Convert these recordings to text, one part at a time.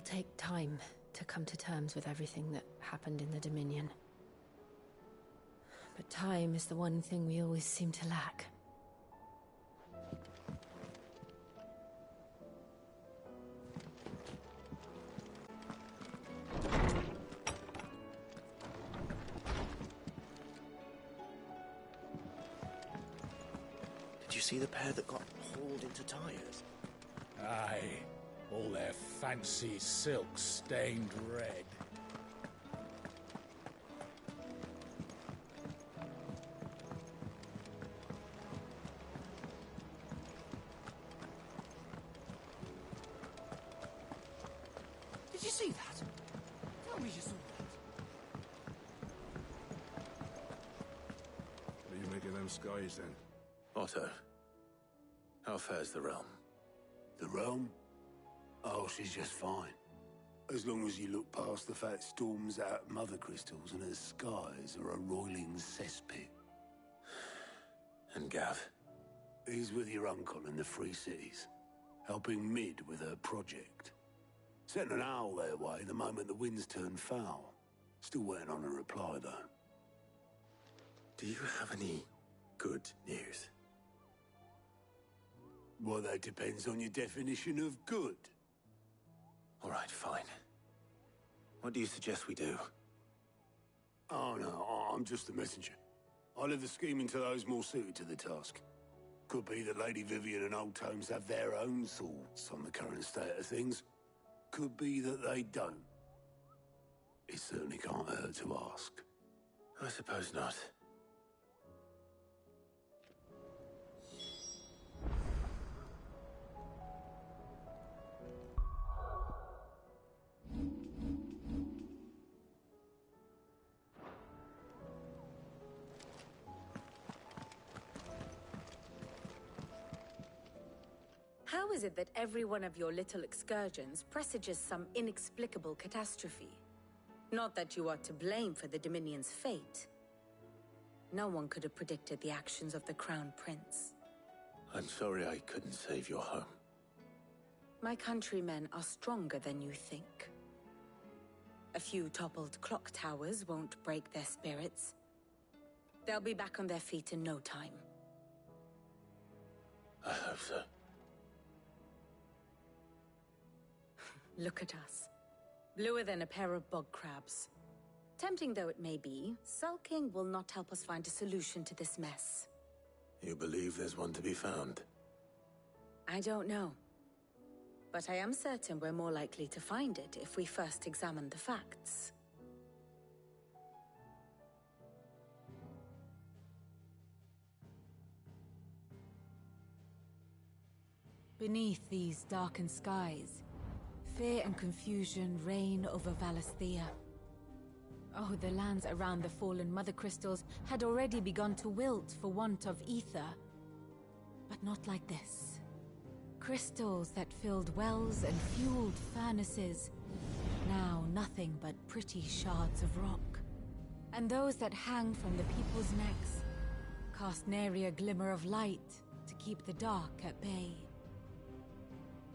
will take time to come to terms with everything that happened in the Dominion. But time is the one thing we always seem to lack. Did you see the pair that got hauled into tires? Aye. All their fancy silks stained red. Did you see that? Tell me you saw that. What do you make of them skies, then? Otto, how fares the realm? The realm? Oh, she's just fine. As long as you look past the fact storms out mother crystals and her skies are a roiling cesspit. And Gav? He's with your uncle in the Free Cities, helping Mid with her project. Sent an owl their way the moment the winds turned foul. Still waiting on a reply, though. Do you have any good news? Well, that depends on your definition of good. All right, fine. What do you suggest we do? Oh, no, I'm just the messenger. I leave the scheming to those more suited to the task. Could be that Lady Vivian and Old Tomes have their own thoughts on the current state of things. Could be that they don't. It certainly can't hurt to ask. I suppose not. How is it that every one of your little excursions presages some inexplicable catastrophe? Not that you are to blame for the Dominion's fate. No one could have predicted the actions of the Crown Prince. I'm sorry I couldn't save your home. My countrymen are stronger than you think. A few toppled clock towers won't break their spirits. They'll be back on their feet in no time. I hope so. Look at us. Bluer than a pair of bog crabs. Tempting though it may be, sulking will not help us find a solution to this mess. You believe there's one to be found? I don't know. But I am certain we're more likely to find it if we first examine the facts. Beneath these darkened skies, fear and confusion reign over Valisthea. Oh, the lands around the fallen Mother Crystals had already begun to wilt for want of ether. But not like this. Crystals that filled wells and fueled furnaces, now nothing but pretty shards of rock. And those that hang from the people's necks cast nary a glimmer of light to keep the dark at bay.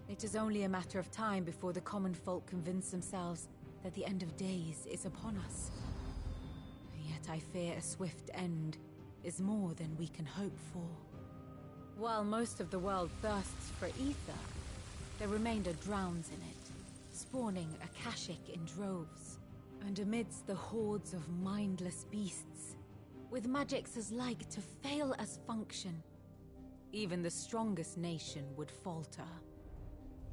It is only a matter of time before the common folk convince themselves that the end of days is upon us. Yet I fear a swift end is more than we can hope for. While most of the world thirsts for ether, the remainder drowns in it, spawning Akashic in droves. And amidst the hordes of mindless beasts, with magics as like to fail as function, even the strongest nation would falter.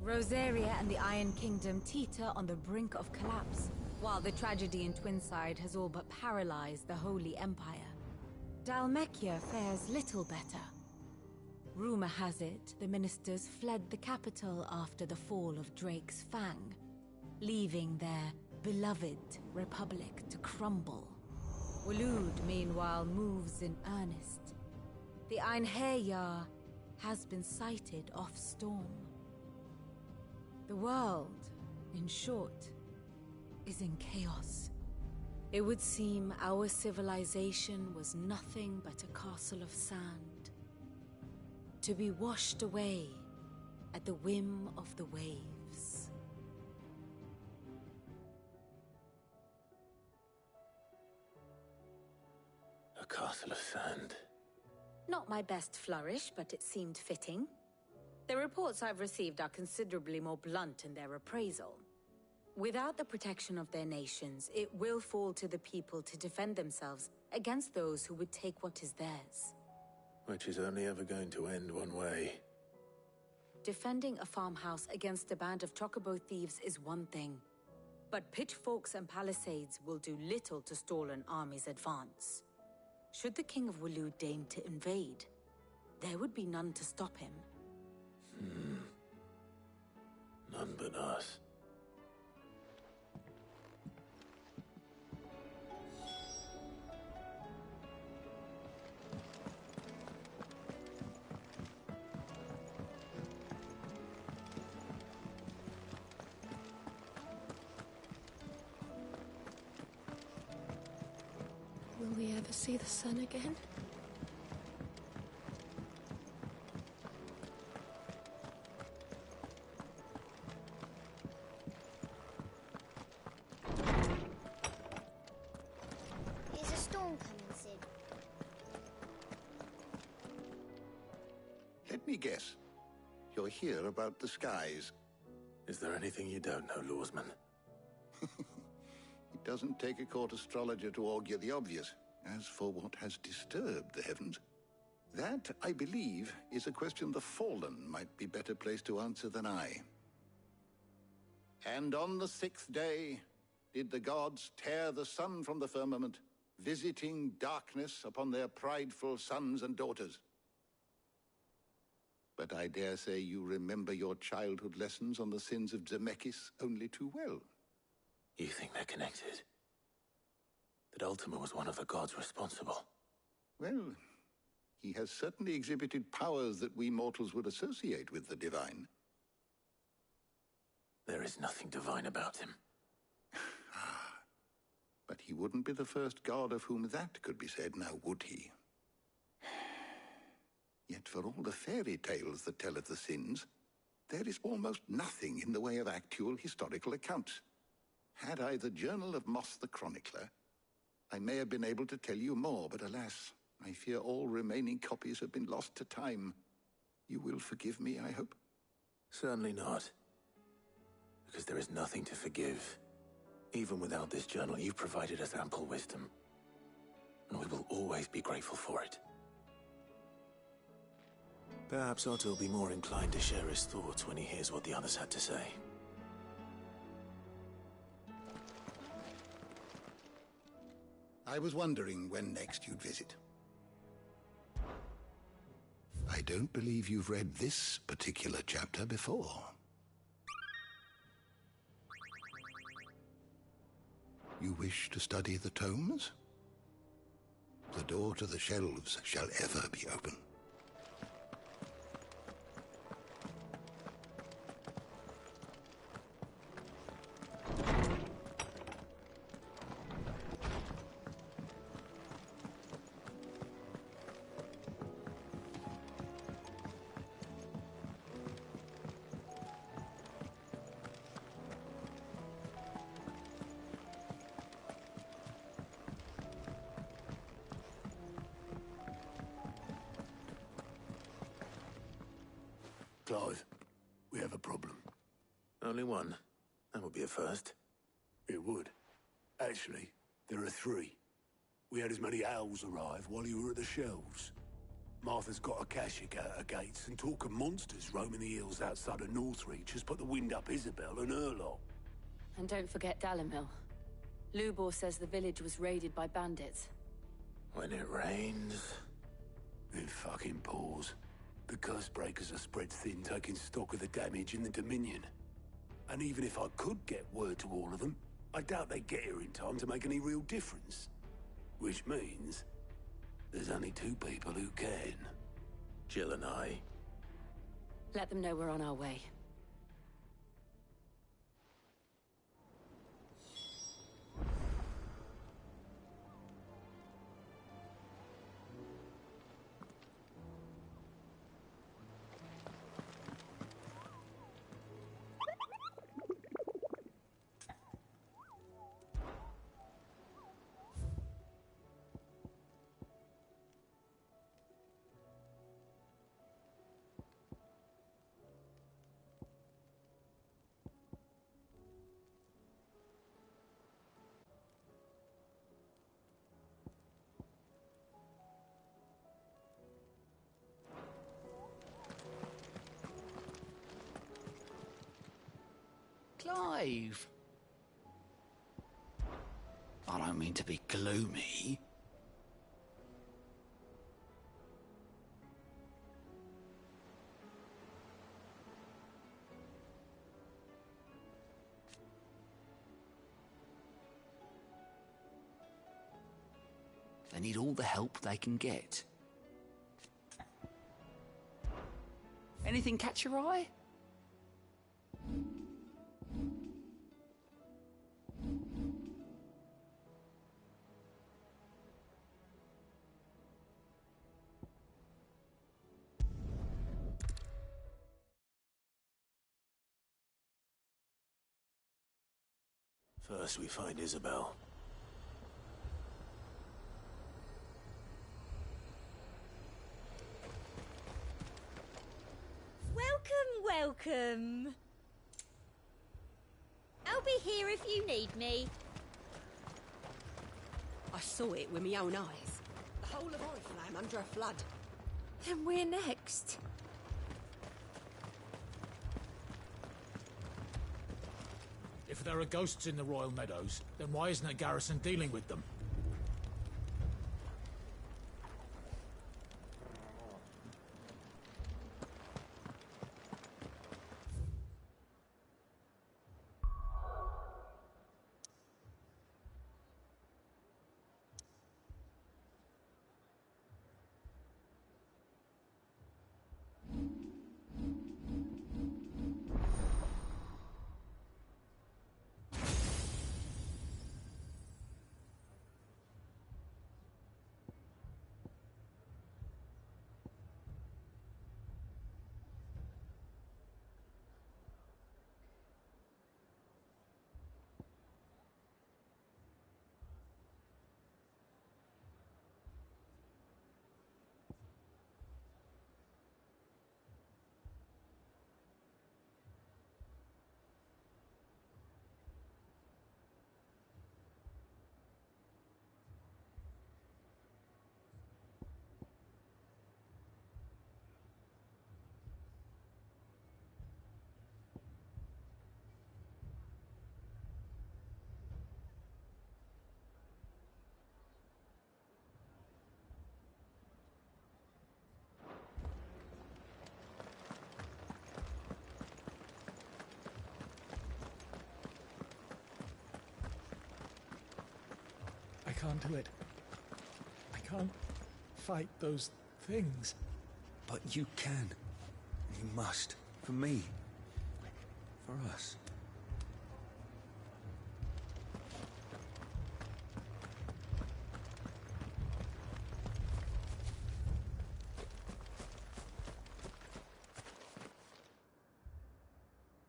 Rosaria and the Iron Kingdom teeter on the brink of collapse, while the tragedy in Twinside has all but paralyzed the Holy Empire. Dhalmekia fares little better. Rumor has it the ministers fled the capital after the fall of Drake's Fang, leaving their beloved republic to crumble. Waloed, meanwhile, moves in earnest. The Einherjar has been sighted off-storm. The world, in short, is in chaos. It would seem our civilization was nothing but a castle of sand, to be washed away at the whim of the waves. castle of sand. Not my best flourish, but it seemed fitting. The reports I've received are considerably more blunt in their appraisal. Without the protection of their nations, it will fall to the people to defend themselves against those who would take what is theirs. Which is only ever going to end one way. Defending a farmhouse against a band of chocobo thieves is one thing, but pitchforks and palisades will do little to stall an army's advance. Should the King of Waloed deign to invade, there would be none to stop him. None but us. Will we ever see the sun again? Is a storm coming, Sid? Let me guess. You're here about the skies. Is there anything you don't know, Lawsman? It doesn't take a court astrologer to augur the obvious. As for what has disturbed the heavens, that, I believe, is a question the Fallen might be better placed to answer than I. And on the 6th day did the gods tear the sun from the firmament, visiting darkness upon their prideful sons and daughters. But I dare say you remember your childhood lessons on the sins of Zemeckis only too well. You think they're connected? That Ultima was one of the gods responsible? Well, he has certainly exhibited powers that we mortals would associate with the divine. There is nothing divine about him. But he wouldn't be the first god of whom that could be said, now would he? Yet for all the fairy tales that tell of the sins, there is almost nothing in the way of actual historical accounts. Had I the Journal of Moss the Chronicler, I may have been able to tell you more, but alas, I fear all remaining copies have been lost to time. You will forgive me, I hope? Certainly not. Because there is nothing to forgive. Even without this journal, you've provided us ample wisdom. And we will always be grateful for it. Perhaps Otto will be more inclined to share his thoughts when he hears what the others had to say. I was wondering when next you'd visit. I don't believe you've read this particular chapter before. You wish to study the tomes? The door to the shelves shall ever be open. Clive, we have a problem. Only one. That would be a first. It would. Actually, there are 3. We had as many owls arrive while you were at the shelves. Martha's got a Akashic out her gates, and talk of monsters roaming the hills outside of Northreach has put the wind up Isabel and her lot. And don't forget Dalimil. Lubor says the village was raided by bandits. When it rains... It fucking pours. The curse breakers are spread thin, taking stock of the damage in the Dominion. And even if I could get word to all of them, I doubt they get here in time to make any real difference. Which means there's only 2 people who can. Jill and I. Let them know we're on our way. Clive. I don't mean to be gloomy. They need all the help they can get. Anything catch your eye? First we find Isabel. Welcome. I'll be here if you need me. I saw it with my own eyes. The whole of Oriflamme under a flood. Then we're next. If there are ghosts in the Royal Meadows, then why isn't a garrison dealing with them? I can't do it. I can't fight those things. But you can. You must. For me. For us.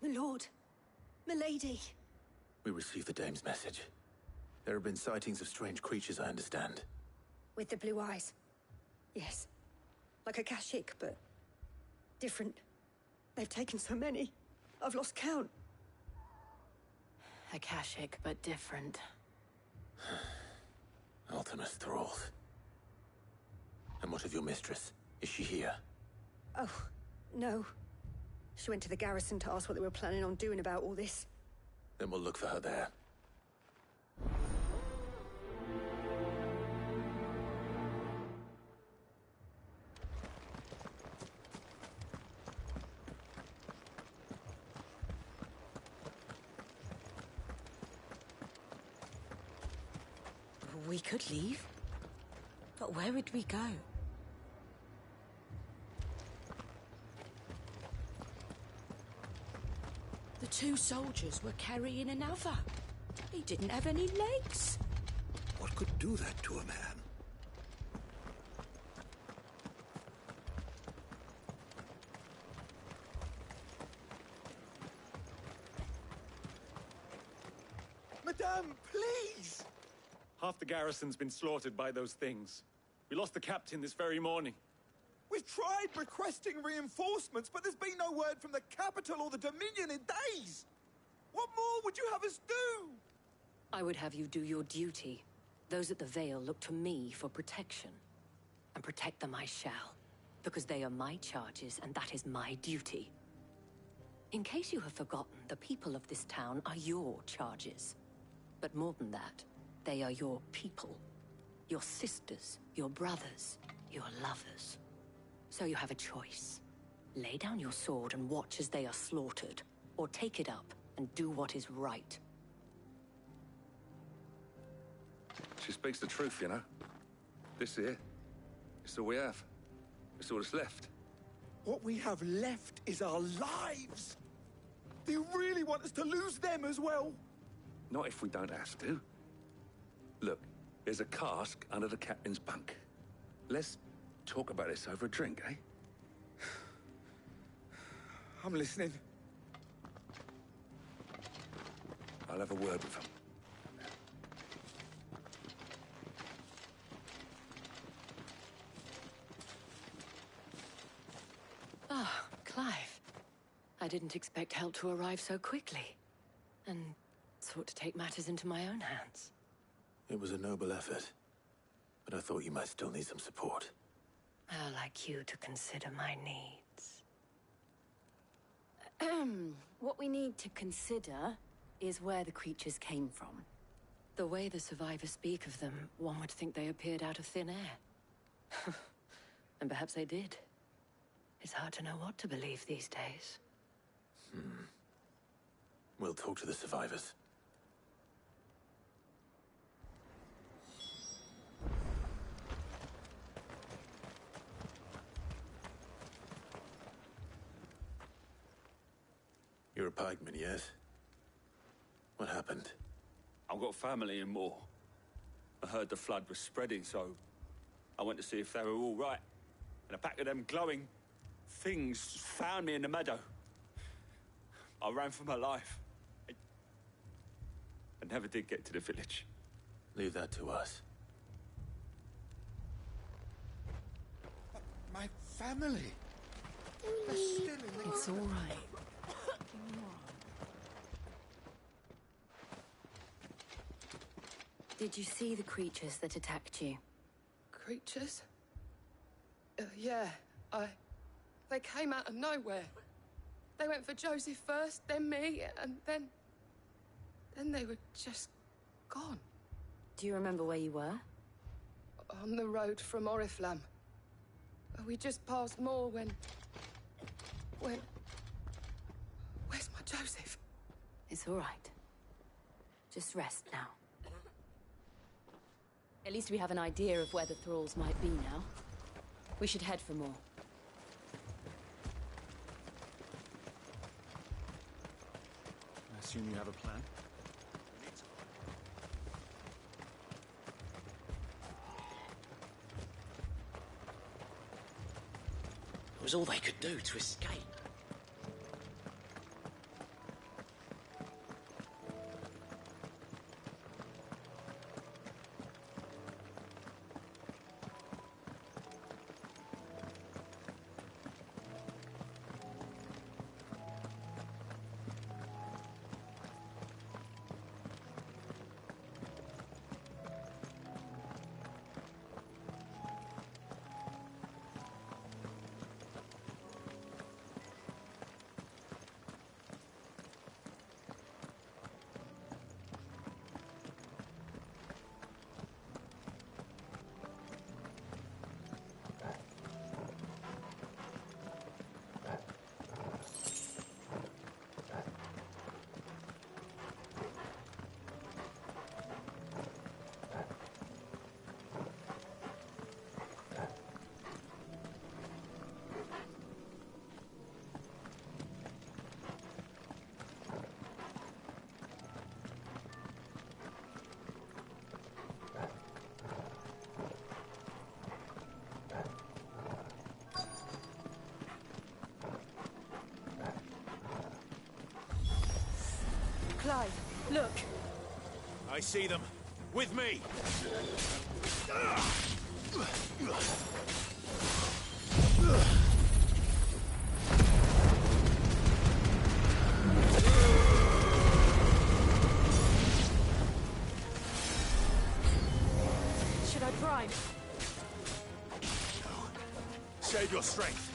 My lord. Milady. We received the dame's message. There have been sightings of strange creatures, I understand. With the blue eyes. Yes. Like a Kashik, but different. They've taken so many. I've lost count. Akashic, but different. Ultimus thralls. And what of your mistress? Is she here? Oh, no. She went to the garrison to ask what they were planning on doing about all this. Then we'll look for her there. We could leave. But where would we go? The two soldiers were carrying another. He didn't have any legs. What could do that to a man? Madame, please! Half the garrison's been slaughtered by those things. We lost the captain this very morning. We've tried requesting reinforcements, but there's been no word from the capital or the Dominion in days! What more would you have us do? I would have you do your duty. Those at the Vale look to me for protection. And protect them I shall. Because they are my charges, and that is my duty. In case you have forgotten, the people of this town are your charges. But more than that, they are your people. Your sisters, your brothers, your lovers. So you have a choice. Lay down your sword and watch as they are slaughtered, or take it up and do what is right. She speaks the truth, you know. This here, it's all we have. It's all that's left. What we have left is our lives! Do you really want us to lose them as well? Not if we don't have to. Look, there's a cask under the captain's bunk. Let's talk about this over a drink, eh? I'm listening. I'll have a word with him. Ah, Clive. I didn't expect help to arrive so quickly. And sought to take matters into my own hands. It was a noble effort, but I thought you might still need some support. How like you to consider my needs. What we need to consider is where the creatures came from. The way the survivors speak of them, one would think they appeared out of thin air. And perhaps they did. It's hard to know what to believe these days. We'll talk to the survivors. You're a pikeman, yes? What happened? I've got family in Moor. I heard the flood was spreading, so I went to see if they were all right. And a pack of them glowing things found me in the meadow. I ran for my life. I never did get to the village. Leave that to us. My family. They're still in the... It's all right. Did you see the creatures that attacked you? Creatures? Yeah, they came out of nowhere. They went for Joseph first, then me, and then they were just gone. Do you remember where you were? On the road from Oriflamme. We just passed Moor when... Where's my Joseph? It's all right. Just rest now. At least we have an idea of where the thralls might be now. We should head for more. I assume you have a plan? It was all they could do to escape. Clive, look! I see them. With me! Should I prime? Save your strength.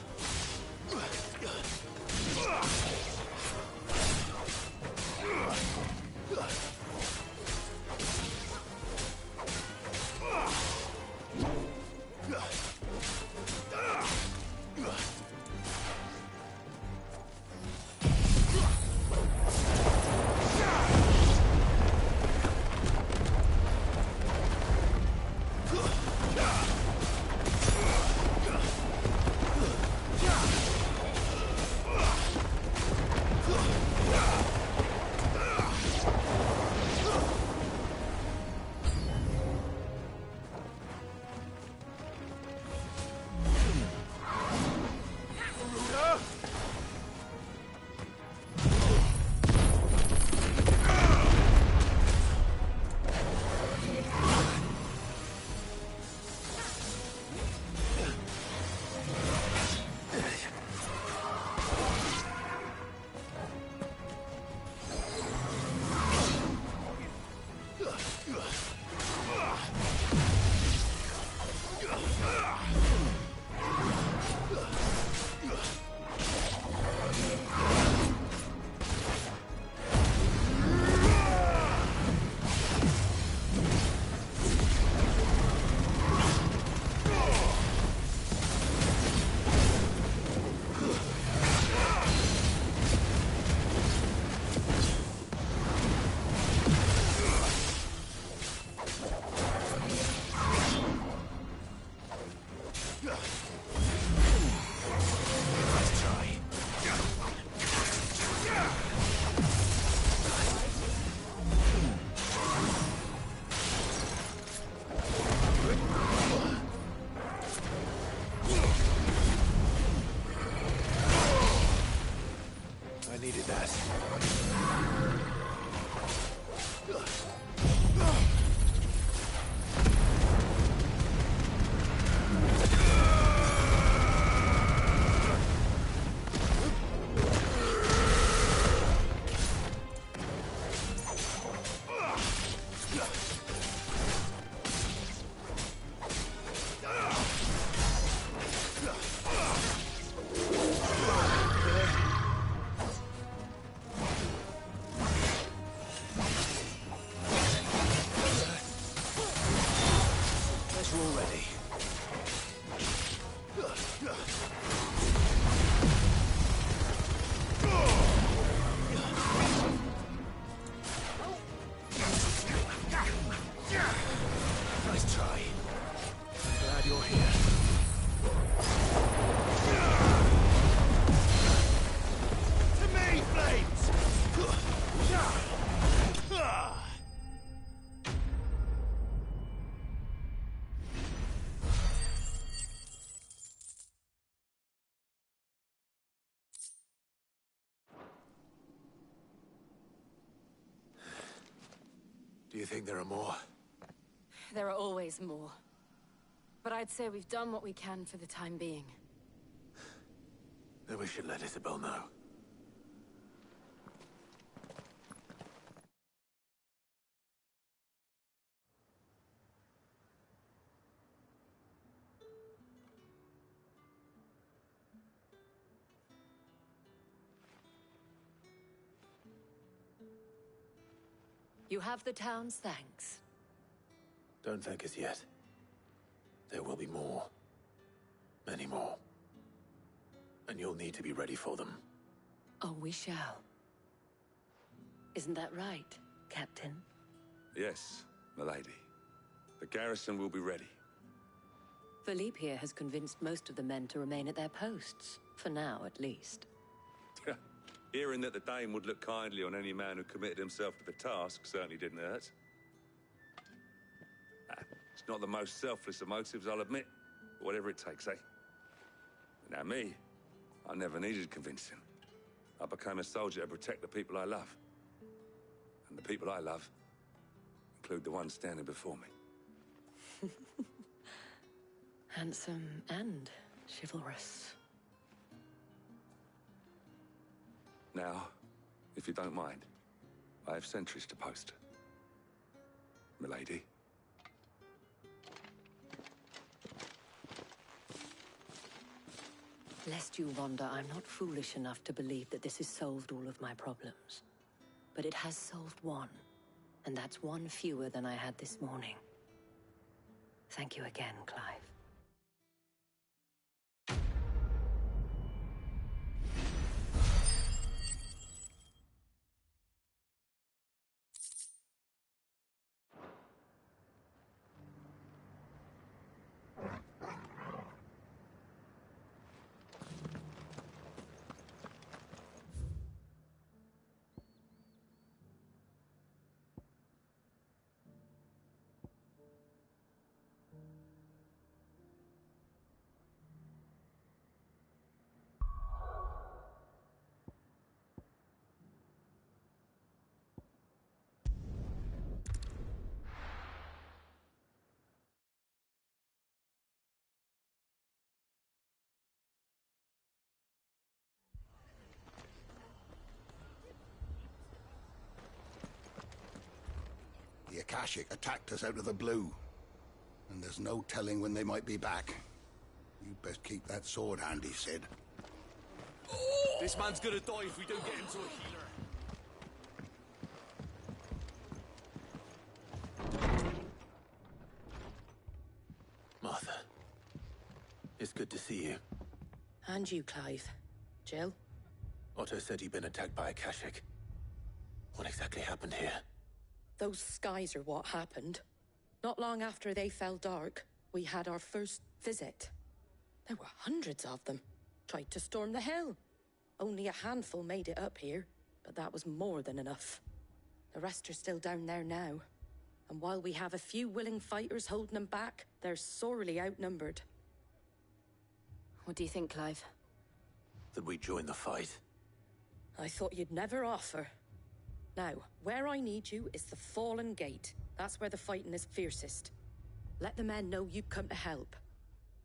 Do you think there are more? There are always more. But I'd say we've done what we can for the time being. Then we should let Isabel know. You have the town's thanks. Don't thank us yet. There will be more. Many more. And you'll need to be ready for them. Oh, we shall. Isn't that right, Captain? Yes, milady. The garrison will be ready. Philippe here has convinced most of the men to remain at their posts. For now, at least. Hearing that the Dame would look kindly on any man who committed himself to the task certainly didn't hurt. It's not the most selfless of motives, I'll admit. But whatever it takes, eh? Now me, I never needed convincing. I became a soldier to protect the people I love. And the people I love include the ones standing before me. Handsome and chivalrous. Now, if you don't mind, I have sentries to post. Milady. Lest you wonder, I'm not foolish enough to believe that this has solved all of my problems. But it has solved one. And that's one fewer than I had this morning. Thank you again, Clive. The Akashic attacked us out of the blue, and there's no telling when they might be back. You'd best keep that sword handy, Sid. This man's gonna die if we don't get him to a healer. Martha, it's good to see you. And you, Clive. Jill? Otto said you'd been attacked by Akashic. What exactly happened here? Those skies are what happened. Not long after they fell dark, we had our first visit. There were hundreds of them. Tried to storm the hill. Only a handful made it up here, but that was more than enough. The rest are still down there now. And while we have a few willing fighters holding them back, they're sorely outnumbered. What do you think, Clive? That we join the fight. I thought you'd never offer. Now, where I need you is the Fallen Gate. That's where the fighting is fiercest. Let the men know you've come to help.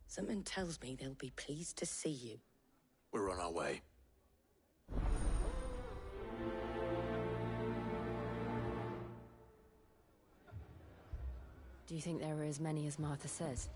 Something tells me they'll be pleased to see you. We're on our way. Do you think there are as many as Martha says?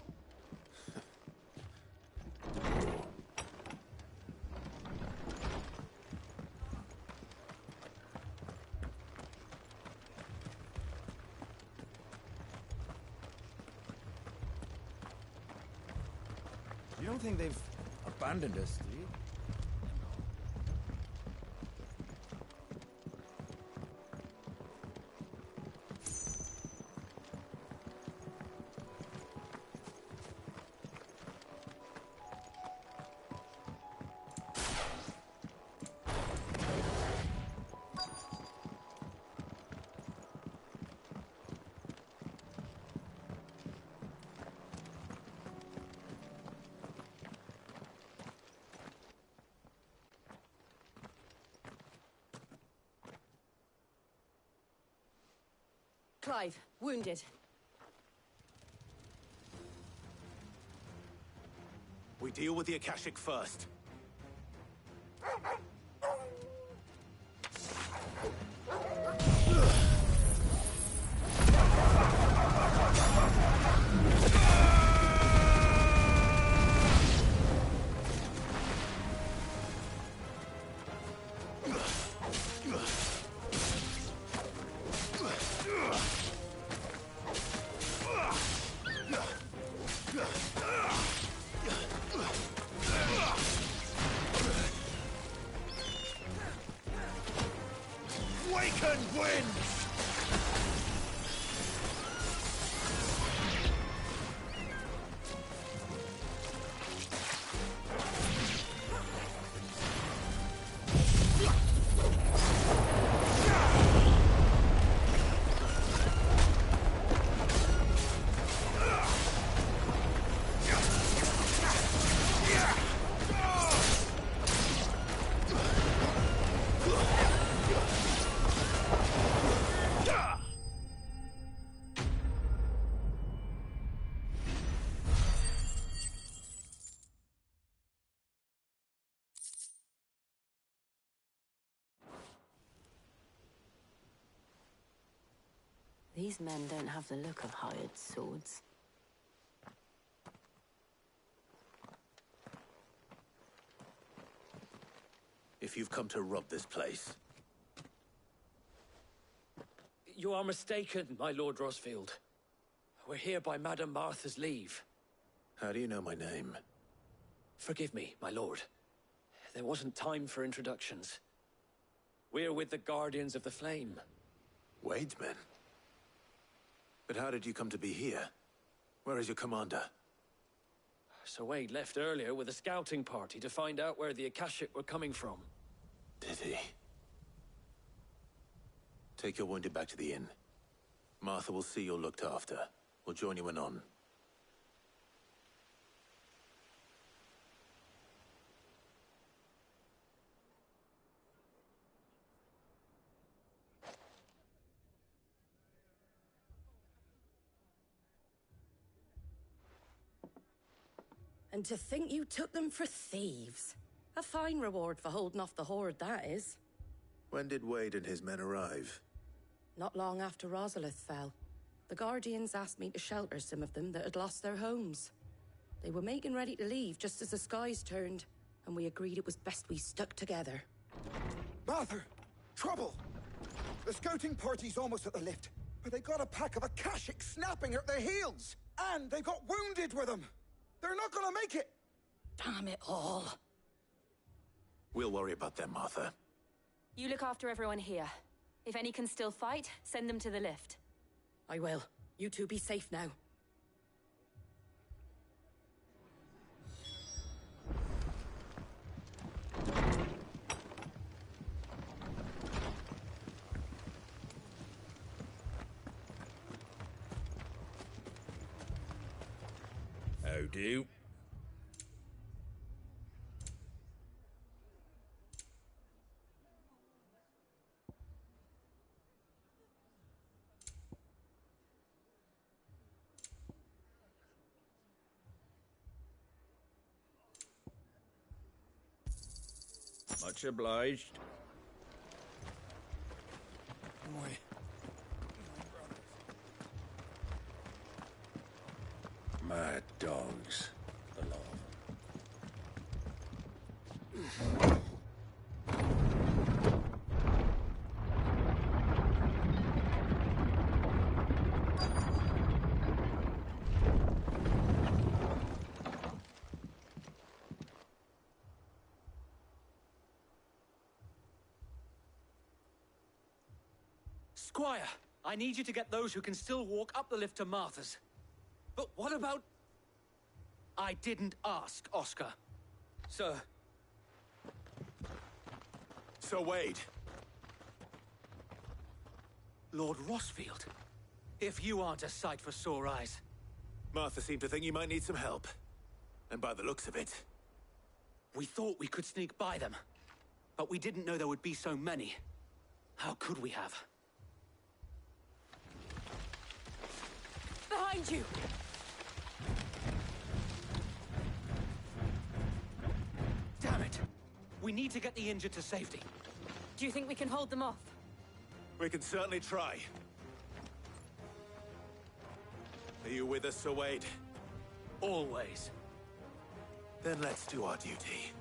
You don't think they've abandoned us, do you? Clive, wounded. We deal with the Akashic first. Waken wind! These men don't have the look of hired swords. If you've come to rob this place, You are mistaken, my Lord Rosfield. We're here by Madame Martha's leave. How do you know my name? Forgive me, my lord. There wasn't time for introductions. We're with the Guardians of the Flame. Wade's men? But how did you come to be here? Where is your commander? Sir Wade left earlier with a scouting party to find out where the Akashic were coming from. Did he? Take your wounded back to the inn. Martha will see you're looked after. We'll join you anon. And to think you took them for thieves. A fine reward for holding off the horde, that is. When did Wade and his men arrive? Not long after Rosalith fell. The Guardians asked me to shelter some of them that had lost their homes. They were making ready to leave just as the skies turned, and we agreed it was best we stuck together. Martha! Trouble! The scouting party's almost at the lift, but they got a pack of Akashic snapping at their heels! And they got wounded with them! They're not gonna make it! Damn it all. We'll worry about them, Martha. You look after everyone here. If any can still fight, send them to the lift. I will. You two be safe now. How do? Much obliged. Mad dogs. Squire, I need you to get those who can still walk up the lift to Martha's. But what about... I didn't ask, Oscar. Sir. Sir Wade. Lord Rosfield. If you aren't a sight for sore eyes. Martha seemed to think you might need some help. And by the looks of it... We thought we could sneak by them. But we didn't know there would be so many. How could we have? Behind you! Damn it! We need to get the injured to safety. Do you think we can hold them off? We can certainly try. Are you with us, Sir Wade? Always. Then let's do our duty.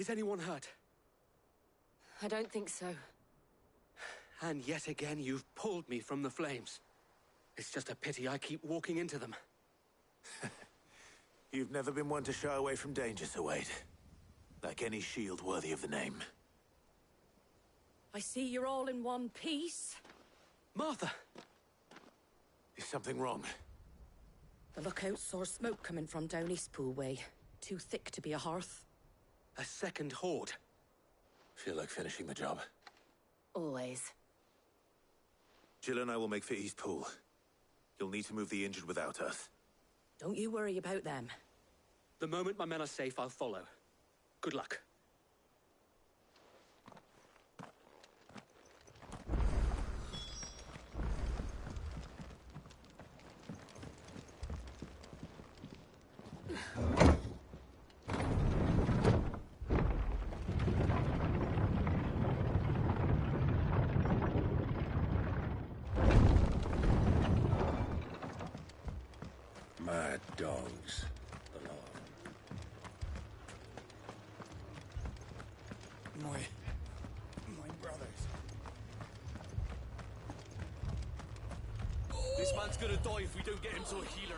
Is anyone hurt? I don't think so. And yet again, you've pulled me from the flames. It's just a pity I keep walking into them. You've never been one to shy away from danger, Sir Wade. Like any shield worthy of the name. I see you're all in one piece. Martha! Is something wrong? The lookout saw smoke coming from down Eastpool way. Too thick to be a hearth. A second horde. Feel like finishing the job. Always. Jill and I will make for Eastpool. You'll need to move the injured without us. Don't you worry about them. The moment my men are safe, I'll follow. Good luck. Mad dogs. My brothers. This man's gonna die if we don't get him to a healer.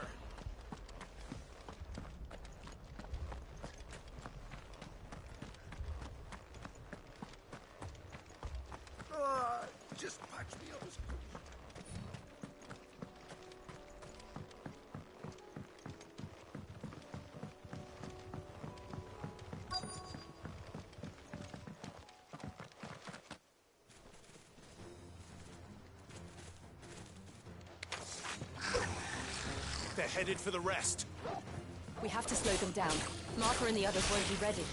Just patch me up. They're headed for the rest. We have to slow them down. Martha and the others won't be ready.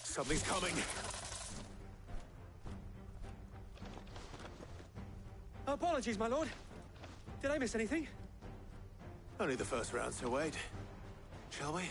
Something's coming. Apologies, my lord. Did I miss anything? Only the first round, Sir Wade. Shall we?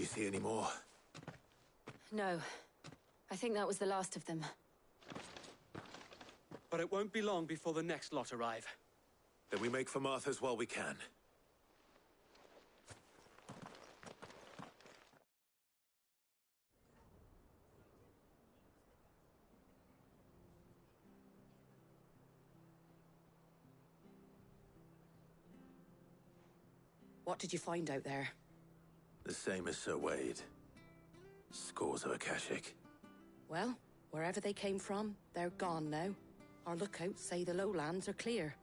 you see any more? No. I think that was the last of them. But it won't be long before the next lot arrive. Then we make for Martha's while we can. What did you find out there? The same as Sir Wade. Scores of Akashic. Well, wherever they came from, they're gone now. Our lookouts say the lowlands are clear.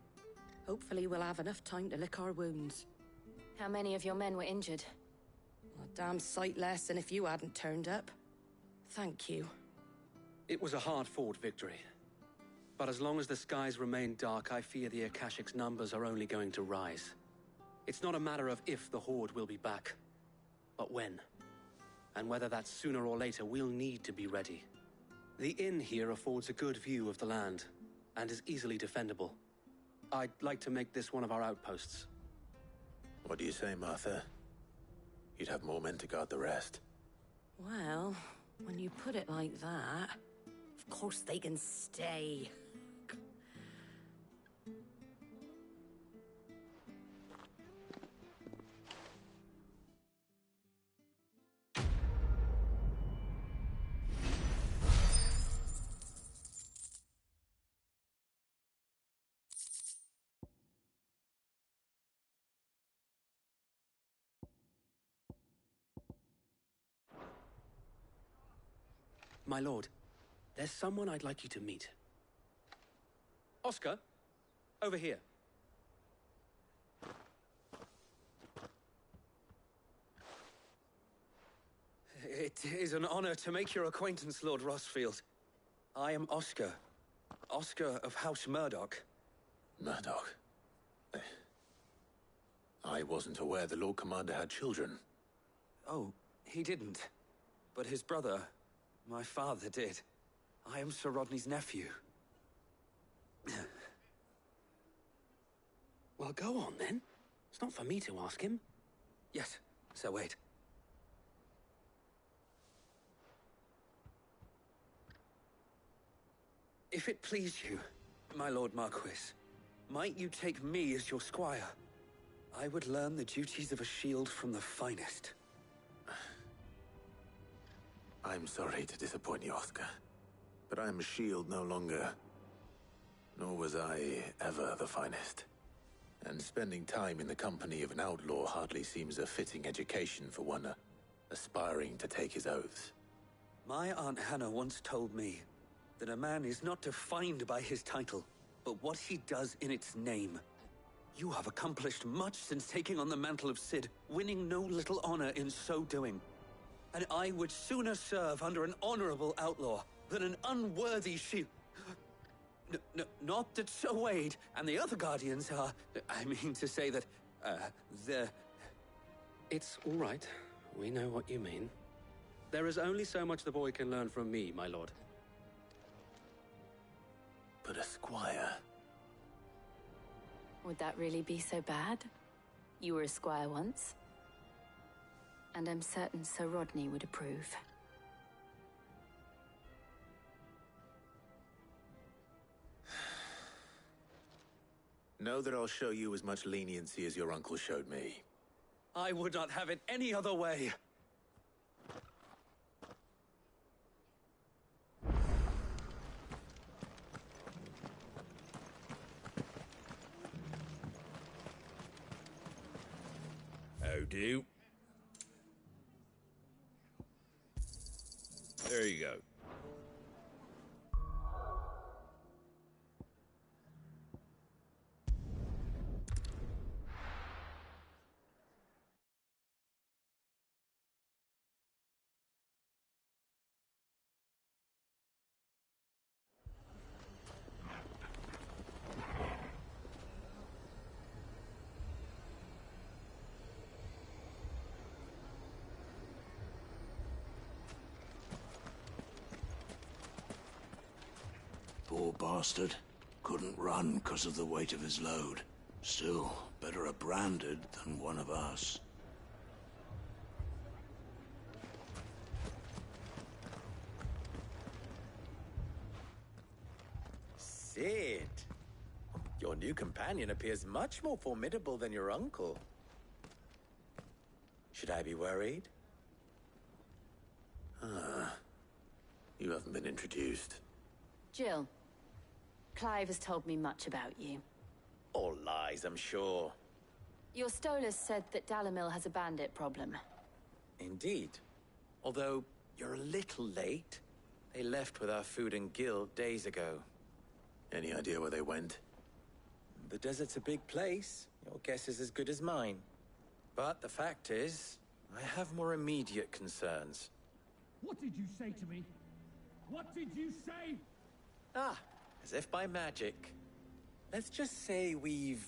Hopefully we'll have enough time to lick our wounds. How many of your men were injured? A damn sight less than if you hadn't turned up. Thank you. It was a hard-fought victory. But as long as the skies remain dark, I fear the Akashic's numbers are only going to rise. It's not a matter of if the Horde will be back, but when. And whether that's sooner or later, we'll need to be ready. The inn here affords a good view of the land, and is easily defendable. I'd like to make this one of our outposts. What do you say, Martha? You'd have more men to guard the rest. Well, when you put it like that, of course they can stay. My lord, there's someone I'd like you to meet. Oscar, over here. It is an honor to make your acquaintance, Lord Rossfield. I am Oscar. Oscar of House Murdoch. Murdoch? I wasn't aware the Lord Commander had children. Oh, he didn't. But his brother, my father, did. I am Sir Rodney's nephew. Well, go on, then. It's not for me to ask him. Yes, Sir Wade. If it please you, my Lord Marquis, might you take me as your squire? I would learn the duties of a shield from the finest. I'm sorry to disappoint you, Oscar, but I am a shield no longer. Nor was I ever the finest. And spending time in the company of an outlaw hardly seems a fitting education for one aspiring to take his oaths. My Aunt Hannah once told me that a man is not defined by his title, but what he does in its name. You have accomplished much since taking on the mantle of Cid, winning no little honor in so doing. And I would sooner serve under an honorable outlaw than an unworthy shield. Not that Sir Wade and the other Guardians are... I mean to say that, they're... It's all right. We know what you mean. There is only so much the boy can learn from me, my lord. But a squire... Would that really be so bad? You were a squire once. And I'm certain Sir Rodney would approve. Know that I'll show you as much leniency as your uncle showed me. I would not have it any other way. How do? There you go. Poor bastard. Couldn't run because of the weight of his load. Still, better a branded than one of us. Sid. Your new companion appears much more formidable than your uncle. Should I be worried? You haven't been introduced. Jill, Clive has told me much about you. All lies, I'm sure. Your Stolas said that Dalamil has a bandit problem. Indeed. Although, you're a little late. They left with our food and guild days ago. Any idea where they went? The desert's a big place. Your guess is as good as mine. But the fact is, I have more immediate concerns. What did you say to me? What did you say? As if by magic. Let's just say we've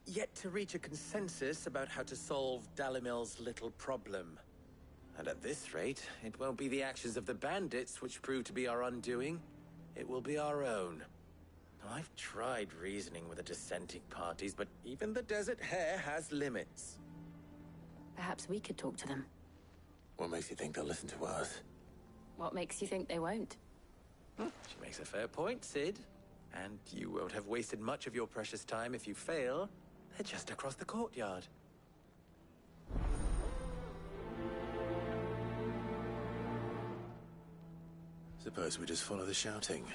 yet to reach a consensus about how to solve Dalamil's little problem. And at this rate, it won't be the actions of the bandits which prove to be our undoing. It will be our own. Now, I've tried reasoning with the dissenting parties, but even the Desert Hare has limits. Perhaps we could talk to them. What makes you think they'll listen to us? What makes you think they won't? She makes a fair point, Sid. And you won't have wasted much of your precious time if you fail. They're just across the courtyard. Suppose we just follow the shouting.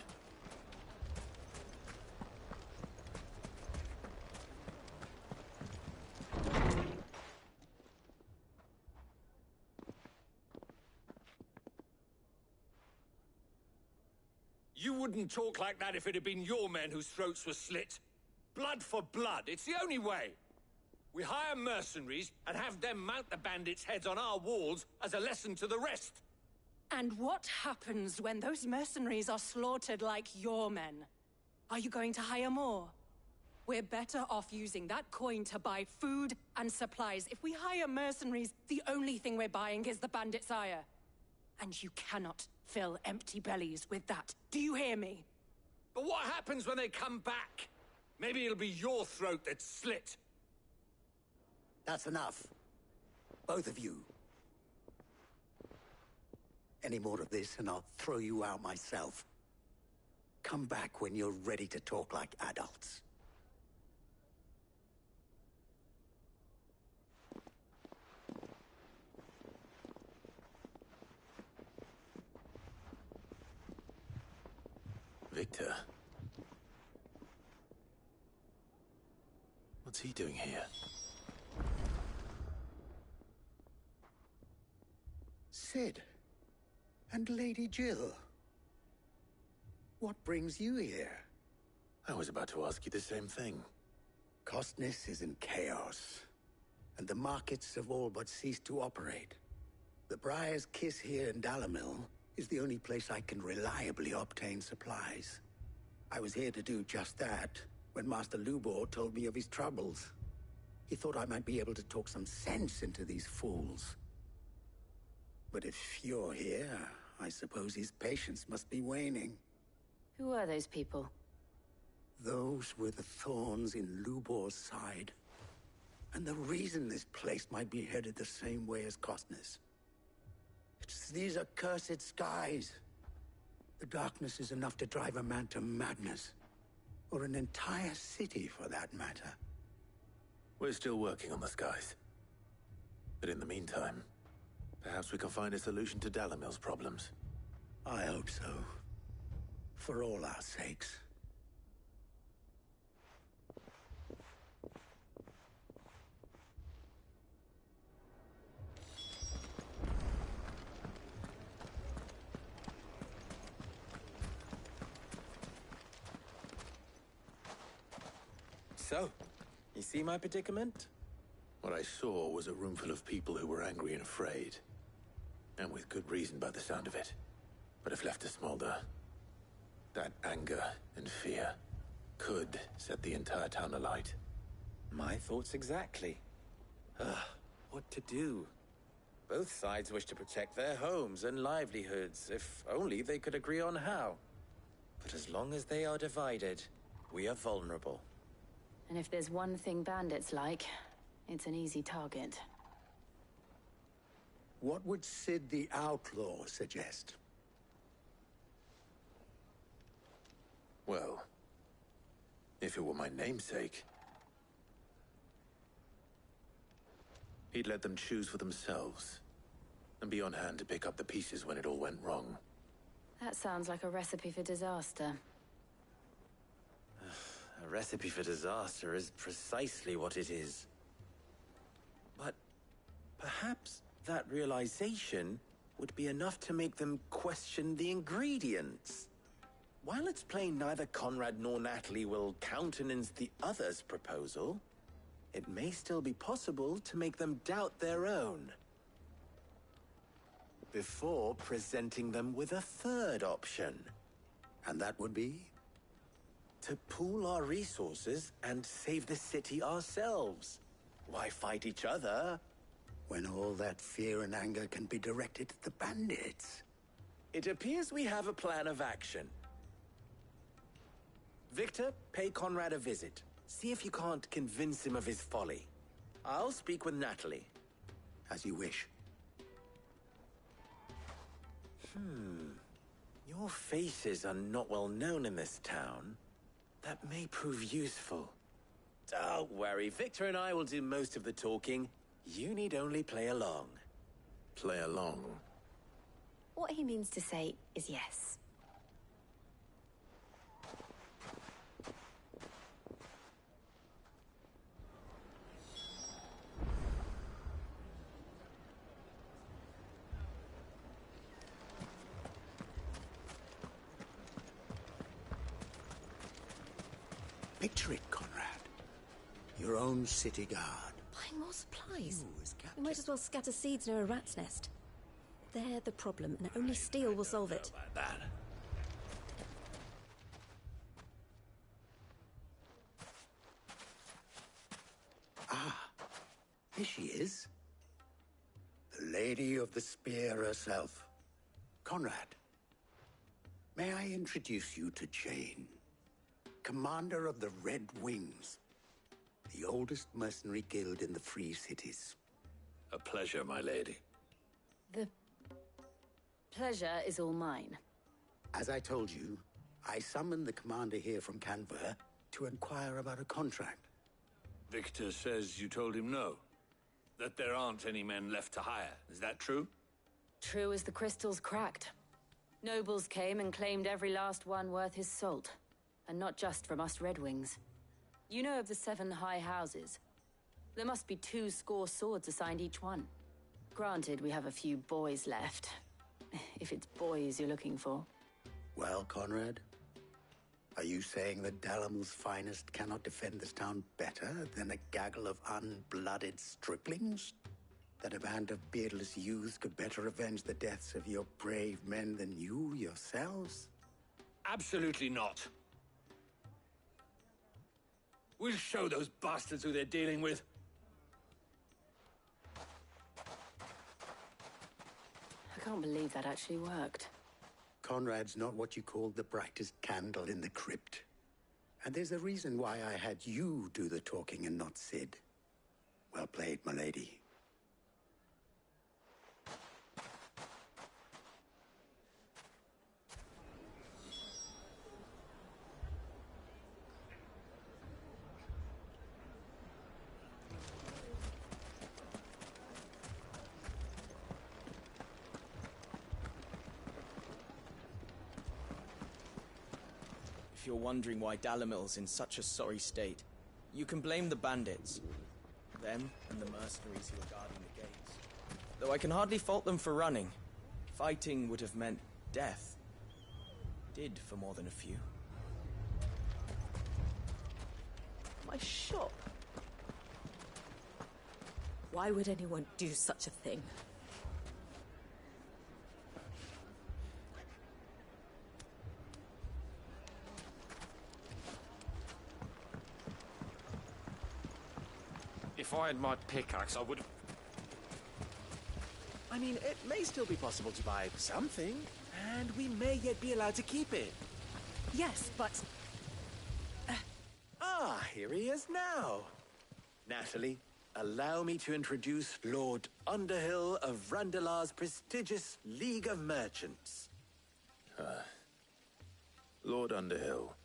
You wouldn't talk like that if it had been your men whose throats were slit. Blood for blood, it's the only way. We hire mercenaries and have them mount the bandits' heads on our walls as a lesson to the rest. And what happens when those mercenaries are slaughtered like your men? Are you going to hire more? We're better off using that coin to buy food and supplies. If we hire mercenaries, the only thing we're buying is the bandits' ire. And you cannot fill empty bellies with that. Do you hear me? But what happens when they come back? Maybe it'll be your throat that's slit. That's enough. Both of you. Any more of this and I'll throw you out myself. Come back when you're ready to talk like adults. Victor. What's he doing here? Sid. And Lady Jill. What brings you here? I was about to ask you the same thing. Costness is in chaos, and the markets have all but ceased to operate. The Briar's Kiss here in Dalamil is the only place I can reliably obtain supplies. I was here to do just that when Master Lubor told me of his troubles. He thought I might be able to talk some sense into these fools. But if you're here, I suppose his patience must be waning. Who are those people? Those were the thorns in Lubor's side. And the reason this place might be headed the same way as Costness. It's these accursed skies. The darkness is enough to drive a man to madness. Or an entire city, for that matter. We're still working on the skies. But in the meantime, perhaps we can find a solution to Dalamil's problems. I hope so. For all our sakes. So, you see my predicament? What I saw was a room full of people who were angry and afraid. And with good reason by the sound of it. But if left to smolder, that anger and fear could set the entire town alight. My thoughts exactly. What to do? Both sides wish to protect their homes and livelihoods, if only they could agree on how. But as long as they are divided, we are vulnerable. And if there's one thing bandits like, it's an easy target. What would Sid the Outlaw suggest? Well, If it were my namesake, he'd let them choose for themselves and be on hand to pick up the pieces when it all went wrong. That sounds like a recipe for disaster. A recipe for disaster is precisely what it is. But perhaps that realization would be enough to make them question the ingredients. While it's plain neither Conrad nor Natalie will countenance the other's proposal, it may still be possible to make them doubt their own before presenting them with a third option. And that would be? To pool our resources and save the city ourselves. Why fight each other? When all that fear and anger can be directed at the bandits. It appears we have a plan of action. Victor, pay Conrad a visit. See if you can't convince him of his folly. I'll speak with Natalie. As you wish. Your faces are not well known in this town. That may prove useful. Don't worry, Victor and I will do most of the talking. You need only play along. Play along? What he means to say is yes. Picture it, Conrad. Your own city guard. Buying more supplies. You might as well scatter seeds near a rat's nest. They're the problem, and only steel will solve it. Ah, here she is. The Lady of the Spear herself. Conrad, may I introduce you to Jane, commander of the Red Wings, the oldest mercenary guild in the Free Cities. A pleasure, my lady. The pleasure is all mine. As I told you, I summoned the commander here from Canberra to inquire about a contract. Victor says you told him no. That there aren't any men left to hire. Is that true? True as the crystals cracked. Nobles came and claimed every last one worth his salt. And not just from us Red Wings. You know of the 7 high houses. There must be 2 swords assigned each one. Granted, we have a few boys left. If it's boys you're looking for. Well, Conrad, are you saying that Dalamil's finest cannot defend this town better than a gaggle of unblooded striplings? That a band of beardless youths could better avenge the deaths of your brave men than you yourselves? Absolutely not. We'll show those bastards who they're dealing with. I can't believe that actually worked. Conrad's not what you called the brightest candle in the crypt. And there's a reason why I had you do the talking and not Sid. Well played, my lady. If you're wondering why Dalamil's in such a sorry state, you can blame the bandits. Them and the mercenaries who are guarding the gates. Though I can hardly fault them for running. Fighting would have meant death. Did for more than a few. My shop. Why would anyone do such a thing? If I had my pickaxe, I would have... I mean, it may still be possible to buy something, and we may yet be allowed to keep it. Yes, but... Ah, here he is now. Natalie, allow me to introduce Lord Underhill of Randalar's prestigious League of Merchants. Lord Underhill.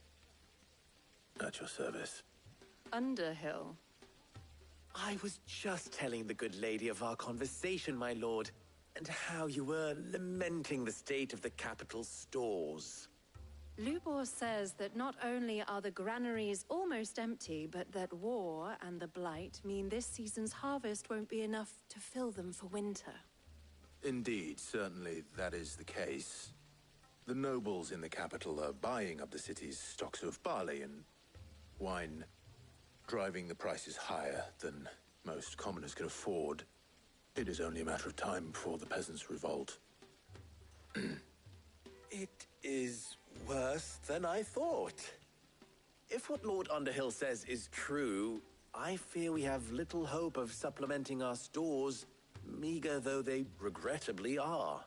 At your service. Underhill. I was just telling the good lady of our conversation, my lord, and how you were lamenting the state of the capital's stores. Lubor says that not only are the granaries almost empty, but that war and the Blight mean this season's harvest won't be enough to fill them for winter. Indeed, certainly that is the case. The nobles in the capital are buying up the city's stocks of barley and wine, driving the prices higher than most commoners can afford. It is only a matter of time before the peasants revolt. It is worse than I thought. If what Lord Underhill says is true, I fear we have little hope of supplementing our stores, meager though they regrettably are.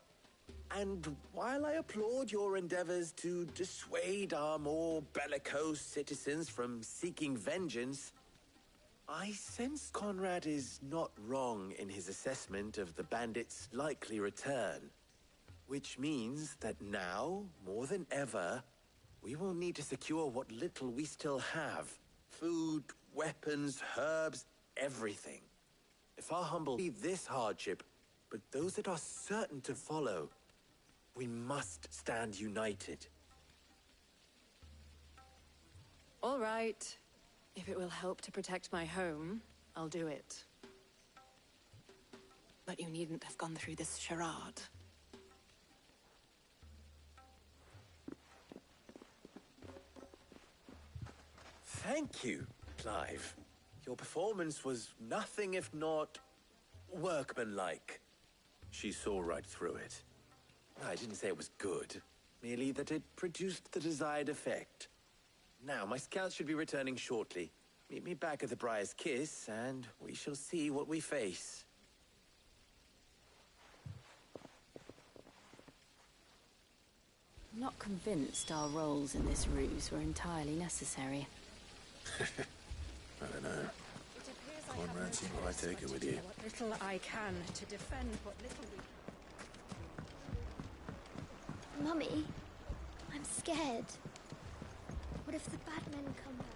And while I applaud your endeavors to dissuade our more bellicose citizens from seeking vengeance, I sense Conrad is not wrong in his assessment of the bandits' likely return. Which means that now, more than ever, we will need to secure what little we still have. Food, weapons, herbs, everything. If our humble leave this hardship, but those that are certain to follow, we must stand united. All right. If it will help to protect my home, I'll do it. But you needn't have gone through this charade. Thank you, Clive. Your performance was nothing if not workmanlike. She saw right through it. I didn't say it was good, merely that it produced the desired effect. Now, my scouts should be returning shortly. Meet me back at the Briar's Kiss, and we shall see what we face. I'm not convinced our roles in this ruse were entirely necessary. I don't know. Conrad seemed quite taken with you. What little I can to defend what little we... Mummy, I'm scared. What if the bad men come back?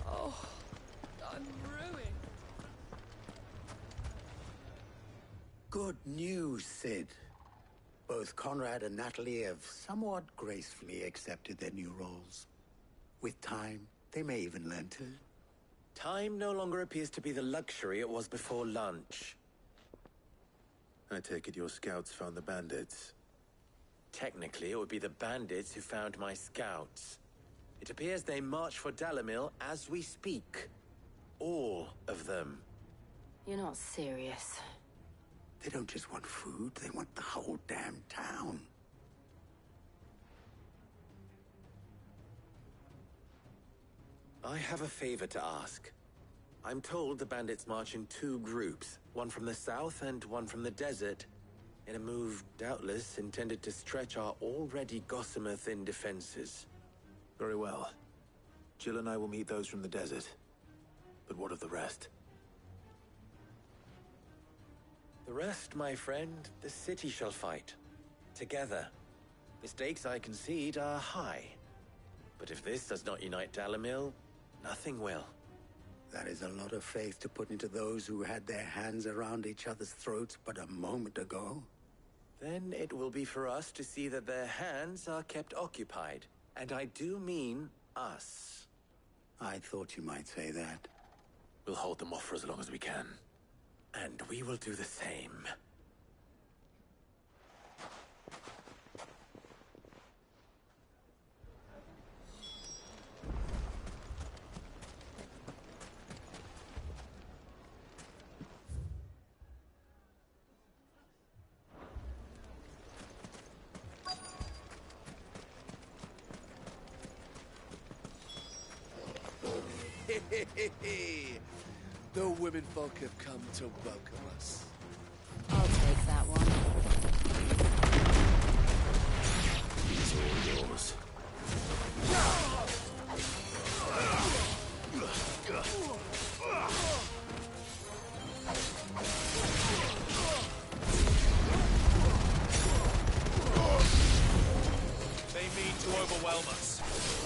Oh, I'm ruined. Good news, Sid. Both Conrad and Natalie have somewhat gracefully accepted their new roles. With time, they may even learn to. Time no longer appears to be the luxury it was before lunch. I take it your scouts found the bandits. Technically, it would be the bandits who found my scouts. It appears they march for Dalimil as we speak. All of them. You're not serious. They don't just want food, they want the whole damn town. I have a favor to ask. I'm told the bandits march in two groups, one from the south and one from the desert, in a move doubtless intended to stretch our already gossamer-thin defenses. Very well. Jill and I will meet those from the desert. But what of the rest? The rest, my friend, the city shall fight. Together. The stakes, I concede, are high. But if this does not unite Dalimil, nothing will. That is a lot of faith to put into those who had their hands around each other's throats but a moment ago. Then it will be for us to see that their hands are kept occupied. And I do mean us. I thought you might say that. We'll hold them off for as long as we can. And we will do the same. The women folk have come to welcome us. I'll take that one. These are all yours. They mean to overwhelm us.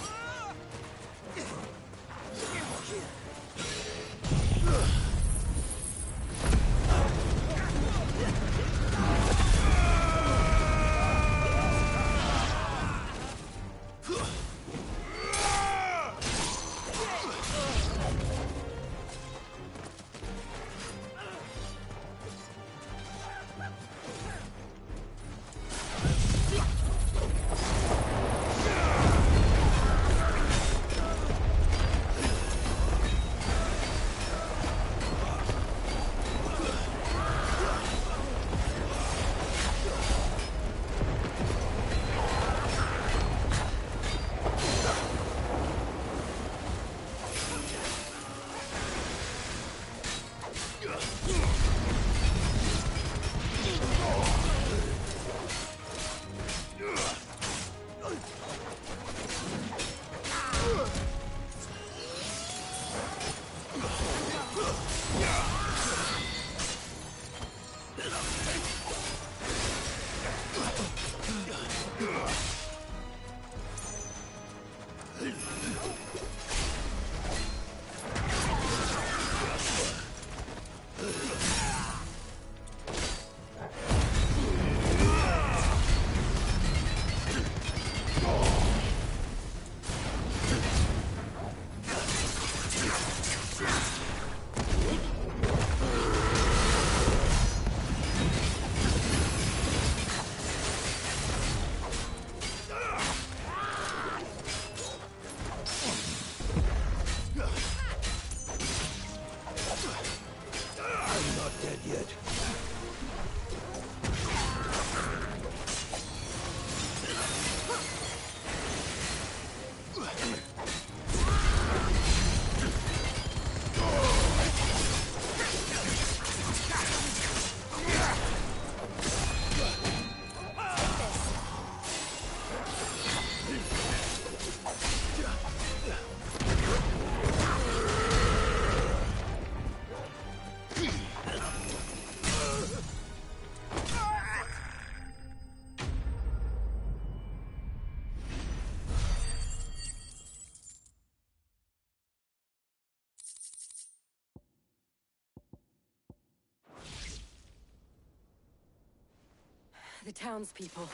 The townspeople.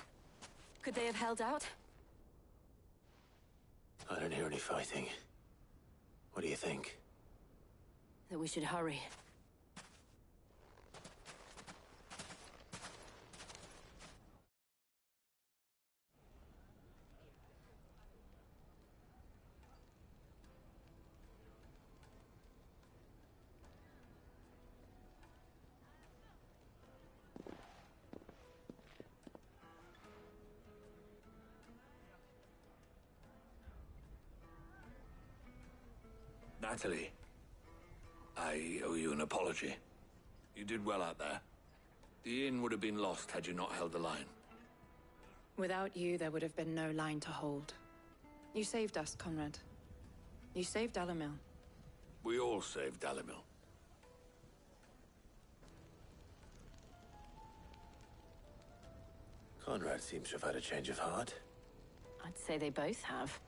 Could they have held out? I don't hear any fighting. What do you think? That we should hurry. Natalie, I owe you an apology. You did well out there. The inn would have been lost had you not held the line. Without you, there would have been no line to hold. You saved us, Conrad. You saved Dalamil. We all saved Dalamil. Conrad seems to have had a change of heart. I'd say they both have.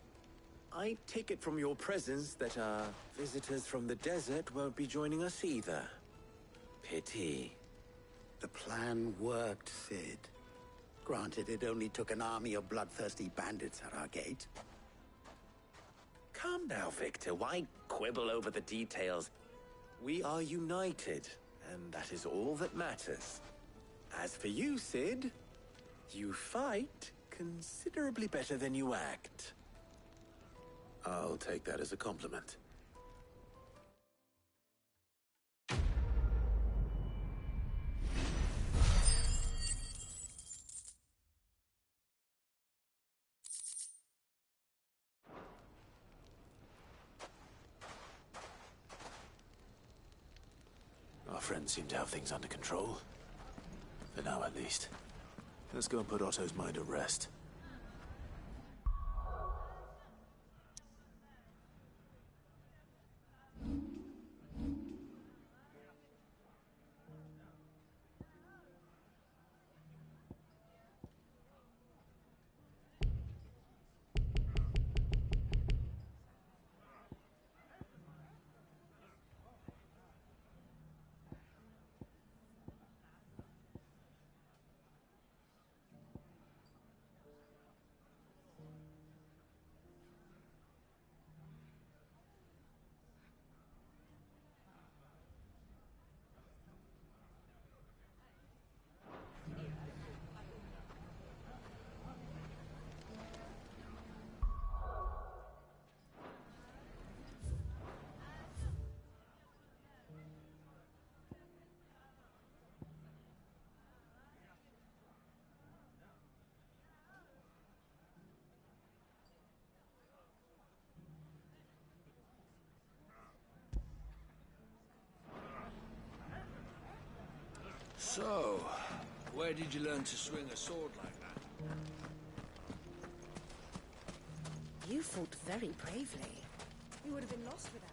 I take it from your presence that our visitors from the desert won't be joining us either. Pity. The plan worked, Sid. Granted, it only took an army of bloodthirsty bandits at our gate. Calm now, Victor. Why quibble over the details? We are united, and that is all that matters. As for you, Sid, you fight considerably better than you act. I'll take that as a compliment. Our friends seem to have things under control. For now, at least. Let's go and put Otto's mind at rest. So, where did you learn to swing a sword like that? You fought very bravely. We would have been lost without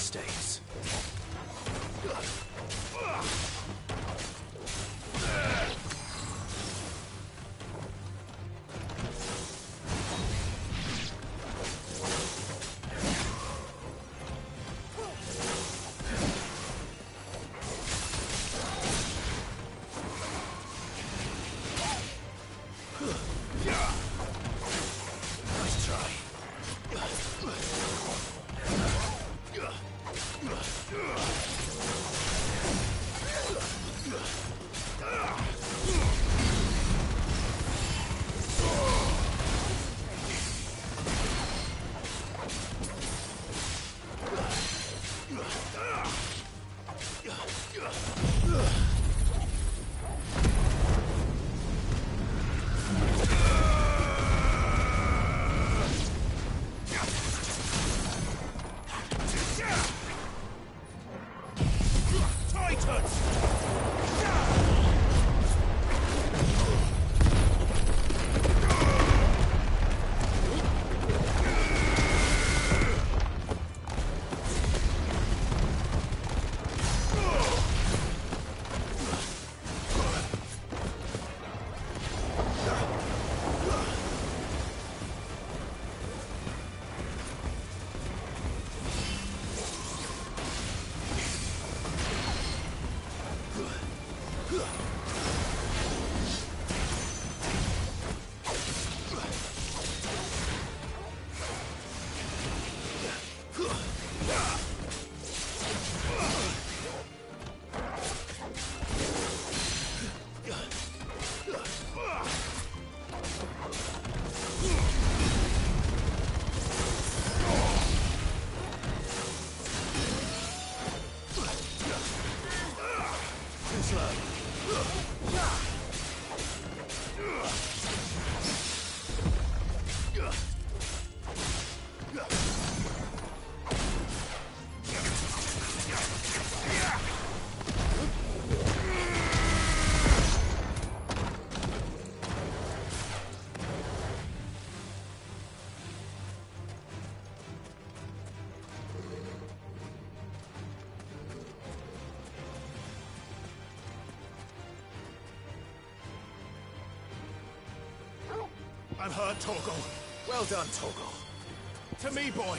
mistakes. Nice try. I'm hurt, Torgal. Well done, Torgal. To me, boy.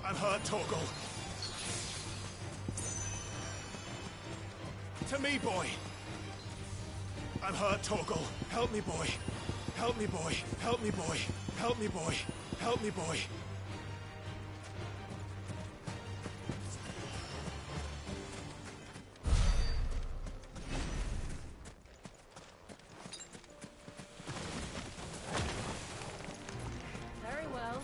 I'm hurt, Torgal. To me, boy. I'm hurt, Torgal. Help me, boy. Help me, boy. Help me, boy. Help me, boy. Help me, boy. Very well.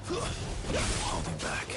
Holding back.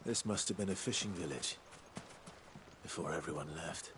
This must have been a fishing village before everyone left.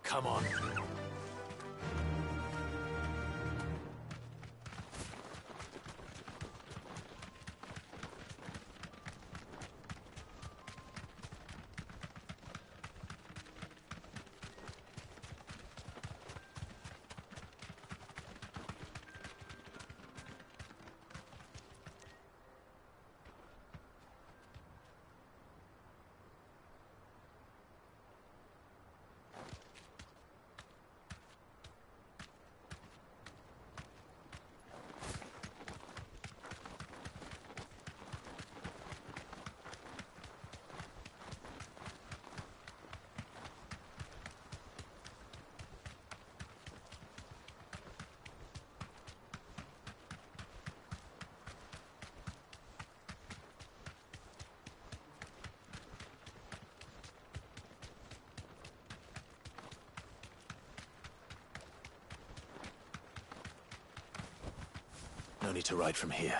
Come on. No need to ride from here.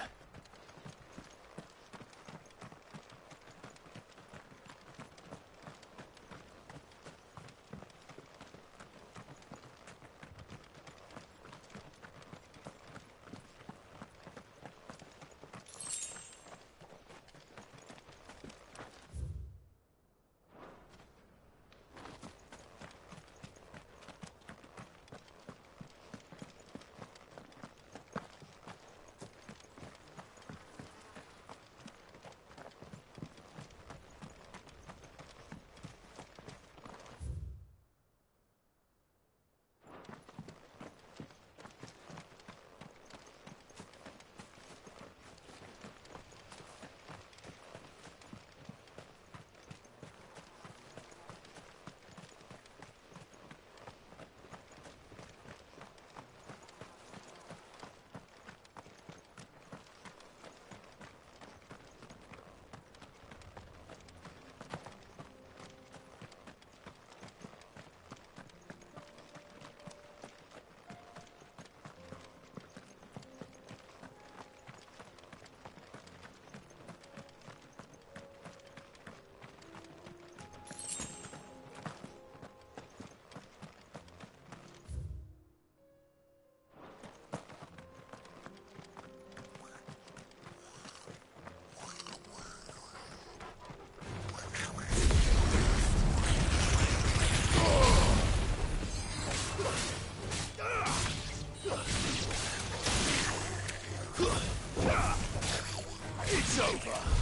It's over.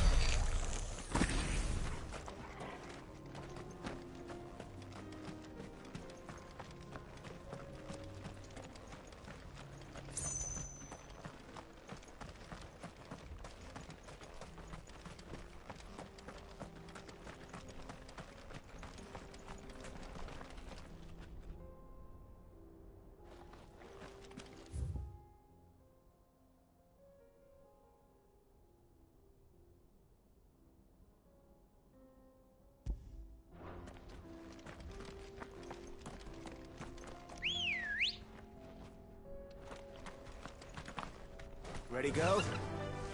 Ready, go?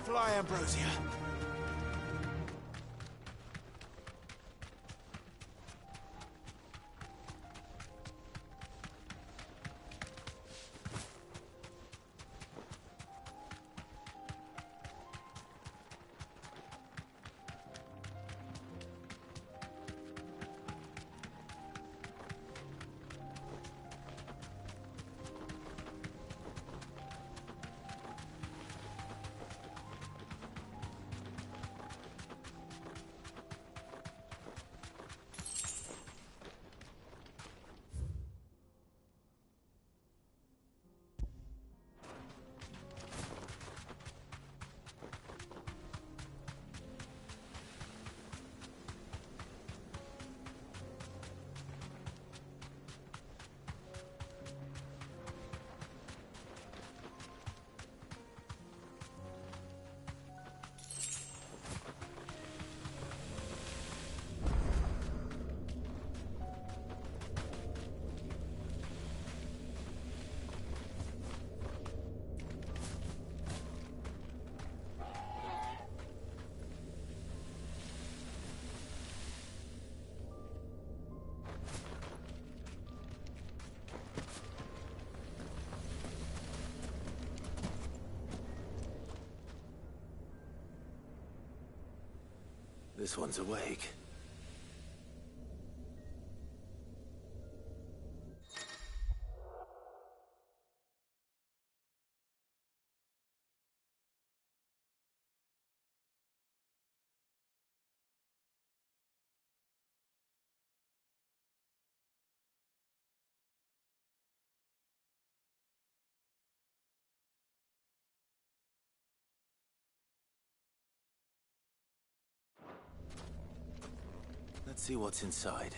Fly, Ambrosia. This one's awake. Let's see what's inside.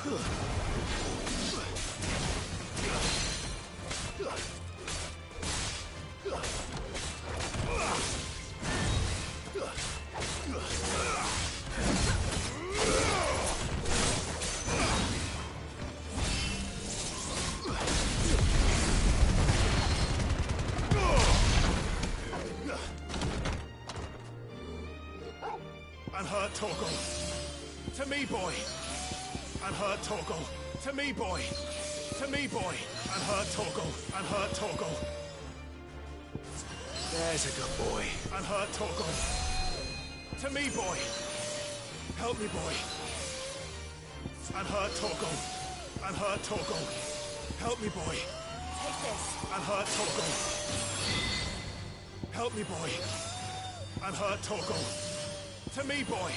I'm hurt, Torgal. To me, boy. I'm hurt, Torgal. To me, boy. To me, boy. I'm hurt, Torgal. I'm hurt, Torgal. There's a good boy. I'm hurt, Torgal. To me, boy. Help me, boy. I'm hurt, Torgal. I'm hurt, Torgal. Help me, boy. Take this. I'm hurt, Torgal. Help me, boy. I'm hurt, Torgal. To me, boy.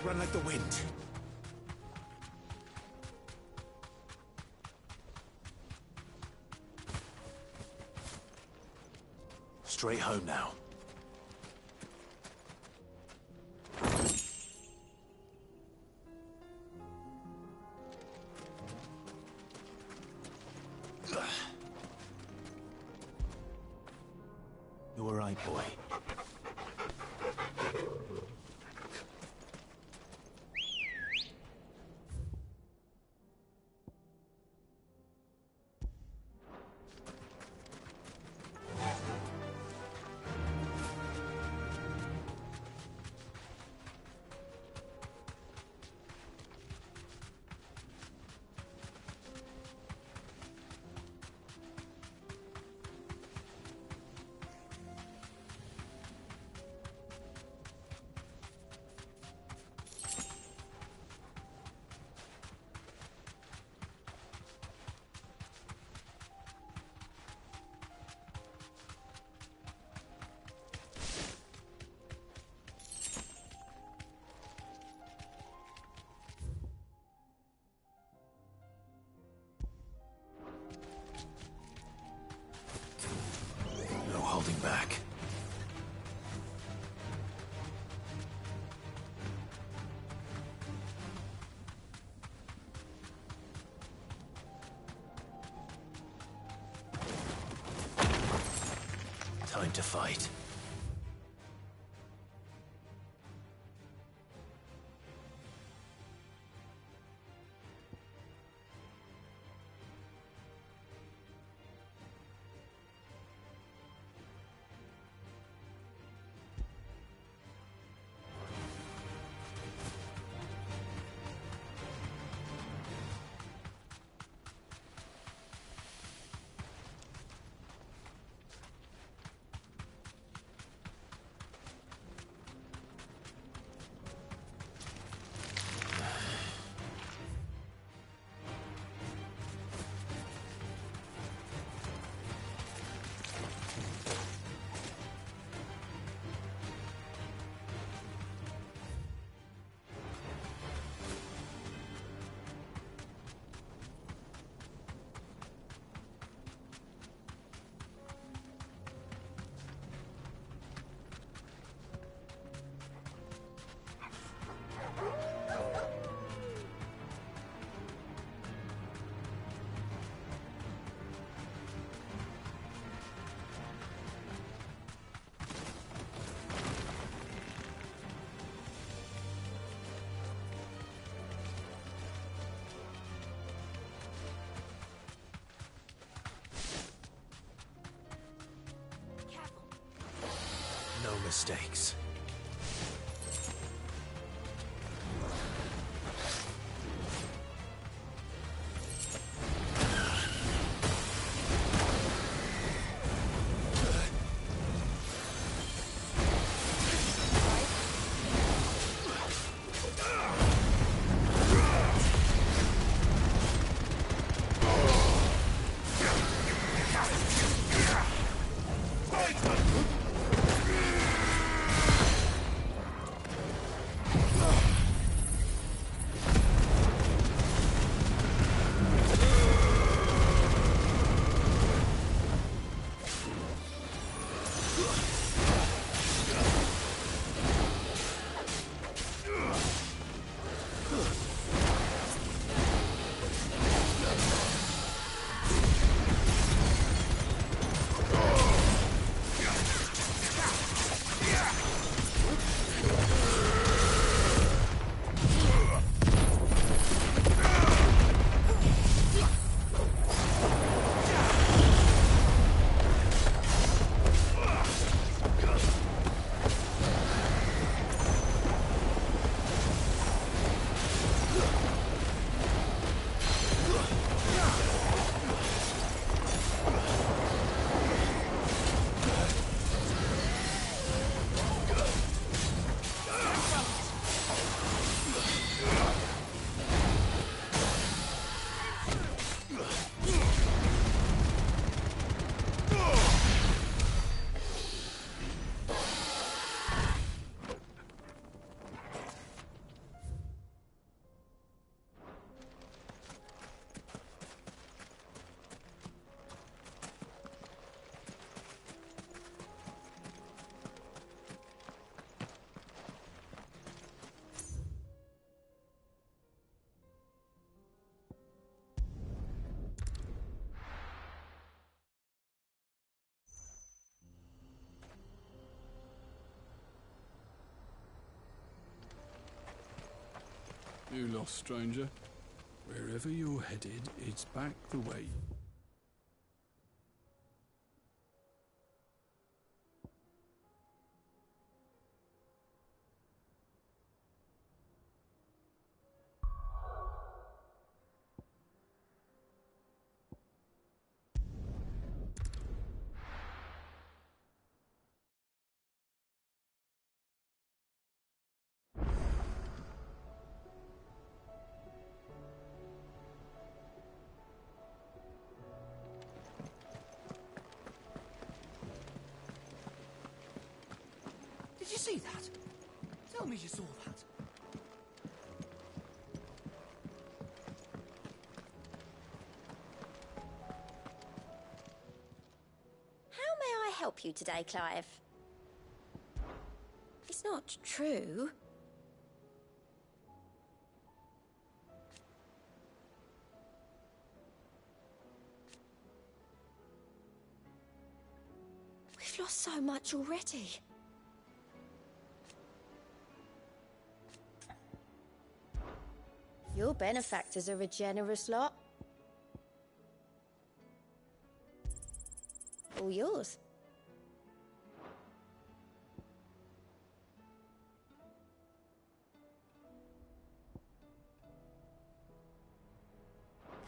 Run like the wind. Straight home now. You all right, boy? No holding back. Time to fight. mistakes. You lost, stranger. Wherever you're headed, it's back the way. Did you see that? Tell me you saw that. How may I help you today, Clive? It's not true. We've lost so much already. Your benefactors are a generous lot. All yours.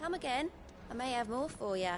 Come again. I may have more for you.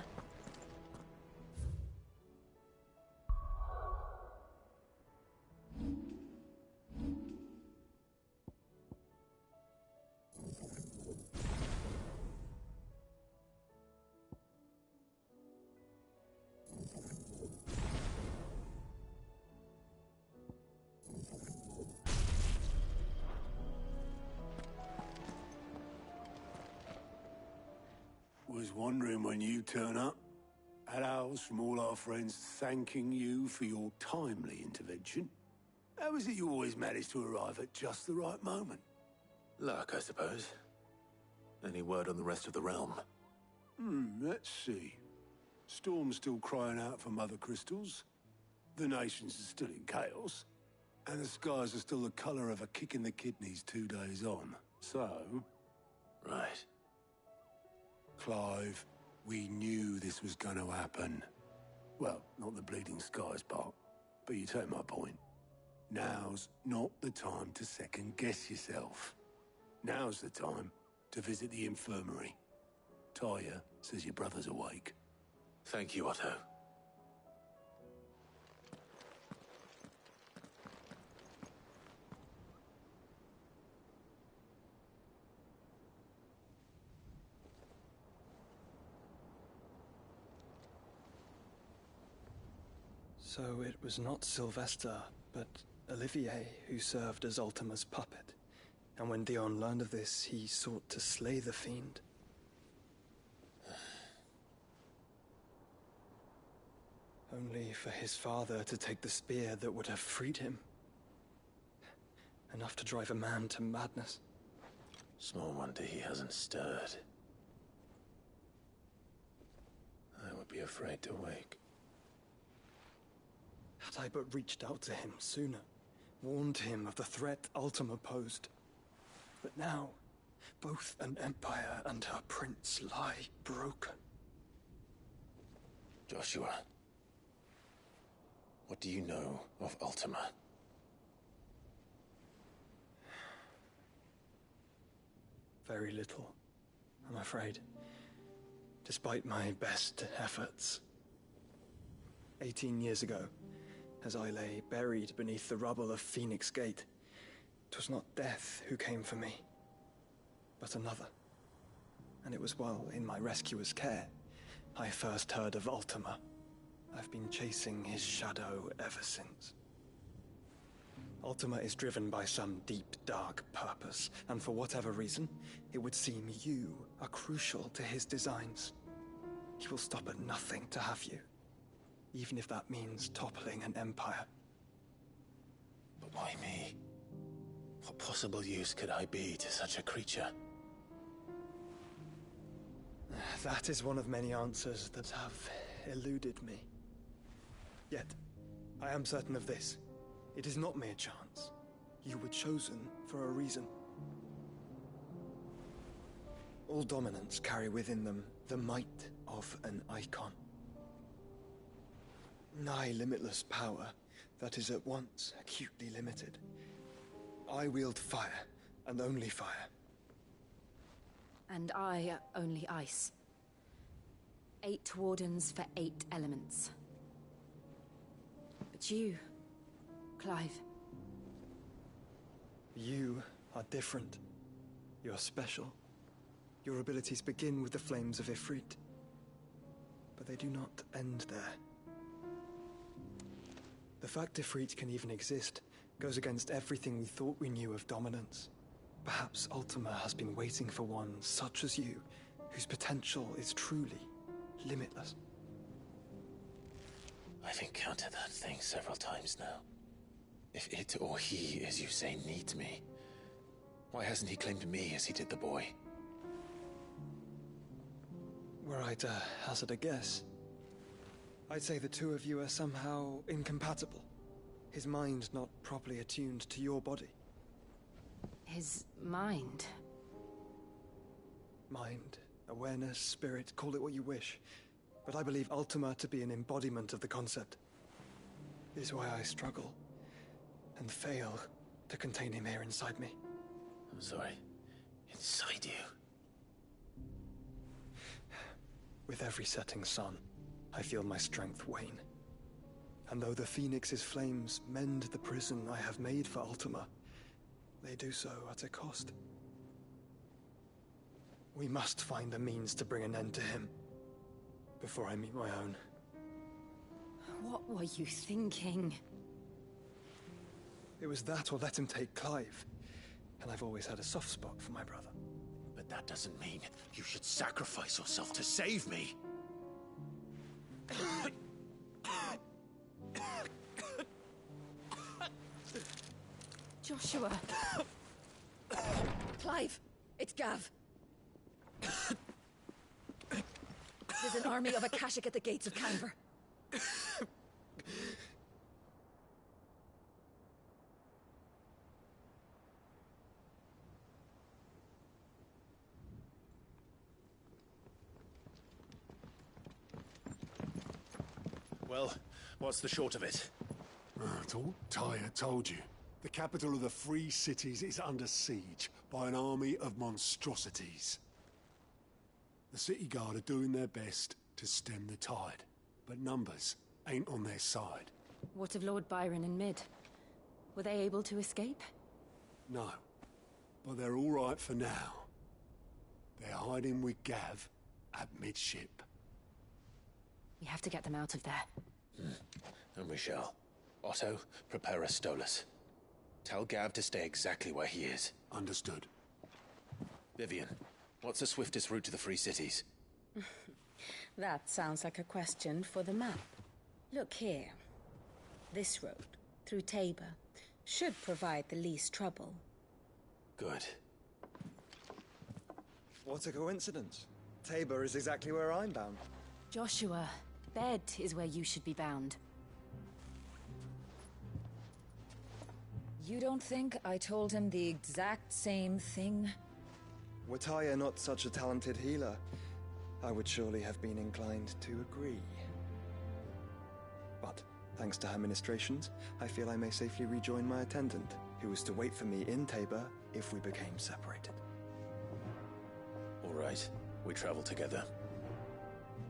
Was wondering when you turn up. Had owls from all our friends thanking you for your timely intervention. How is it you always manage to arrive at just the right moment? Luck, I suppose. Any word on the rest of the realm? Let's see. Storm's still crying out for mother crystals. The nations are still in chaos. And the skies are still the color of a kick in the kidneys 2 days on. So... Right. Clive, we knew this was going to happen. Well, not the bleeding skies part, but you take my point. Now's not the time to second-guess yourself. Now's the time to visit the infirmary. Taya says your brother's awake. Thank you, Otto. So it was not Sylvester, but Olivier who served as Ultima's puppet. And when Dion learned of this, he sought to slay the fiend. Only for his father to take the spear that would have freed him. Enough to drive a man to madness. Small wonder he hasn't stirred. I would be afraid to wake. Had I but reached out to him sooner, warned him of the threat Ultima posed. But now, both an empire and her prince lie broken. Joshua, what do you know of Ultima? Very little, I'm afraid. Despite my best efforts. 18 years ago, as I lay buried beneath the rubble of Phoenix Gate, 'twas not death who came for me, but another. And it was while in my rescuer's care I first heard of Ultima. I've been chasing his shadow ever since. Ultima is driven by some deep, dark purpose, and for whatever reason, it would seem you are crucial to his designs. He will stop at nothing to have you, even if that means toppling an empire. But why me? What possible use could I be to such a creature? That is one of many answers that have eluded me. Yet, I am certain of this. It is not mere chance. You were chosen for a reason. All dominants carry within them the might of an icon. Nigh limitless power that is at once acutely limited. I wield fire, and only fire. And I only ice. 8 wardens for 8 elements. But you, Clive. You are different. You're special. Your abilities begin with the flames of Ifrit. But they do not end there. The fact Ifrit can even exist goes against everything we thought we knew of dominance. Perhaps Ultima has been waiting for one such as you, whose potential is truly limitless. I've encountered that thing several times now. If it or he, as you say, needs me, why hasn't he claimed me as he did the boy? Were I to hazard a guess, I'd say the two of you are somehow incompatible. His mind not properly attuned to your body. His mind? Mind, awareness, spirit, call it what you wish. But I believe Ultima to be an embodiment of the concept. It is why I struggle and fail to contain him here inside me. I'm sorry. Inside you? With every setting sun, I feel my strength wane. And though the Phoenix's flames mend the prison I have made for Ultima, they do so at a cost. We must find a means to bring an end to him before I meet my own. What were you thinking? It was that or let him take Clive. And I've always had a soft spot for my brother. But that doesn't mean you should sacrifice yourself to save me. Joshua. Clive, it's Gav. There's an army of Akashic at the gates of Canver. Well, what's the short of it? I thought Tyre told you. The capital of the Free Cities is under siege by an army of monstrosities. The City Guard are doing their best to stem the tide, but numbers ain't on their side. What of Lord Byron and Mid? Were they able to escape? No, but they're all right for now. They're hiding with Gav at midship. We have to get them out of there. And we shall. Otto, prepare a Stolas. Tell Gav to stay exactly where he is. Understood. Vivian, what's the swiftest route to the Free Cities? That sounds like a question for the map. Look here. This road, through Tabor, should provide the least trouble. Good. What a coincidence. Tabor is exactly where I'm bound. Joshua, Bed is where you should be bound. You don't think I told him the exact same thing? Were Tyre not such a talented healer, I would surely have been inclined to agree. But, thanks to her ministrations, I feel I may safely rejoin my attendant, who was to wait for me in Tabor if we became separated. All right, we travel together.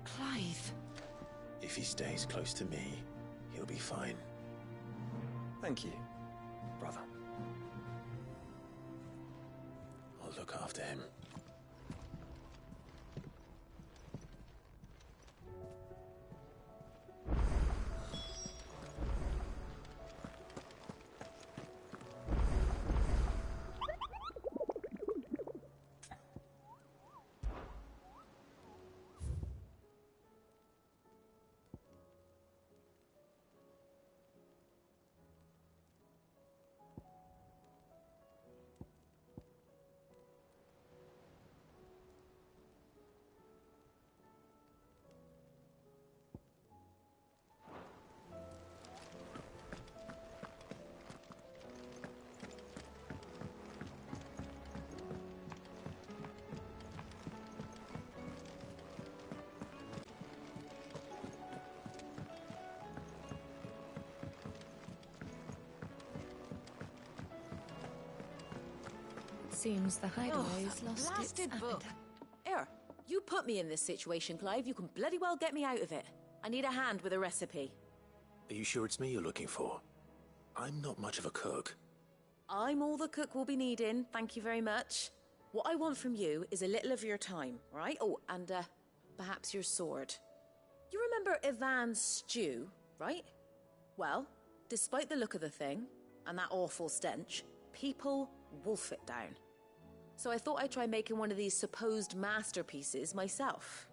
Clive. If he stays close to me, he'll be fine. Thank you, brother. I'll look after him. Seems the hideaway's lost its blasted book. appetite. Here, you put me in this situation, Clive. You can bloody well get me out of it. I need a hand with a recipe. Are you sure it's me you're looking for? I'm not much of a cook. I'm all the cook will be needing, thank you very much. What I want from you is a little of your time, right? Oh, and perhaps your sword. You remember Ivan's stew, right? Well, despite the look of the thing, and that awful stench, people wolf it down. So I thought I'd try making one of these supposed masterpieces myself.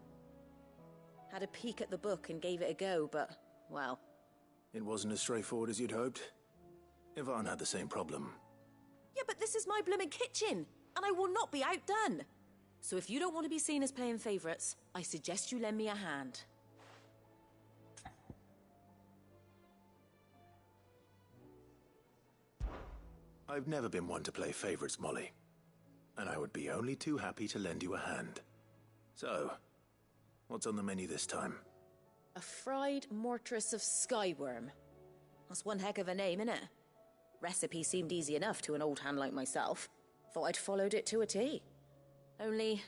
Had a peek at the book and gave it a go, but, well... It wasn't as straightforward as you'd hoped. Ivan had the same problem. Yeah, but this is my blimmin' kitchen, and I will not be outdone. So if you don't want to be seen as playing favourites, I suggest you lend me a hand. I've never been one to play favorites, Molly. And I would be only too happy to lend you a hand. So, what's on the menu this time? A fried mortress of skyworm. That's one heck of a name, innit? Recipe seemed easy enough to an old hand like myself. Thought I'd followed it to a T. Only,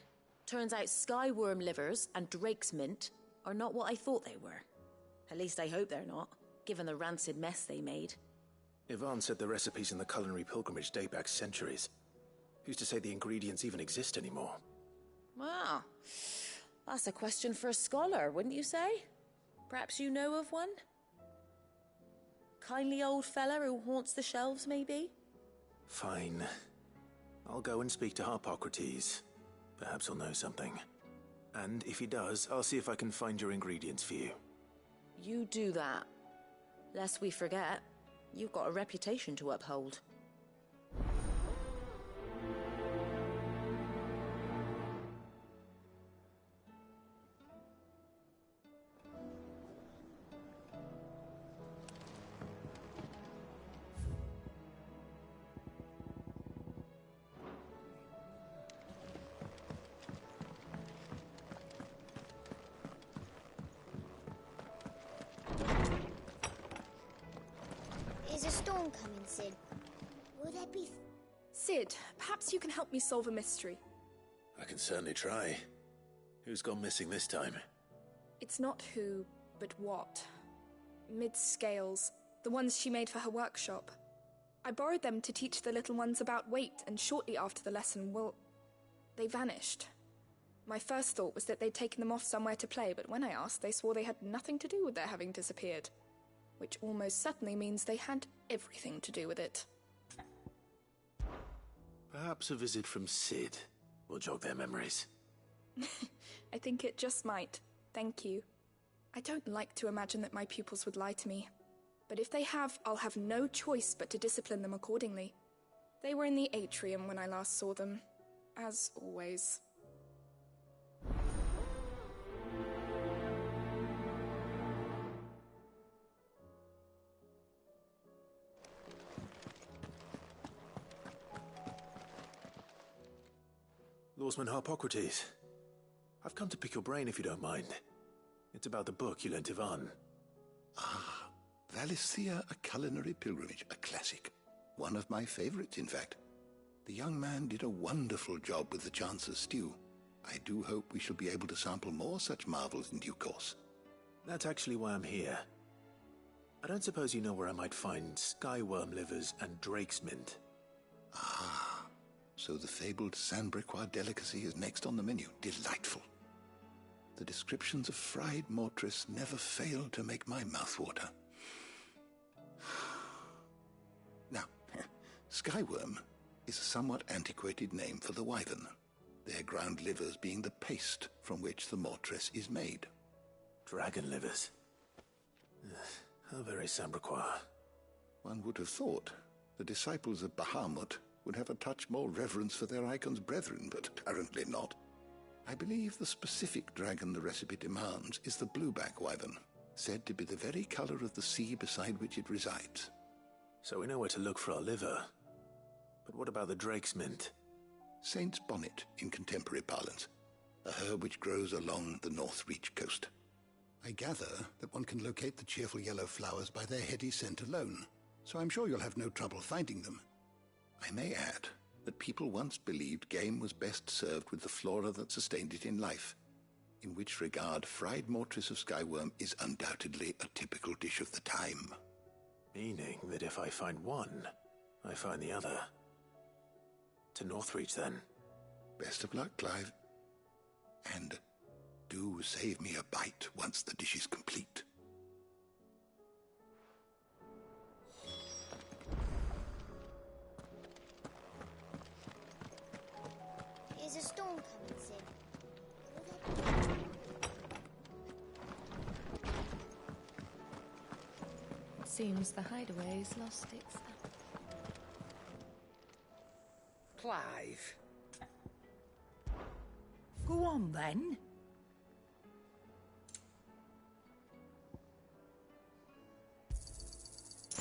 turns out skyworm livers and drake's mint are not what I thought they were. At least I hope they're not, given the rancid mess they made. Ivan said the recipes in the culinary pilgrimage date back centuries. Who's to say the ingredients even exist anymore? Well, that's a question for a scholar, wouldn't you say? Perhaps you know of one? Kindly old fella who haunts the shelves, maybe? Fine. I'll go and speak to Harpocrates. Perhaps he'll know something. And if he does, I'll see if I can find your ingredients for you. You do that. Lest we forget, you've got a reputation to uphold. storm coming, Sid? Will there be... Sid, perhaps you can help me solve a mystery. I can certainly try. Who's gone missing this time? It's not who, but what. Mid-scales, the ones she made for her workshop. I borrowed them to teach the little ones about weight, and shortly after the lesson, well, they vanished. My first thought was that they'd taken them off somewhere to play, but when I asked, they swore they had nothing to do with their having disappeared. Which almost certainly means they had everything to do with it. Perhaps a visit from Sid will jog their memories. I think it just might. Thank you. I don't like to imagine that my pupils would lie to me. But if they have, I'll have no choice but to discipline them accordingly. They were in the atrium when I last saw them. As always. Lawsman Harpocrates. I've come to pick your brain if you don't mind. It's about the book you lent Ivan. Ah, Valisthea, A Culinary Pilgrimage, a classic. One of my favorites, in fact. The young man did a wonderful job with the Chance's stew. I do hope we shall be able to sample more such marvels in due course. That's actually why I'm here. I don't suppose you know where I might find skyworm livers and drake's mint. Ah, so the fabled Sandbricois delicacy is next on the menu. Delightful. The descriptions of fried mortress never fail to make my mouth water. Now, skyworm is a somewhat antiquated name for the wyvern, their ground livers being the paste from which the mortress is made. Dragon livers. How very Sandbricois. One would have thought the disciples of Bahamut would have a touch more reverence for their icon's brethren, but apparently not. I believe the specific dragon the recipe demands is the blueback wyvern, said to be the very color of the sea beside which it resides. So we know where to look for our liver. But what about the drake's mint? Saint's bonnet in contemporary parlance, a herb which grows along the North Reach coast. I gather that one can locate the cheerful yellow flowers by their heady scent alone, so I'm sure you'll have no trouble finding them. I may add that people once believed game was best served with the flora that sustained it in life, in which regard fried mortress of skyworm is undoubtedly a typical dish of the time. Meaning that if I find one, I find the other. To Northreach, then. Best of luck, Clive. And do save me a bite once the dish is complete. Is a storm coming, Sid? It seems the hideaway's lost its... Clive. Go on, then.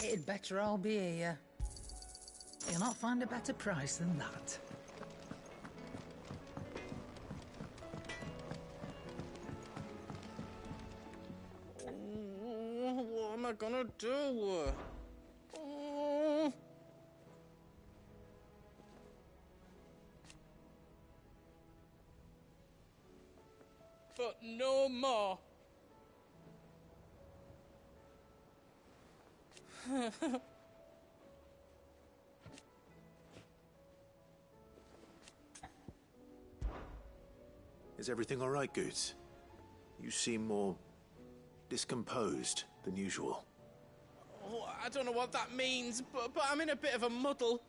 It'd better all be here. You'll not find a better price than that. What am I gonna do? But no more. Is everything all right, Goots? You seem more discomposed than usual. Oh, I don't know what that means, but I'm in a bit of a muddle.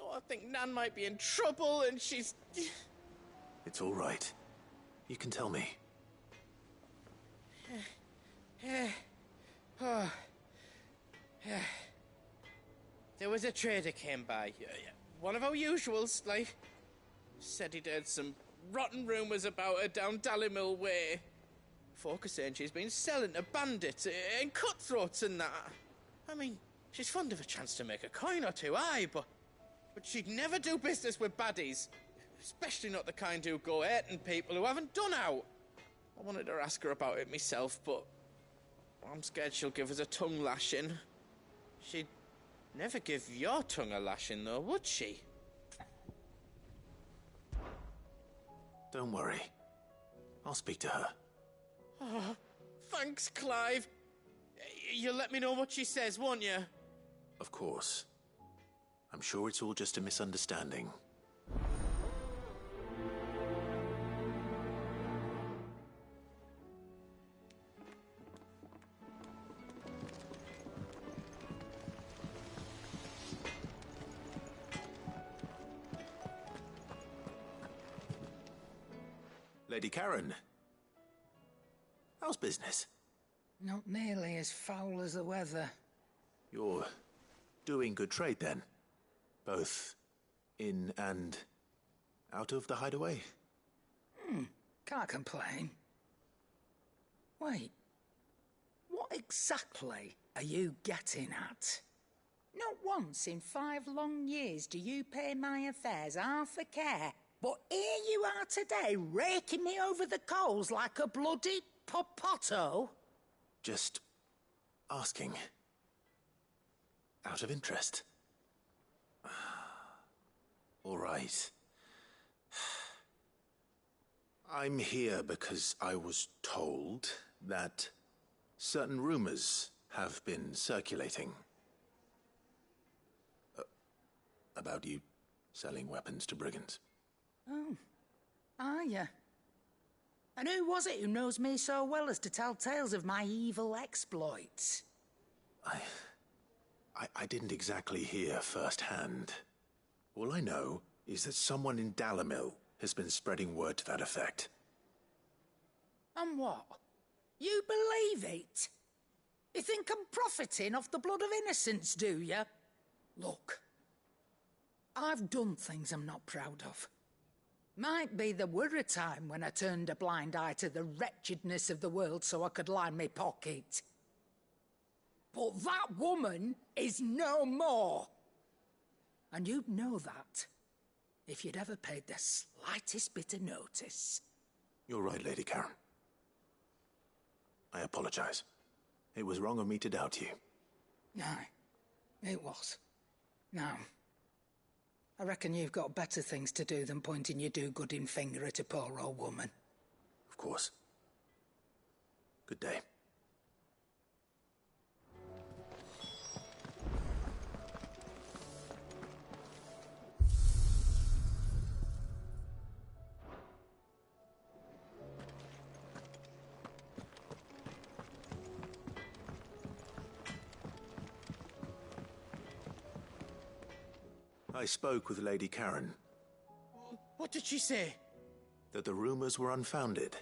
Oh, I think Nan might be in trouble, and she's... It's all right. You can tell me. There was a trader came by. One of our usuals, like. Said he'd heard some rotten rumours about her down Dallimil Way. Folk are saying she's been selling to bandits and cutthroats and that. I mean, she's fond of a chance to make a coin or two, aye, but she'd never do business with baddies. Especially not the kind who go hurting people who haven't done out. I wanted to ask her about it myself, but I'm scared she'll give us a tongue lashing. She'd Never give your tongue a lashing, though, would she? Don't worry. I'll speak to her. Oh, thanks, Clive. You'll let me know what she says, won't you? Of course. I'm sure it's all just a misunderstanding. Lady Karen. How's business? Not nearly as foul as the weather. You're doing good trade, then? Both in and out of the hideaway? Can't complain. Wait. What exactly are you getting at? Not once in 5 long years do you pay my affairs half a care. But here you are today, raking me over the coals like a bloody popoto? Just asking. Out of interest. All right. I'm here because I was told that certain rumors have been circulating. About you selling weapons to brigands. Oh, are ya? And who was it who knows me so well as to tell tales of my evil exploits? I didn't exactly hear firsthand. All I know is that someone in Dalimil has been spreading word to that effect. And what? You believe it? You think I'm profiting off the blood of innocence, do you? Look, I've done things I'm not proud of. Might be there were a time when I turned a blind eye to the wretchedness of the world so I could line my pocket. But that woman is no more. And you'd know that if you'd ever paid the slightest bit of notice. You're right, Lady Karen. I apologize. It was wrong of me to doubt you. Aye, it was. Now, I reckon you've got better things to do than pointing your do-gooding finger at a poor old woman. Of course. Good day. I spoke with Lady Karen. What did she say? That the rumors were unfounded,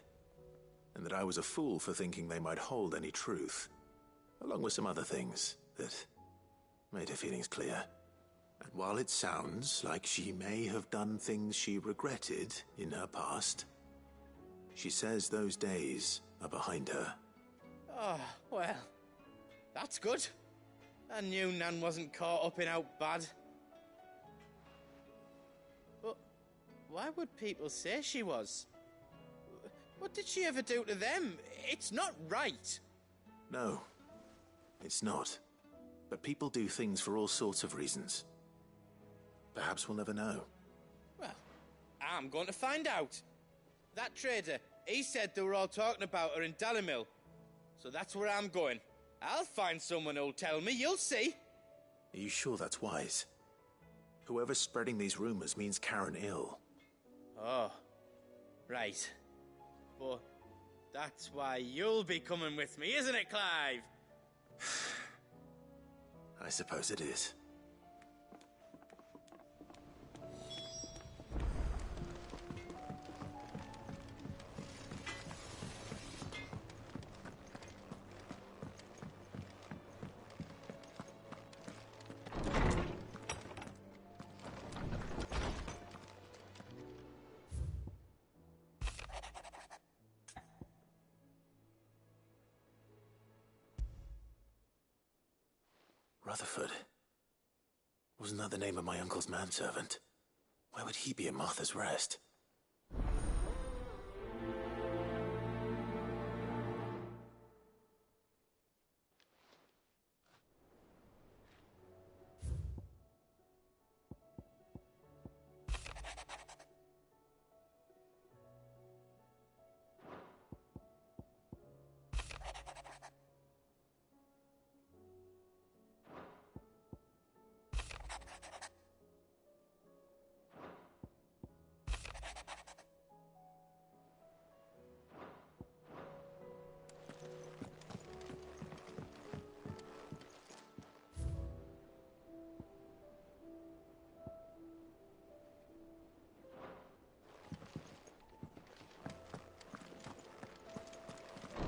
and that I was a fool for thinking they might hold any truth, along with some other things that made her feelings clear. And while it sounds like she may have done things she regretted in her past, she says those days are behind her. Oh, well, that's good. I knew Nan wasn't caught up in out bad. But why would people say she was? What did she ever do to them? It's not right. No, it's not. But people do things for all sorts of reasons. Perhaps we'll never know. Well, I'm going to find out. That trader, he said they were all talking about her in Dalimil. So that's where I'm going. I'll find someone who'll tell me, you'll see. Are you sure that's wise? Whoever's spreading these rumors means Karen ill. Oh, right. But that's why you'll be coming with me, isn't it, Clive? I suppose it is. Rutherford. Wasn't that the name of my uncle's manservant? Why would he be at Martha's Rest?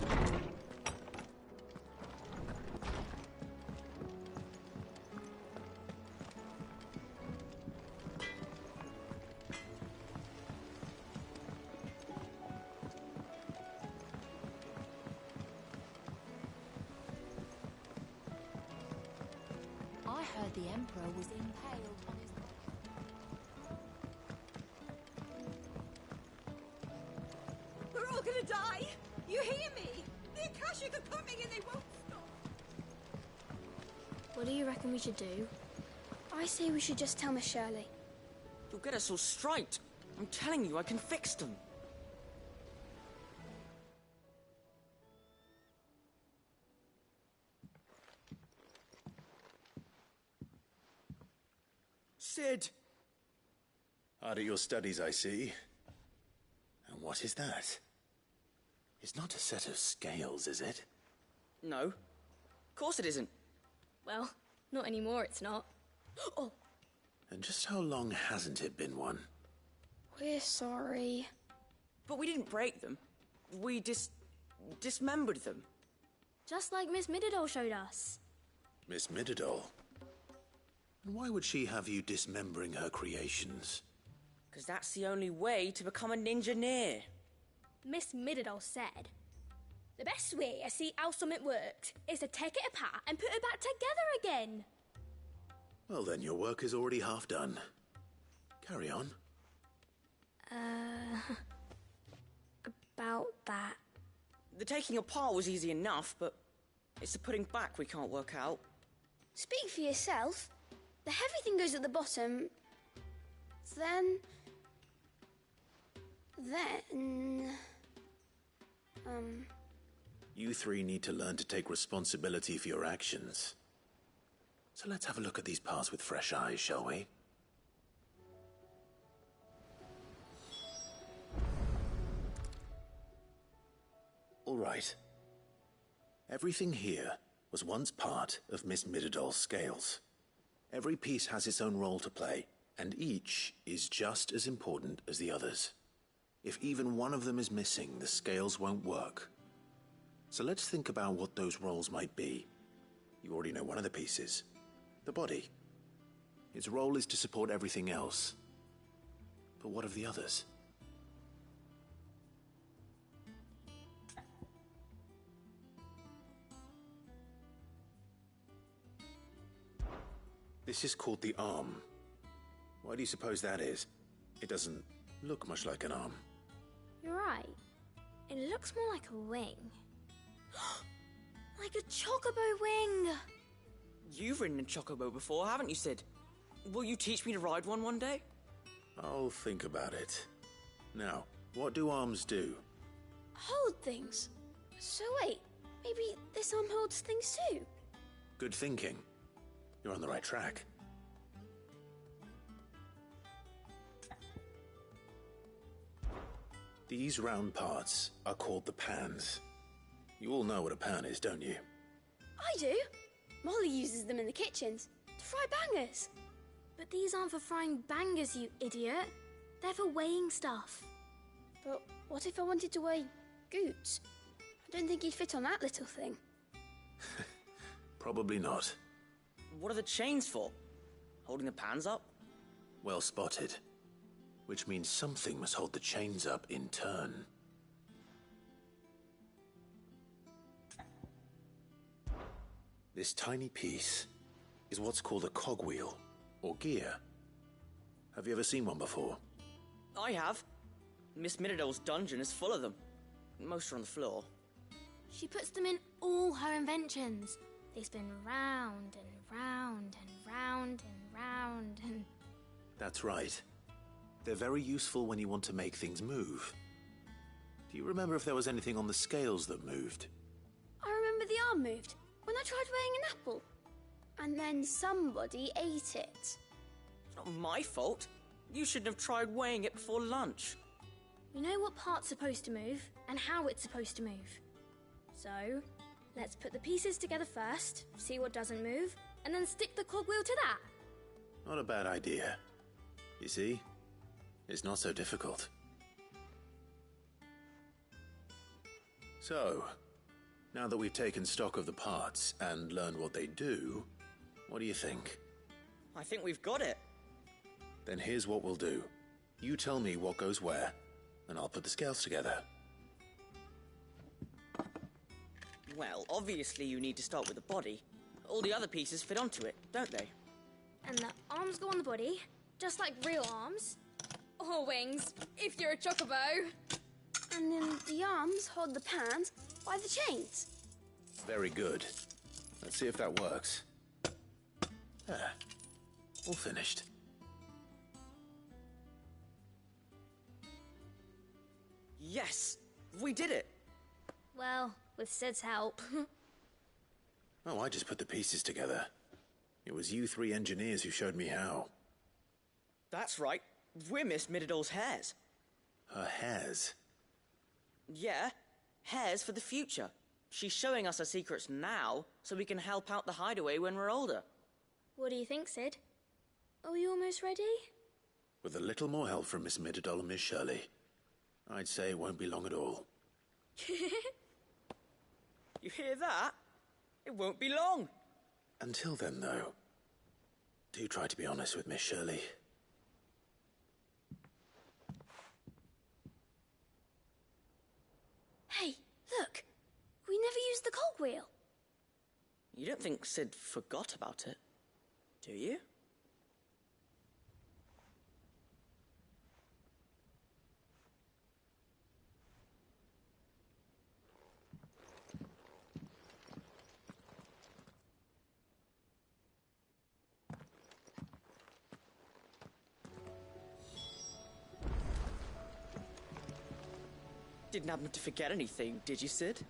I heard the Emperor was impaled on his... We're all gonna die! You hear me? The Akashic are coming and they won't stop! What do you reckon we should do? I say we should just tell Miss Shirley. You'll get us all straight. I'm telling you, I can fix them. Sid! Hard at your studies, I see. And what is that? It's not a set of scales, is it? No. Of course it isn't. Well, not anymore, it's not. Oh! And just how long hasn't it been one? We're sorry. But we didn't break them. We dismembered them. Just like Miss Mididol showed us. Miss Mididol? And why would she have you dismembering her creations? Because that's the only way to become a ninja-neer. Miss Mididol said, the best way to see how something worked is to take it apart and put it back together again. Well then, your work is already half done. Carry on. About that. The taking apart was easy enough, but it's the putting back we can't work out. Speak for yourself. The heavy thing goes at the bottom. Then... You three need to learn to take responsibility for your actions. So let's have a look at these parts with fresh eyes, shall we? All right. Everything here was once part of Miss Mididol's scales. Every piece has its own role to play, and each is just as important as the others. If even one of them is missing, the scales won't work. So let's think about what those roles might be. You already know one of the pieces. The body. Its role is to support everything else. But what of the others? This is called the arm. Why do you suppose that is? It doesn't look much like an arm. You're right. It looks more like a wing. Like a chocobo wing! You've ridden a chocobo before, haven't you, Sid? Will you teach me to ride one day? I'll think about it. Now, what do arms do? Hold things. So wait, maybe this arm holds things too? Good thinking. You're on the right track. These round parts are called the pans. You all know what a pan is, don't you? I do. Molly uses them in the kitchens to fry bangers. But these aren't for frying bangers, you idiot. They're for weighing stuff. But what if I wanted to weigh goods? I don't think he'd fit on that little thing. Probably not. What are the chains for? Holding the pans up? Well spotted. Which means something must hold the chains up in turn. This tiny piece is what's called a cogwheel, or gear. Have you ever seen one before? I have. Miss Mididol's dungeon is full of them. Most are on the floor. She puts them in all her inventions. They spin round and round and round and round and... That's right. They're very useful when you want to make things move. Do you remember if there was anything on the scales that moved? I remember the arm moved when I tried weighing an apple. And then somebody ate it. It's not my fault. You shouldn't have tried weighing it before lunch. We know what part's supposed to move and how it's supposed to move. So, let's put the pieces together first, see what doesn't move, and then stick the cogwheel to that. Not a bad idea. You see? It's not so difficult. So, Now that we've taken stock of the parts and learned what they do, what do you think? I think we've got it. Then here's what we'll do. You tell me what goes where, and I'll put the scales together. Well, obviously you need to start with the body. All the other pieces fit onto it, don't they? And the arms go on the body, just like real arms. Or wings, if you're a chocobo. And then the arms hold the pans by the chains. Very good. Let's see if that works. There. All finished. Yes! We did it! Well, with Sid's help. Oh, I just put the pieces together. It was you three engineers who showed me how. That's right. We're Miss Mididol's hairs. Her hairs? Yeah, hairs for the future. She's showing us her secrets now, so we can help out the hideaway when we're older. What do you think, Sid? Are we almost ready? With a little more help from Miss Mididol and Miss Shirley, I'd say it won't be long at all. You hear that? It won't be long. Until then, though, do try to be honest with Miss Shirley. Hey, look! We never used the cogwheel. You don't think Sid forgot about it, do you? Didn't happen to forget anything, did you, Sid?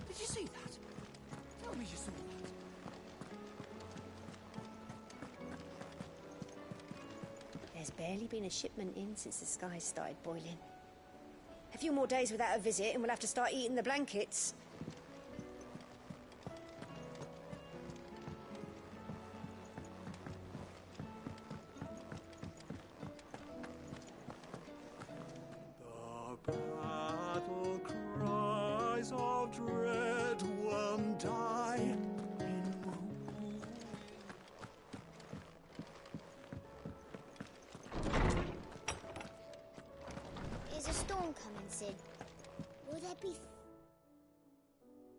Did you see that? Tell me you saw that. There's barely been a shipment in since the skies started boiling. A few more days without a visit and we'll have to start eating the blankets. The battle cries of dread one die in woe. Is a storm coming, Sid? Will there be...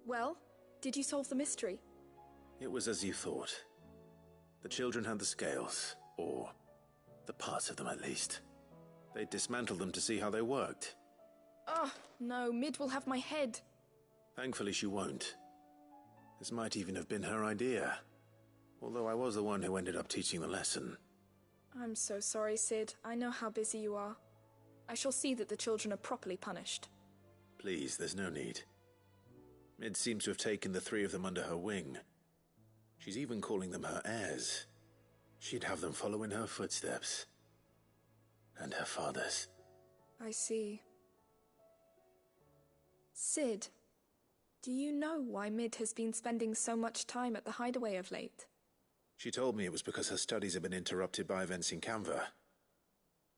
Well, did you solve the mystery? It was as you thought. The children had the scales, or the parts of them at least. They dismantled them to see how they worked. Oh, no, Mid will have my head. Thankfully she won't. This might even have been her idea. Although I was the one who ended up teaching the lesson. I'm so sorry, Sid. I know how busy you are. I shall see that the children are properly punished. Please, there's no need. Mid seems to have taken the three of them under her wing. She's even calling them her heirs. She'd have them follow in her footsteps. And her father's. I see. Sid, do you know why Mid has been spending so much time at the hideaway of late? She told me it was because her studies have been interrupted by events in Canva.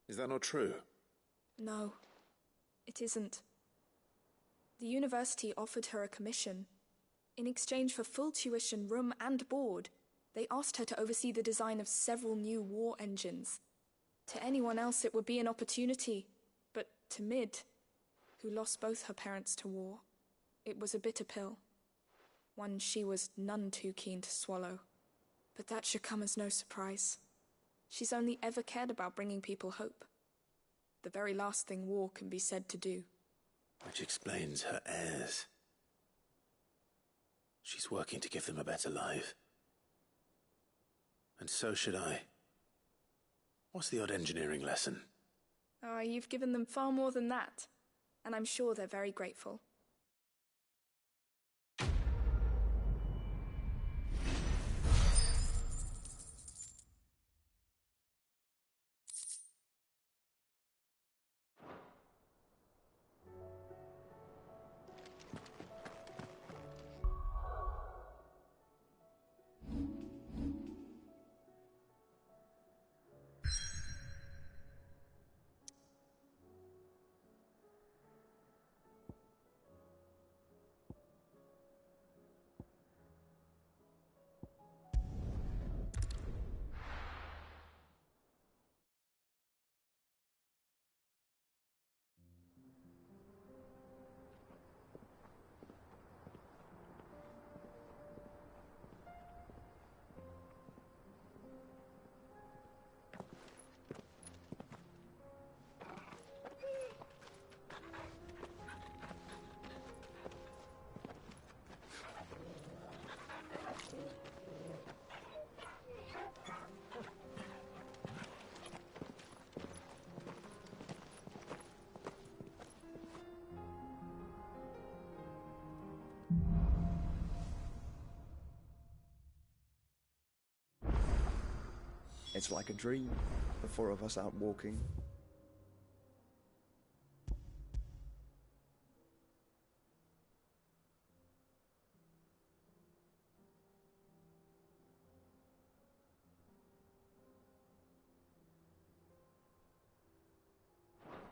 Is that not true? No, it isn't. The university offered her a commission. In exchange for full tuition, room and board, they asked her to oversee the design of several new war engines. To anyone else it would be an opportunity, but to Mid, who lost both her parents to war, it was a bitter pill. One she was none too keen to swallow. But that should come as no surprise. She's only ever cared about bringing people hope. The very last thing war can be said to do. Which explains her heirs. She's working to give them a better life. And so should I. What's the odd engineering lesson? You've given them far more than that. And I'm sure they're very grateful. It's like a dream, the four of us out walking.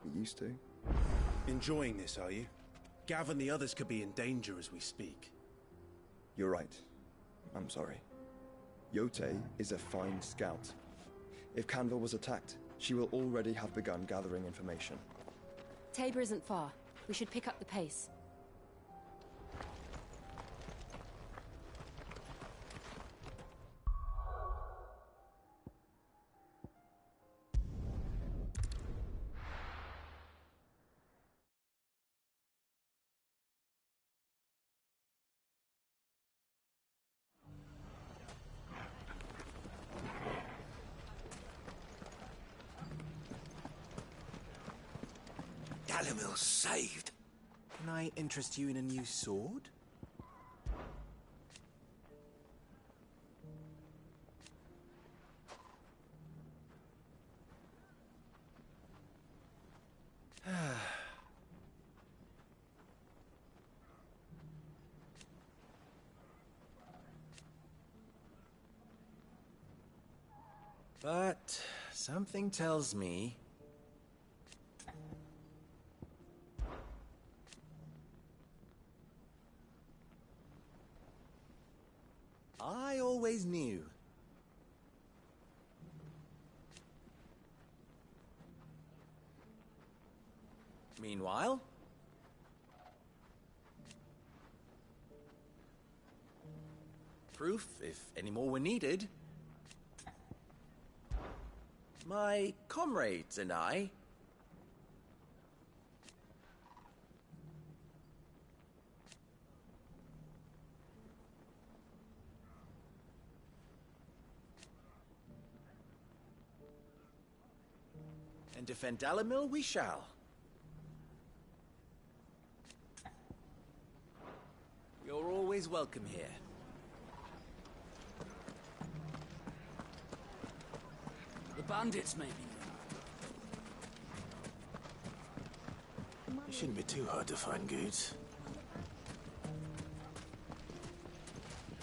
You used to. Enjoying this, are you? Gav and the others could be in danger as we speak. You're right. I'm sorry. Yote is a fine scout. If Canville was attacked, she will already have begun gathering information. Tabor isn't far. We should pick up the pace. Dalimil's saved. Can I interest you in a new sword? But something tells me I always knew. Meanwhile, proof, if any more were needed, my comrades and I and defend Dalimil we shall. You're always welcome here. The bandits, maybe. It shouldn't be too hard to find goods.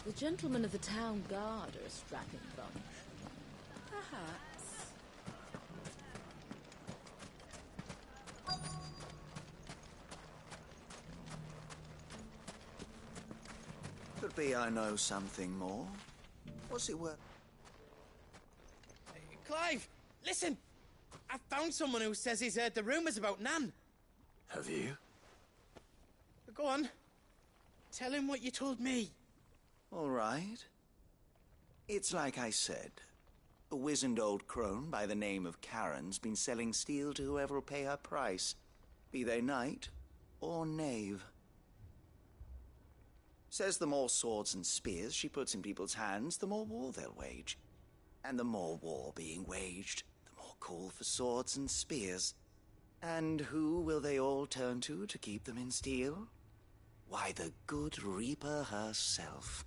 The gentlemen of the town guard are a strapping bunch. Perhaps. Could be I know something more. What's it worth? Clive, listen! I found someone who says he's heard the rumours about Nan. Have you? Go on. Tell him what you told me. All right. It's like I said. A wizened old crone by the name of Karen's been selling steel to whoever will pay her price, be they knight or knave. Says the more swords and spears she puts in people's hands, the more war they'll wage. And the more war being waged, the more call for swords and spears. And who will they all turn to keep them in steel? Why, the good Reaper herself.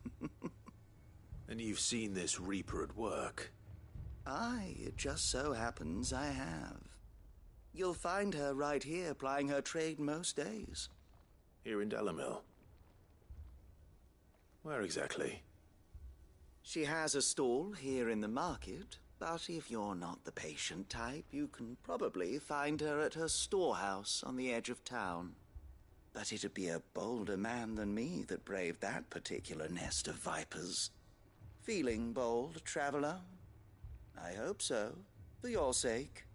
And you've seen this Reaper at work? Aye, it just so happens I have. You'll find her right here plying her trade most days. Here in Dalimil? Where exactly? She has a stall here in the market, but if you're not the patient type, you can probably find her at her storehouse on the edge of town. But it'd be a bolder man than me that braved that particular nest of vipers. Feeling bold, traveler? I hope so, for your sake.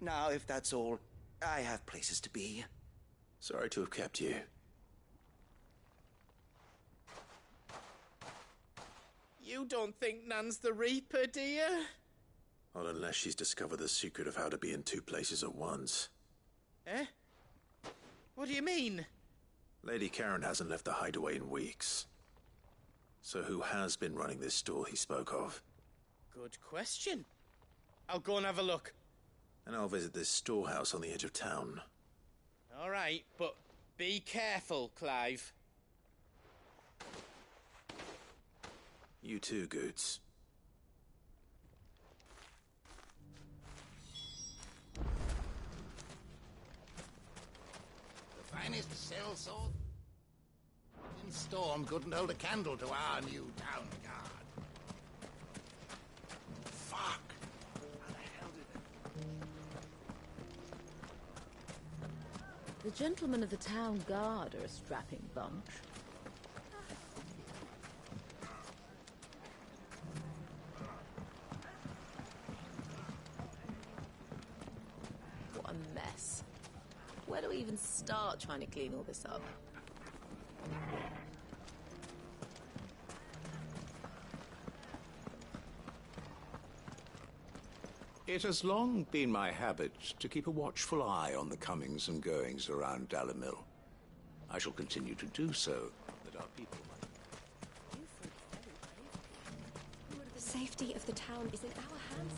Now, if that's all, I have places to be. Sorry to have kept you. You don't think Nan's the Reaper, do you? Not unless she's discovered the secret of how to be in two places at once. Eh? What do you mean? Lady Karen hasn't left the hideaway in weeks. So who has been running this stall he spoke of? Good question. I'll go and have a look. And I'll visit this storehouse on the edge of town. All right, but be careful, Clive. You too, Goots. finest sellsword. In Storm couldn't hold a candle to our new town guard. Fuck! How the hell did The gentlemen of the town guard are a strapping bunch. What a mess. Where do we even start trying to clean all this up? It has long been my habit to keep a watchful eye on the comings and goings around Dalimil. I shall continue to do so, that our people might... The safety of the town is in our hands.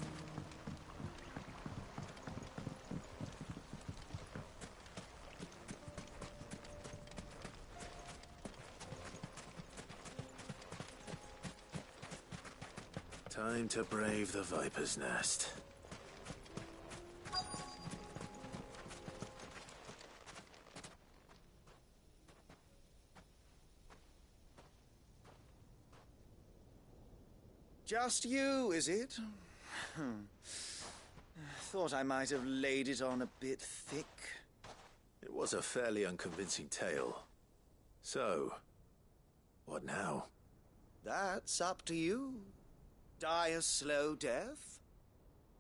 Time to brave the Viper's Nest. Just you, is it? Thought I might have laid it on a bit thick. It was a fairly unconvincing tale. So, what now? That's up to you. Die a slow death,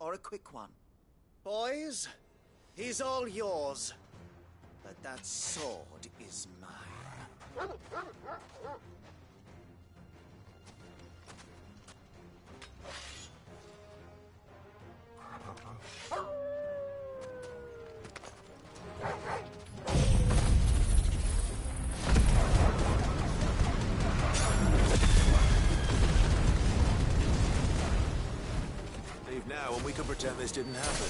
or a quick one. Boys, he's all yours. But that sword is mine. Leave now and we can pretend this didn't happen.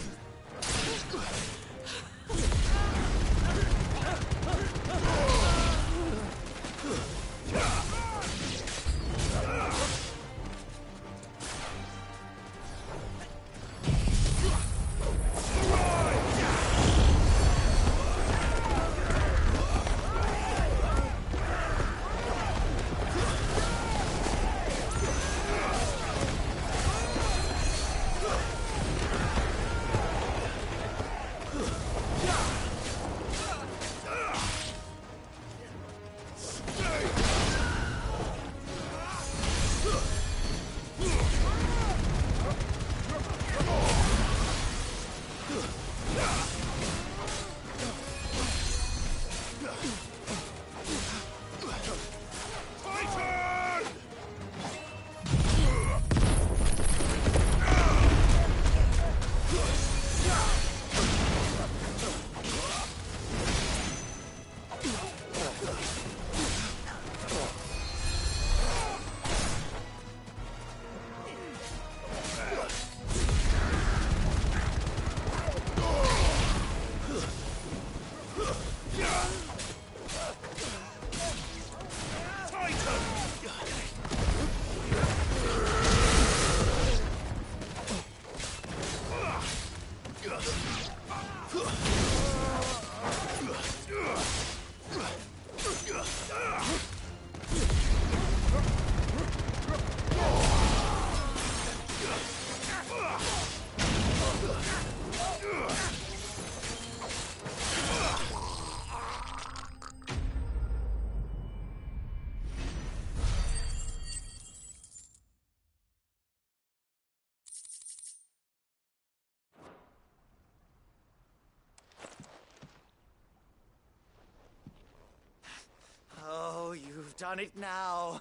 Oh, you've done it now.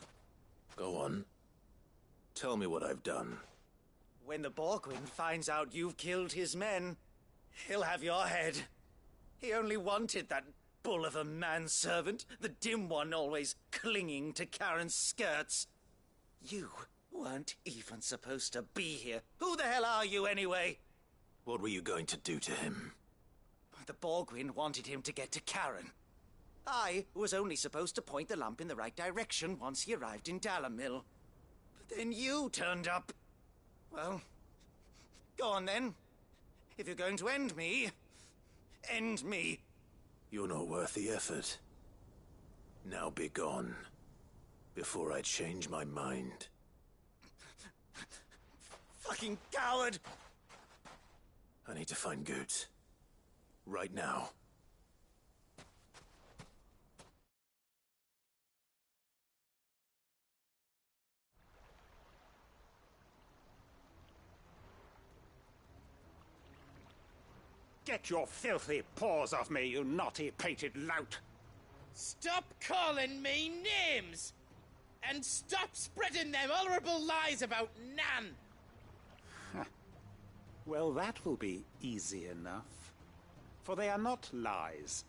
Go on. Tell me what I've done. When the Borgwyn finds out you've killed his men, he'll have your head. He only wanted that bull of a manservant, the dim one always clinging to Karen's skirts. You weren't even supposed to be here. Who the hell are you, anyway? What were you going to do to him? The Borgwyn wanted him to get to Karen. I was only supposed to point the lamp in the right direction once he arrived in Dalimil. But then you turned up. Well, go on then. If you're going to end me, end me. You're not worth the effort. Now be gone, before I change my mind. Fucking coward! I need to find Goots. Right now. Get your filthy paws off me, you naughty-pated lout! Stop calling me names! And stop spreading them horrible lies about Nan! Well, that will be easy enough. For they are not lies.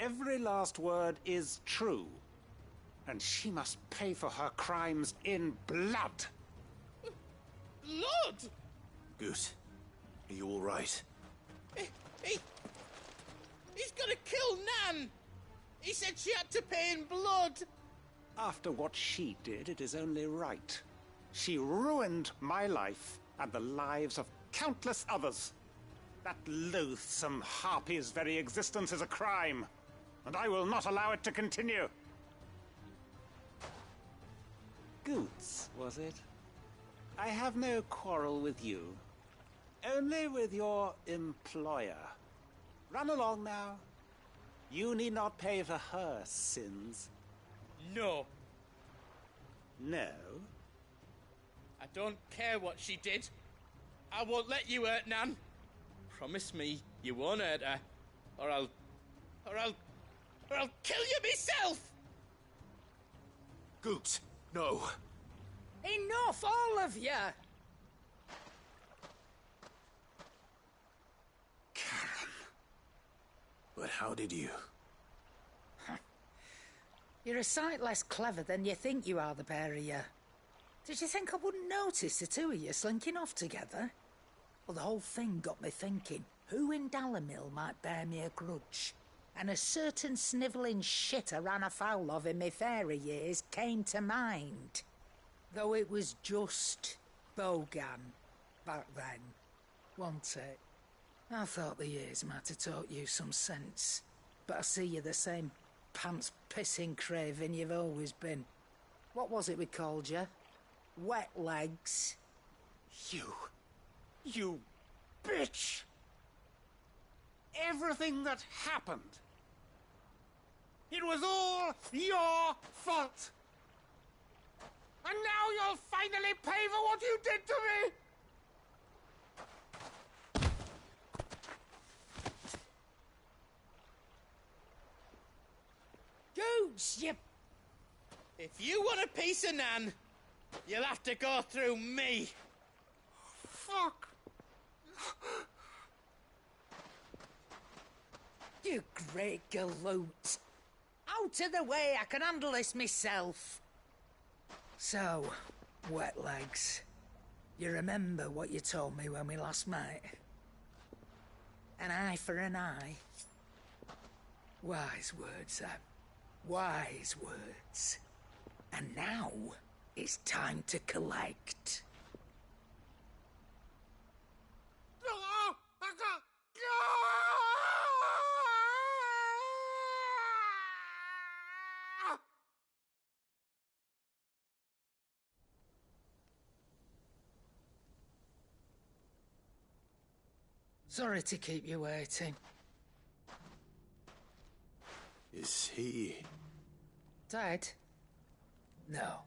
Every last word is true. And she must pay for her crimes in blood. Blood? Goot, are you all right? He's gonna kill Nan! He said she had to pay in blood! After what she did, it is only right. She ruined my life and the lives of countless others. That loathsome harpy's very existence is a crime, and I will not allow it to continue. Goots, was it? I have no quarrel with you. Only with your employer. Run along now. You need not pay for her sins. No. No? I don't care what she did. I won't let you hurt Nan. Promise me you won't hurt her, or I'll kill you myself! Goot, no. Enough, all of you! Karen. But how did you? You're a sight less clever than you think you are, the pair of you. Did you think I wouldn't notice the two of you slinking off together? Well, the whole thing got me thinking, who in Dalimil might bear me a grudge? And a certain snivelling shit I ran afoul of in my fairy years came to mind. Though it was just Bogan back then, wasn't it? I thought the years might have taught you some sense, but I see you're the same pants-pissing craven you've always been. What was it we called you? Wet legs? You bitch! Everything that happened, it was all your fault! And now you'll finally pay for what you did to me! Goots, you... If you want a piece of Nan, you'll have to go through me. Fuck! You great galoot. Out of the way, I can handle this myself. So, wet legs, you remember what you told me when we last met? An eye for an eye. Wise words, Sam. Wise words. And now, it's time to collect. Sorry to keep you waiting. Is he... Dead? No.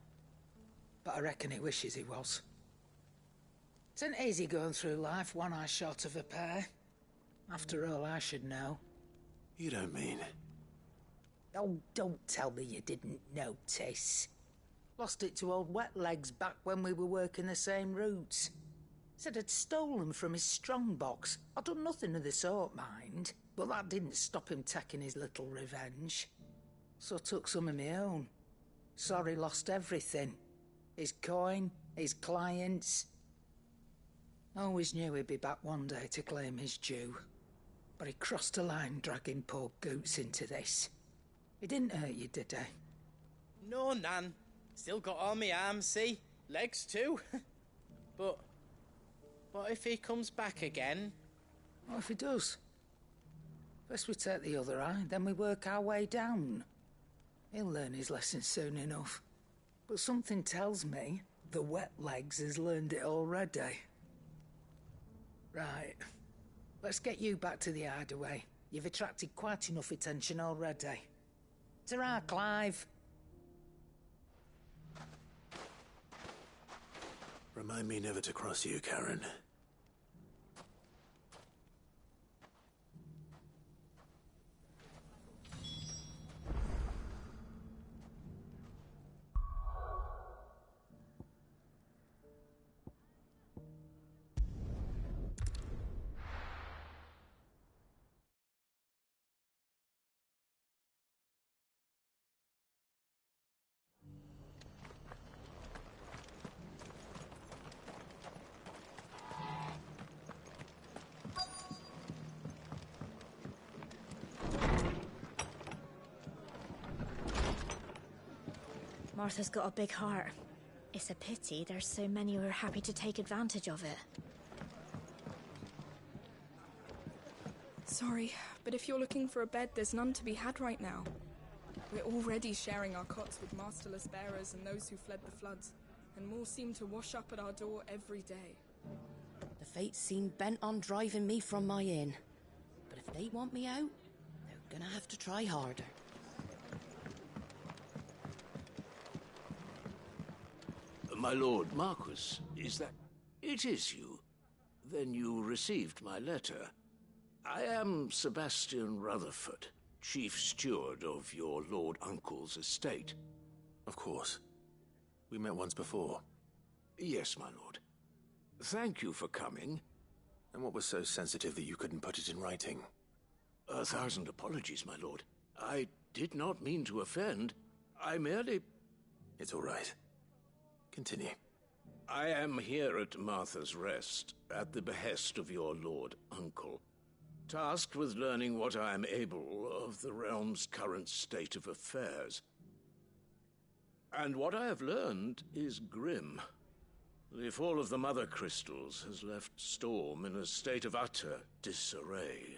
But I reckon he wishes he was. It ain't easy going through life one eye short of a pair. After all, I should know. You don't mean... Oh, don't tell me you didn't notice. Lost it to old Wet Legs back when we were working the same routes. Said I'd stolen from his strongbox. I'd done nothing of the sort, mind. But that didn't stop him taking his little revenge. So I took some of my own. Sorry, lost everything. His coin, his clients. Always knew he'd be back one day to claim his due. But he crossed a line dragging poor Goots into this. He didn't hurt you, did he? No, Nan. Still got all my arms, see? Legs too. But if he comes back again? What if he does? First we take the other eye, then we work our way down. He'll learn his lesson soon enough. But something tells me the wet legs has learned it already. Right. Let's get you back to the hideaway. You've attracted quite enough attention already. Ta-ra, Clive. Remind me never to cross you, Karen. Martha's got a big heart. It's a pity there's so many who are happy to take advantage of it. Sorry, but if you're looking for a bed, there's none to be had right now. We're already sharing our cots with masterless bearers and those who fled the floods, and more seem to wash up at our door every day. The fates seem bent on driving me from my inn. But if they want me out, they're gonna have to try harder. My lord Marquis, is that... It is you. Then you received my letter. I am Sebastian Rutherford, chief steward of your lord uncle's estate. Of course. We met once before. Yes, my lord. Thank you for coming. And what was so sensitive that you couldn't put it in writing? 1,000 apologies, my lord. I did not mean to offend. I merely... It's all right. Continue. I am here at Martha's Rest, at the behest of your lord uncle, tasked with learning what I am able of the realm's current state of affairs. And what I have learned is grim. The fall of the Mother Crystals has left Storm in a state of utter disarray.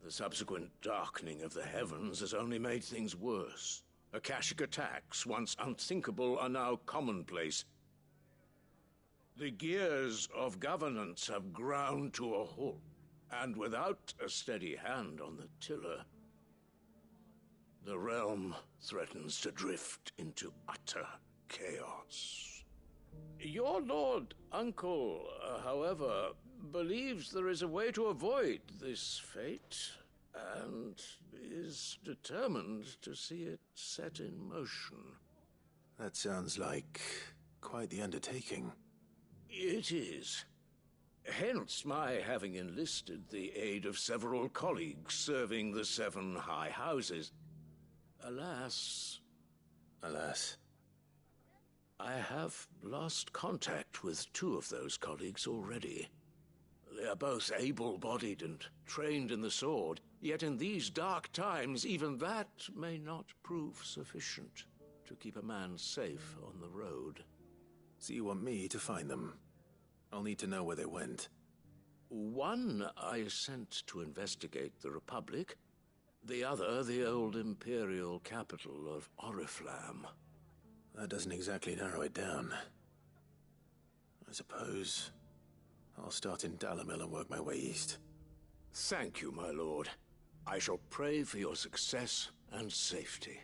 The subsequent darkening of the heavens has only made things worse. Akashic attacks, once unthinkable, are now commonplace. The gears of governance have ground to a halt, and without a steady hand on the tiller, the realm threatens to drift into utter chaos. Your lord uncle, however, believes there is a way to avoid this fate, and is determined to see it set in motion. That sounds like quite the undertaking. It is. Hence my having enlisted the aid of several colleagues serving the 7 high houses. Alas, I have lost contact with 2 of those colleagues already. They are both able-bodied and trained in the sword, yet in these dark times, even that may not prove sufficient to keep a man safe on the road. So you want me to find them? I'll need to know where they went. One I sent to investigate the Republic, the other the old Imperial capital of Oriflamme. That doesn't exactly narrow it down. I suppose I'll start in Dalimil and work my way east. Thank you, my lord. I shall pray for your success and safety.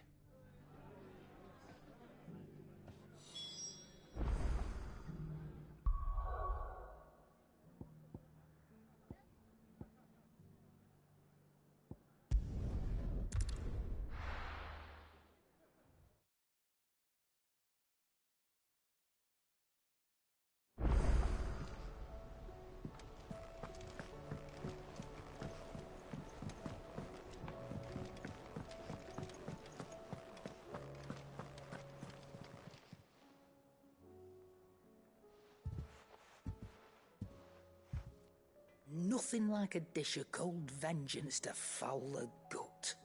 Nothing like a dish of cold vengeance to foul the gut.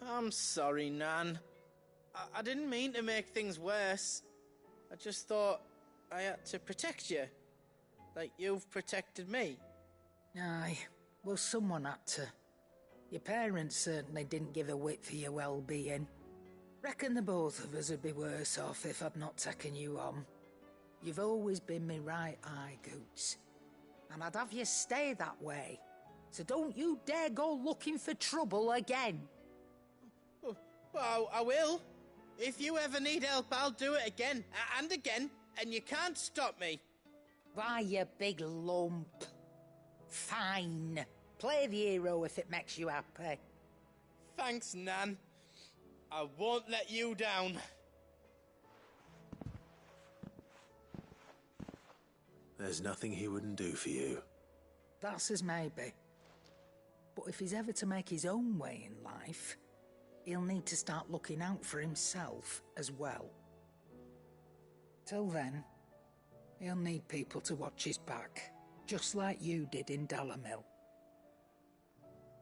I'm sorry, Nan. I didn't mean to make things worse. I just thought I had to protect you. Like you've protected me. Aye, Well, someone had to. Your parents certainly didn't give a whit for your well-being. Reckon the both of us would be worse off if I'd not taken you on. You've always been me right eye, Goots. And I'd have you stay that way. So don't you dare go looking for trouble again. Well, I will. If you ever need help, I'll do it again and again, and you can't stop me. Why, you big lump. Fine. Play the hero if it makes you happy. Thanks, Nan. I won't let you down. There's nothing he wouldn't do for you. That's as maybe. But if he's ever to make his own way in life, he'll need to start looking out for himself as well. Till then, he'll need people to watch his back, just like you did in Dalamil.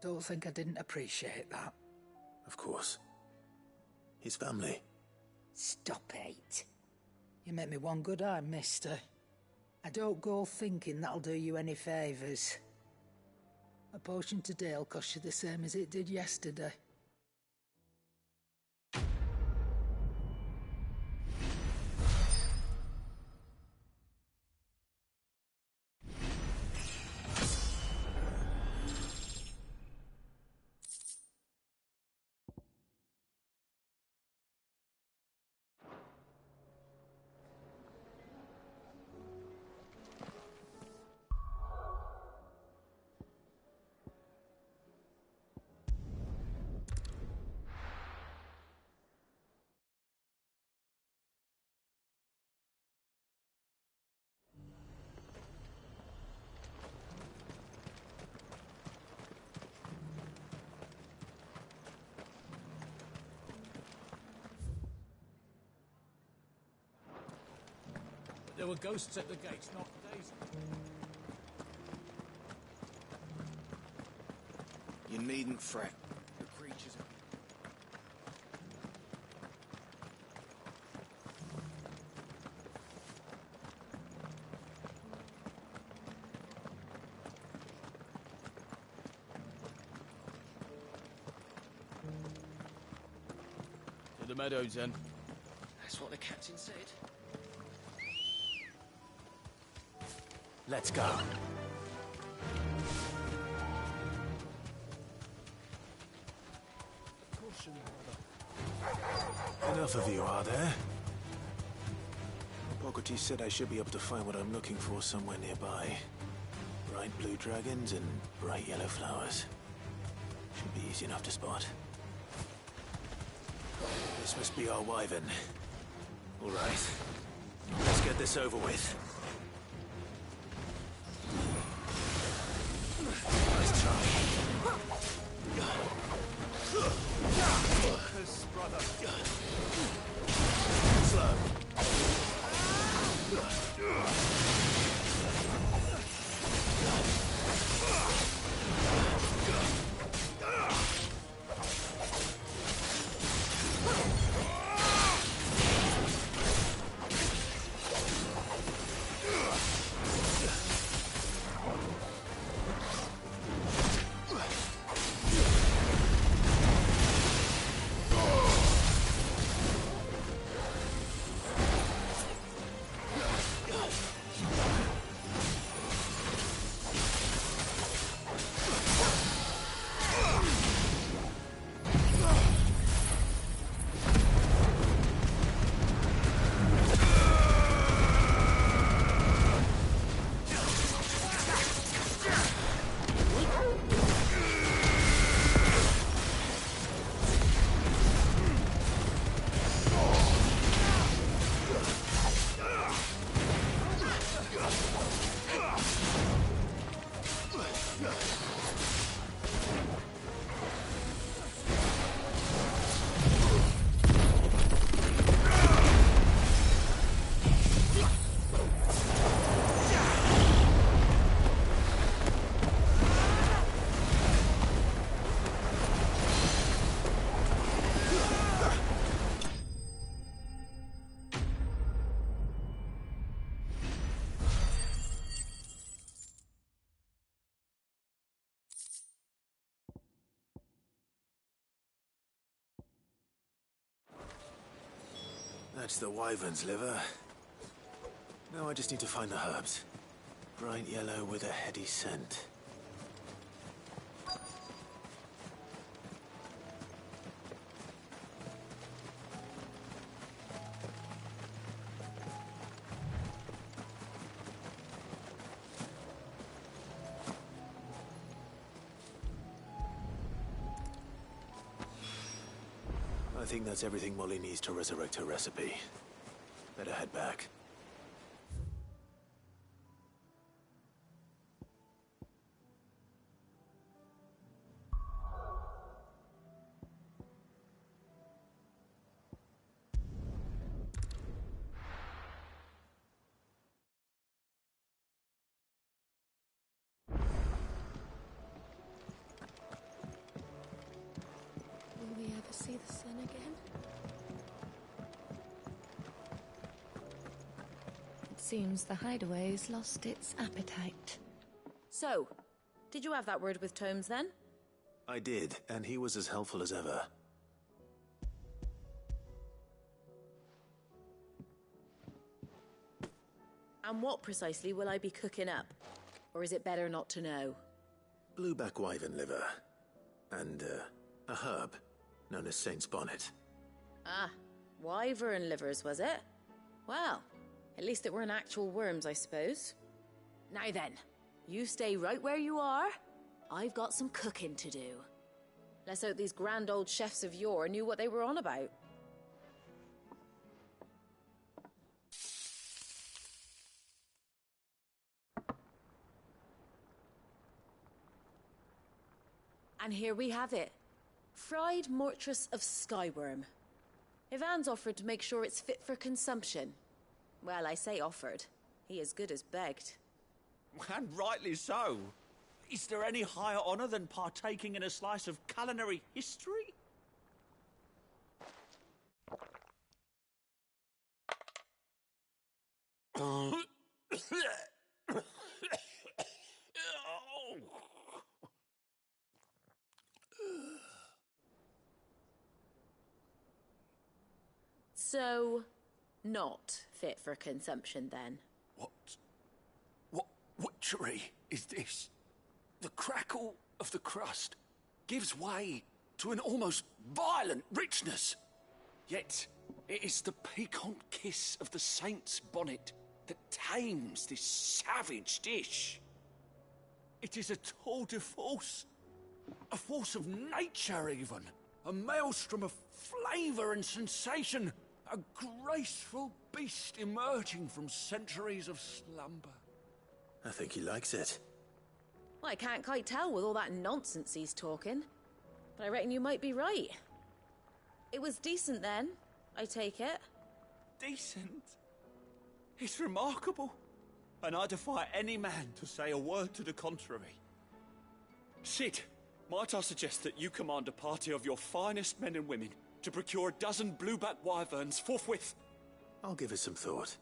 Don't think I didn't appreciate that. Of course. His family. Stop it. You make me one good eye, mister. I don't go thinking that'll do you any favours. A potion today'll cost you the same as it did yesterday. There were ghosts at the gates not days ago. You needn't fret. The creatures are... To the meadows, then. That's what the captain said. Let's go. Enough of you, are there? Bogota said I should be able to find what I'm looking for somewhere nearby. Bright blue dragons and bright yellow flowers. Should be easy enough to spot. This must be our wyvern. All right. Let's get this over with. Nice try. Focus, brother. Slow. That's the wyvern's liver. Now I just need to find the herbs. Bright yellow with a heady scent. I think that's everything Molly needs to resurrect her recipe. Better head back. Will we ever see the sun again? It seems the hideaway's lost its appetite. So, did you have that word with Tomes then? I did, and he was as helpful as ever. And what precisely will I be cooking up? Or is it better not to know? Blueback wyvern liver. And, a herb known as Saint's Bonnet. Ah, wyvern livers, was it? Well, at least it weren't actual worms, I suppose. Now then, you stay right where you are. I've got some cooking to do. Let's hope these grand old chefs of yore knew what they were on about. And here we have it. Fried mortress of skyworm. Ivan's offered to make sure it's fit for consumption. Well, I say offered. He as good as begged. And rightly so. Is there any higher honour than partaking in a slice of culinary history? So, not fit for consumption then? What witchery is this? The crackle of the crust gives way to an almost violent richness. Yet, it is the piquant kiss of the saint's bonnet that tames this savage dish. It is a tour de force. A force of nature, even. A maelstrom of flavour and sensation. A graceful beast emerging from centuries of slumber. I think he likes it. Well, I can't quite tell with all that nonsense he's talking. But I reckon you might be right. It was decent then, I take it. Decent? It's remarkable. And I defy any man to say a word to the contrary. Sid, might I suggest that you command a party of your finest men and women to procure a dozen blueback wyverns forthwith? I'll give it some thought.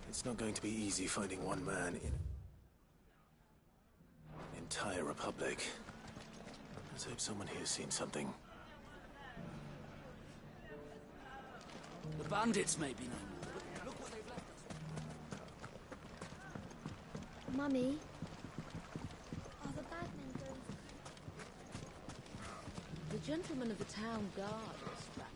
It's not going to be easy finding one man in an entire republic. Let's hope someone here's seen something. The bandits may be known, but look what they've left us. Mummy, are the bad men going to... The gentlemen of the town guard are strapped.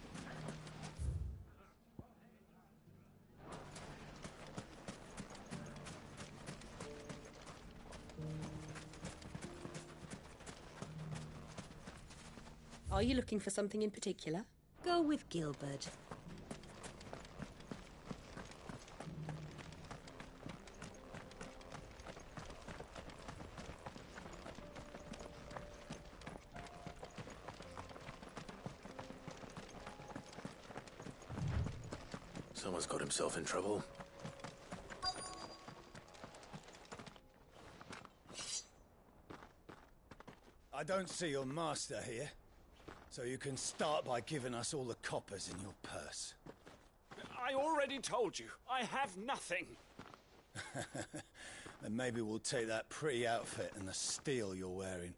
Are you looking for something in particular? Go with Gilbert. Someone's got himself in trouble. I don't see your master here, so you can start by giving us all the coppers in your purse. I already told you, I have nothing. Then maybe we'll take that pretty outfit and the steel you're wearing.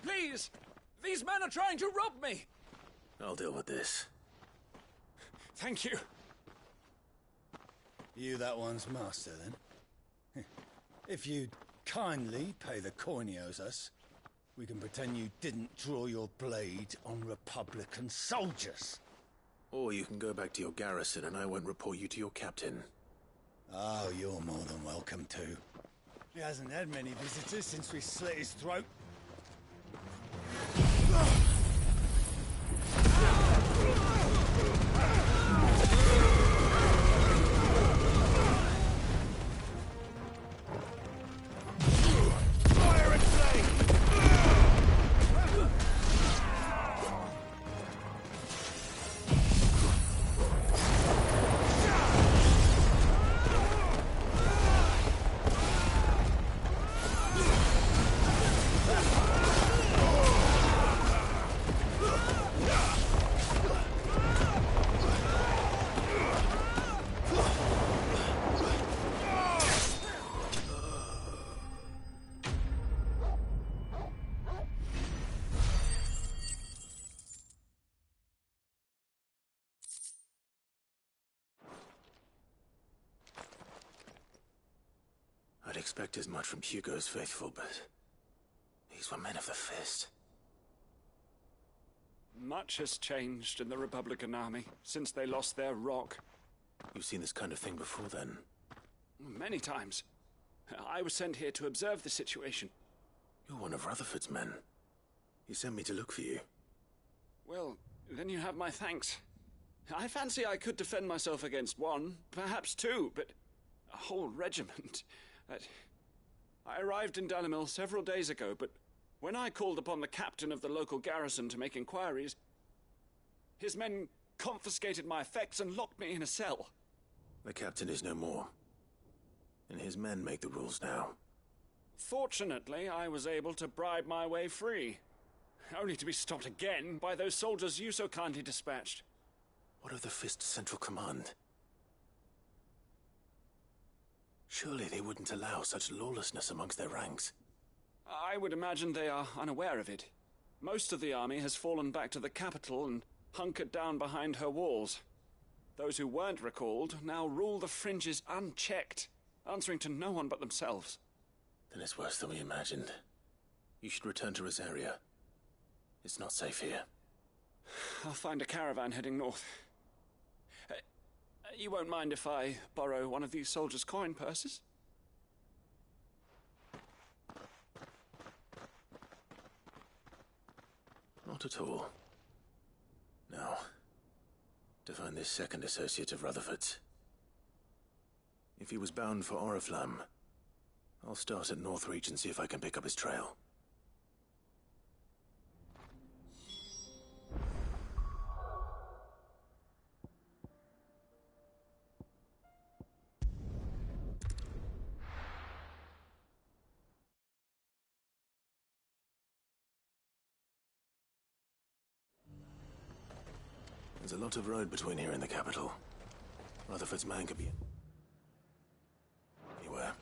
Please! These men are trying to rob me! I'll deal with this. Thank you. You that one's master, then? If you'd kindly pay the coin he owes us, we can pretend you didn't draw your blade on Republican soldiers. Or you can go back to your garrison and I won't report you to your captain. Oh, you're more than welcome to. He hasn't had many visitors since we slit his throat. I'd expect as much from Hugo's faithful, but these were men of the fist. Much has changed in the Republican army since they lost their rock. You've seen this kind of thing before, then? Many times. I was sent here to observe the situation. You're one of Rutherford's men. He sent me to look for you. Well, then you have my thanks. I fancy I could defend myself against one, perhaps two, but a whole regiment. I arrived in Dalimil several days ago, but when I called upon the captain of the local garrison to make inquiries, his men confiscated my effects and locked me in a cell. The captain is no more, and his men make the rules now. Fortunately, I was able to bribe my way free, only to be stopped again by those soldiers you so kindly dispatched. What of the Fist's central command? Surely they wouldn't allow such lawlessness amongst their ranks. I would imagine they are unaware of it. Most of the army has fallen back to the capital and hunkered down behind her walls. Those who weren't recalled now rule the fringes unchecked, answering to no one but themselves. Then it's worse than we imagined. You should return to Rosaria. It's not safe here. I'll find a caravan heading north. You won't mind if I borrow one of these soldiers' coin purses? Not at all. Now, to find this second associate of Rutherford's. If he was bound for Oriflamme, I'll start at Northreach and see if I can pick up his trail. There's a lot of road between here and the capital. Rutherford's man could be anywhere.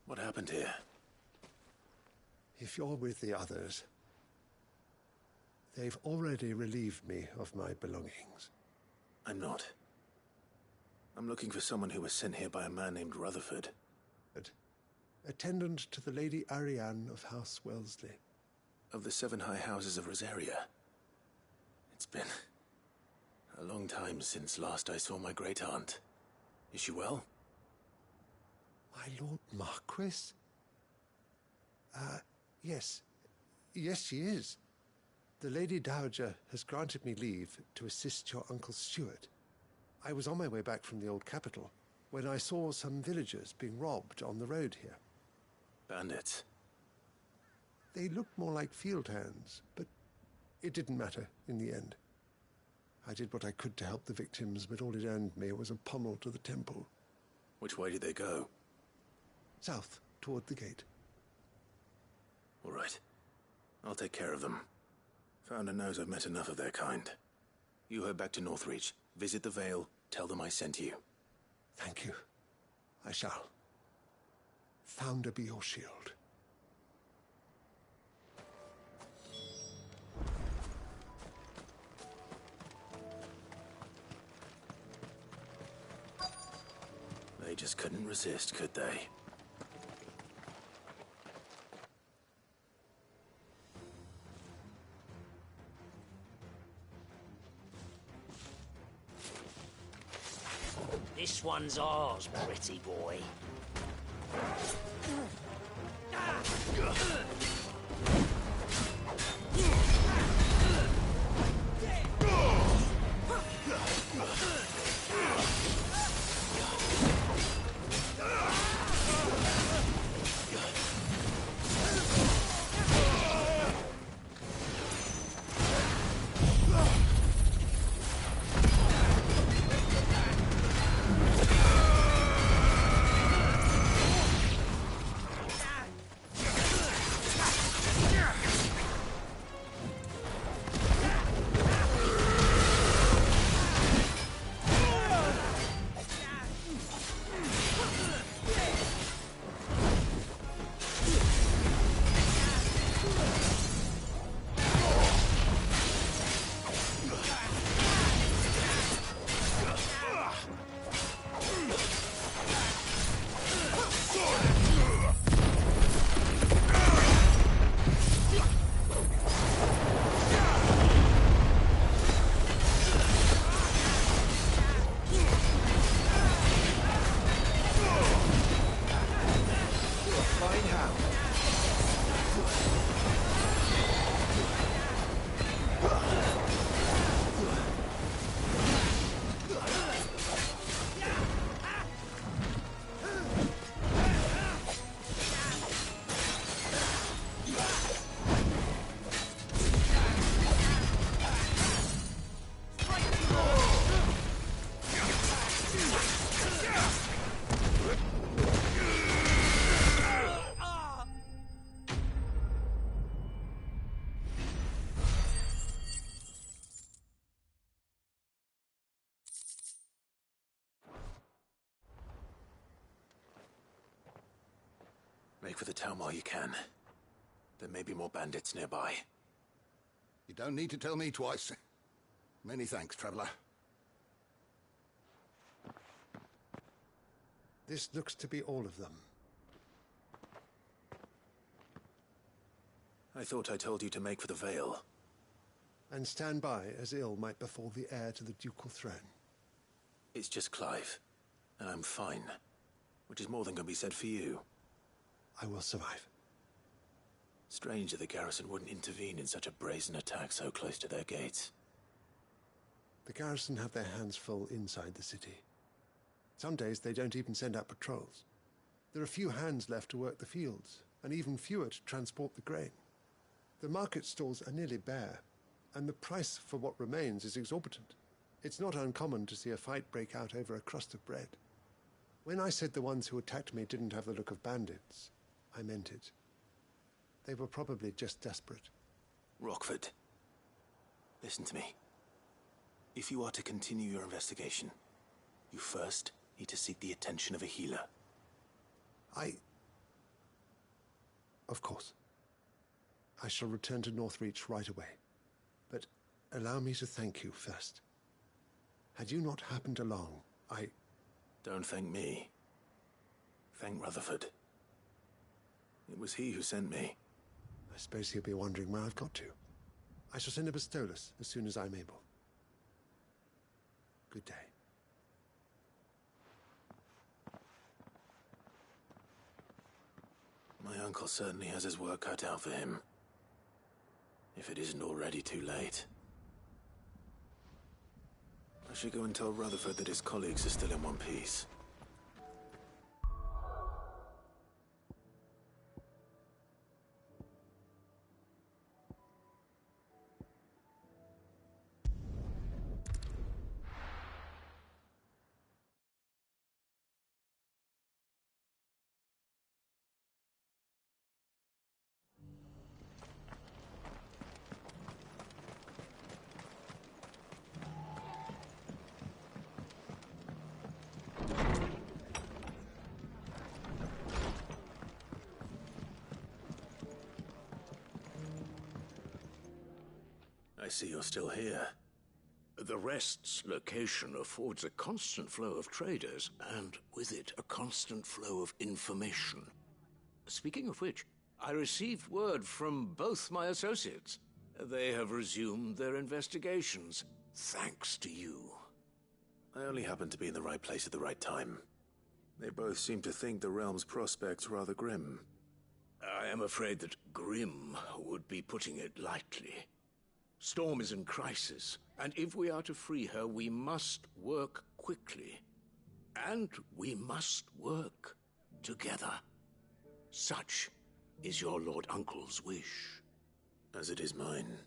What happened here? If you're with the others, they've already relieved me of my belongings. I'm not. I'm looking for someone who was sent here by a man named Rutherford. attendant to the Lady Ariane of House Wellesley. Of the 7 high houses of Rosaria. It's been a long time since last I saw my great-aunt. Is she well? My Lord Marquis? Yes. Yes, she is. The Lady Dowager has granted me leave to assist your Uncle Stuart. I was on my way back from the old capital when I saw some villagers being robbed on the road here. Bandits? They looked more like field hands, but it didn't matter in the end. I did what I could to help the victims, but all it earned me was a pommel to the temple. Which way did they go? South, toward the gate. All right. I'll take care of them. Founder knows I've met enough of their kind. You head back to Northreach, visit the Vale, tell them I sent you. Thank you. I shall. Founder be your shield. They just couldn't resist, could they? This one's ours, pretty boy. Make for the town while you can. There may be more bandits nearby. You don't need to tell me twice. Many thanks, traveler. This looks to be all of them. I thought I told you to make for the Vale. And stand by as ill might befall the heir to the ducal throne. It's just Clive, and I'm fine. Which is more than can be said for you. I will survive. Strange that the garrison wouldn't intervene in such a brazen attack so close to their gates. The garrison have their hands full inside the city. Some days they don't even send out patrols. There are few hands left to work the fields, and even fewer to transport the grain. The market stalls are nearly bare, and the price for what remains is exorbitant. It's not uncommon to see a fight break out over a crust of bread. When I said the ones who attacked me didn't have the look of bandits, I meant it. They were probably just desperate. Rockford, listen to me. If you are to continue your investigation, you first need to seek the attention of a healer. Of course. I shall return to Northreach right away. But allow me to thank you first. Had you not happened along, Don't thank me. Thank Rutherford. It was he who sent me. I suppose he'll be wondering where I've got to. I shall send a Bastolus as soon as I'm able. Good day. My uncle certainly has his work cut out for him. If it isn't already too late. I should go and tell Rutherford that his colleagues are still in one piece. I see you're still here. The Rest's location affords a constant flow of traders, and with it, a constant flow of information. Speaking of which, I received word from both my associates. They have resumed their investigations, thanks to you. I only happened to be in the right place at the right time. They both seem to think the realm's prospects rather grim. I am afraid that grim would be putting it lightly. Storm is in crisis, and if we are to free her, we must work quickly. And we must work together. Such is your Lord Uncle's wish. As it is mine.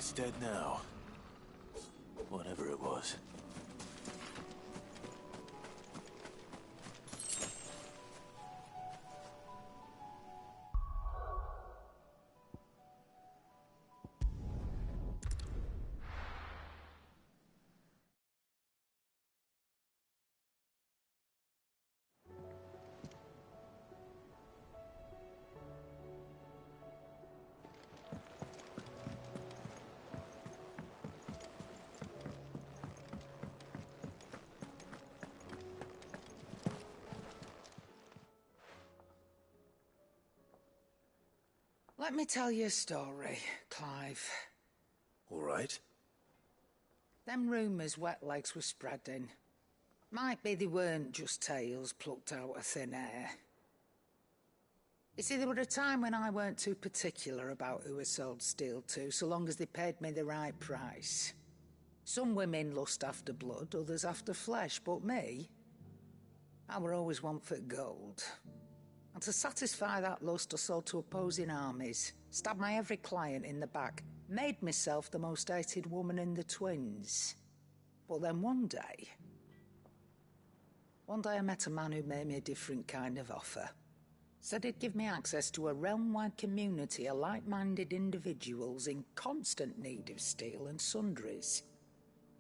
It's dead now. Whatever it was. Let me tell you a story, Clive. All right. Them rumours Wetlegs were spreading. Might be they weren't just tales plucked out of thin air. You see, there were a time when I weren't too particular about who I sold steel to, so long as they paid me the right price. Some women lust after blood, others after flesh, but me, I were always one for gold. And to satisfy that lust, I sold to opposing armies, stabbed my every client in the back, made myself the most hated woman in the twins. But then one day I met a man who made me a different kind of offer. Said he'd give me access to a realm-wide community of like-minded individuals in constant need of steel and sundries.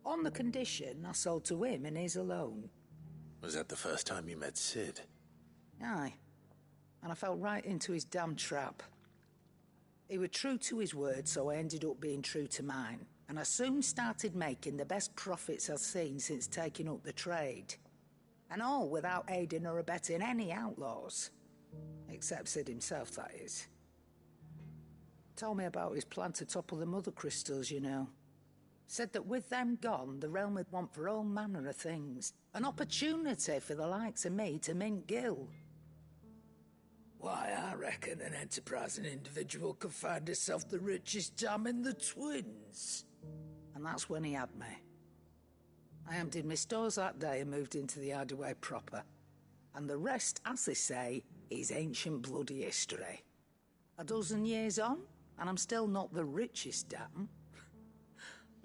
On the condition I sold to him and his alone. Was that the first time you met Sid? Aye. And I fell right into his damn trap. He was true to his word, so I ended up being true to mine. And I soon started making the best profits I've seen since taking up the trade. And all without aiding or abetting any outlaws. Except Sid himself, that is. Told me about his plan to topple the mother crystals, you know. Said that with them gone, the realm would want for all manner of things. An opportunity for the likes of me to mint gil. Why, I reckon an enterprising individual could find himself the richest dam in the twins. And that's when he had me. I emptied my stores that day and moved into the hideaway proper. And the rest, as they say, is ancient bloody history. A dozen years on, and I'm still not the richest dam.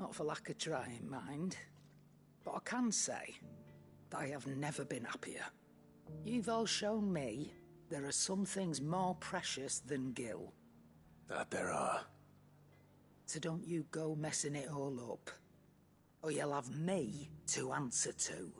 Not for lack of trying, mind. But I can say that I have never been happier. You've all shown me there are some things more precious than gil. That there are. So don't you go messing it all up. Or you'll have me to answer to.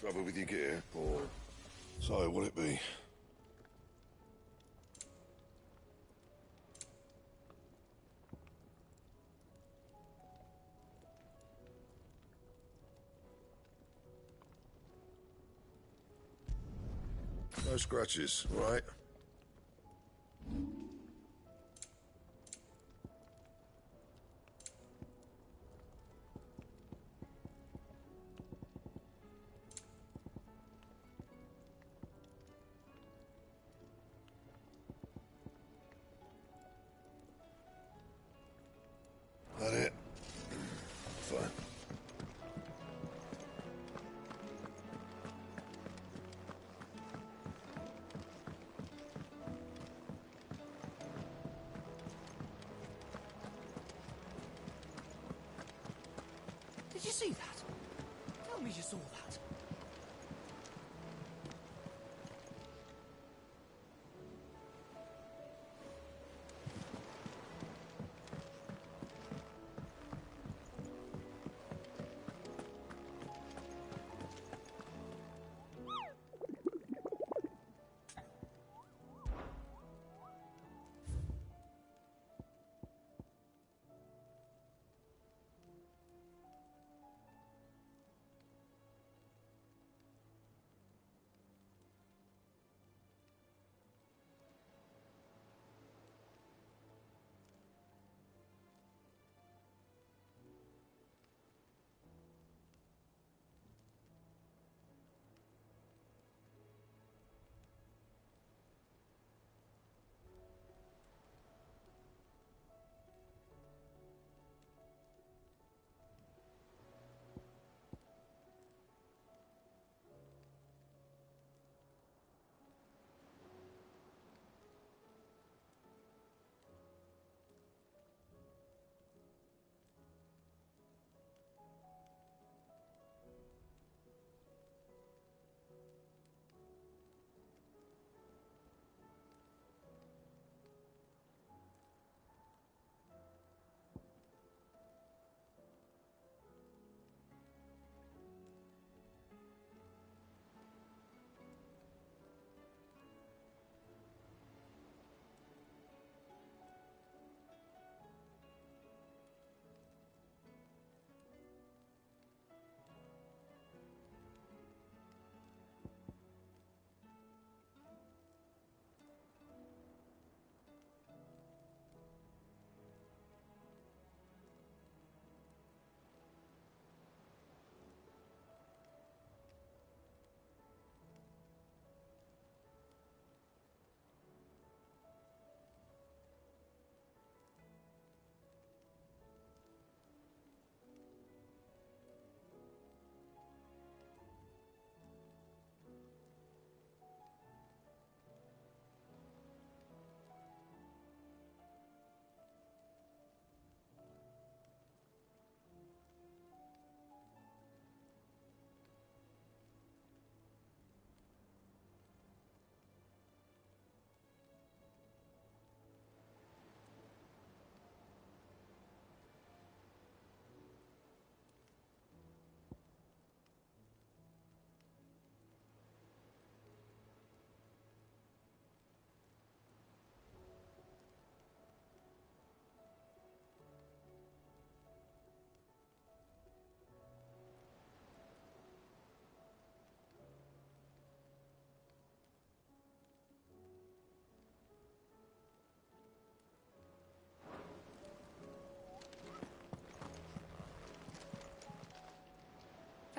Trouble with your gear, or so will it be? No scratches, right? That it? Fine. Did you see that? Tell me you saw that.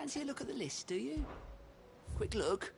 fancy a look at the list, do you? Quick look.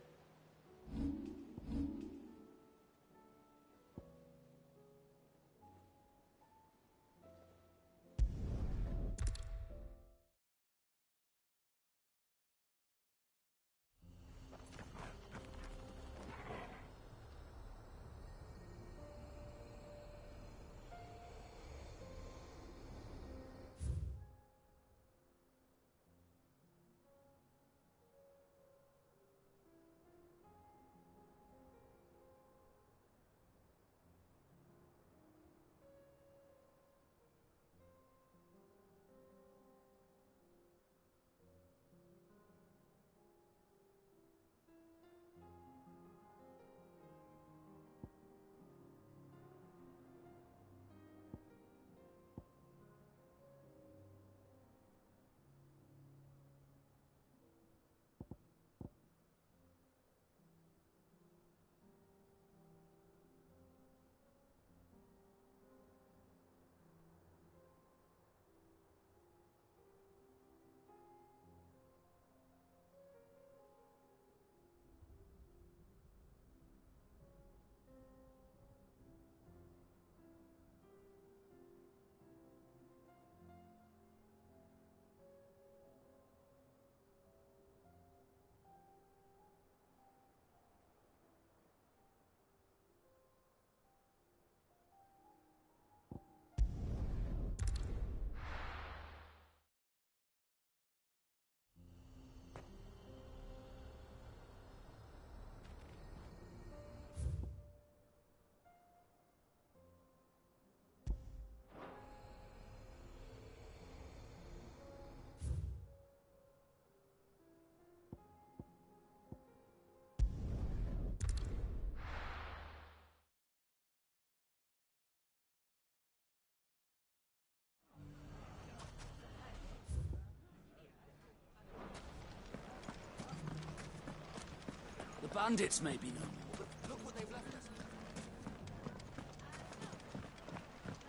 The bandits may be no more, but look what they've left us.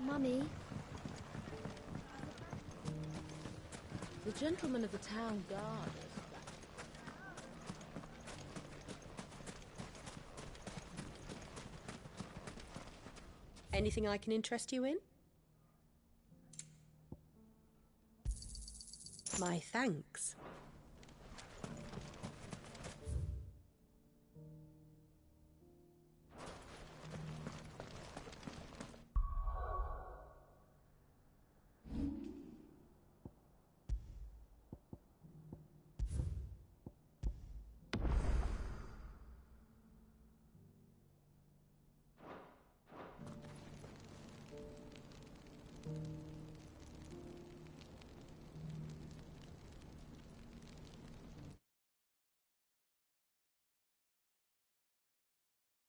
Mummy? The gentleman of the town guard is Anything I can interest you in? My thanks.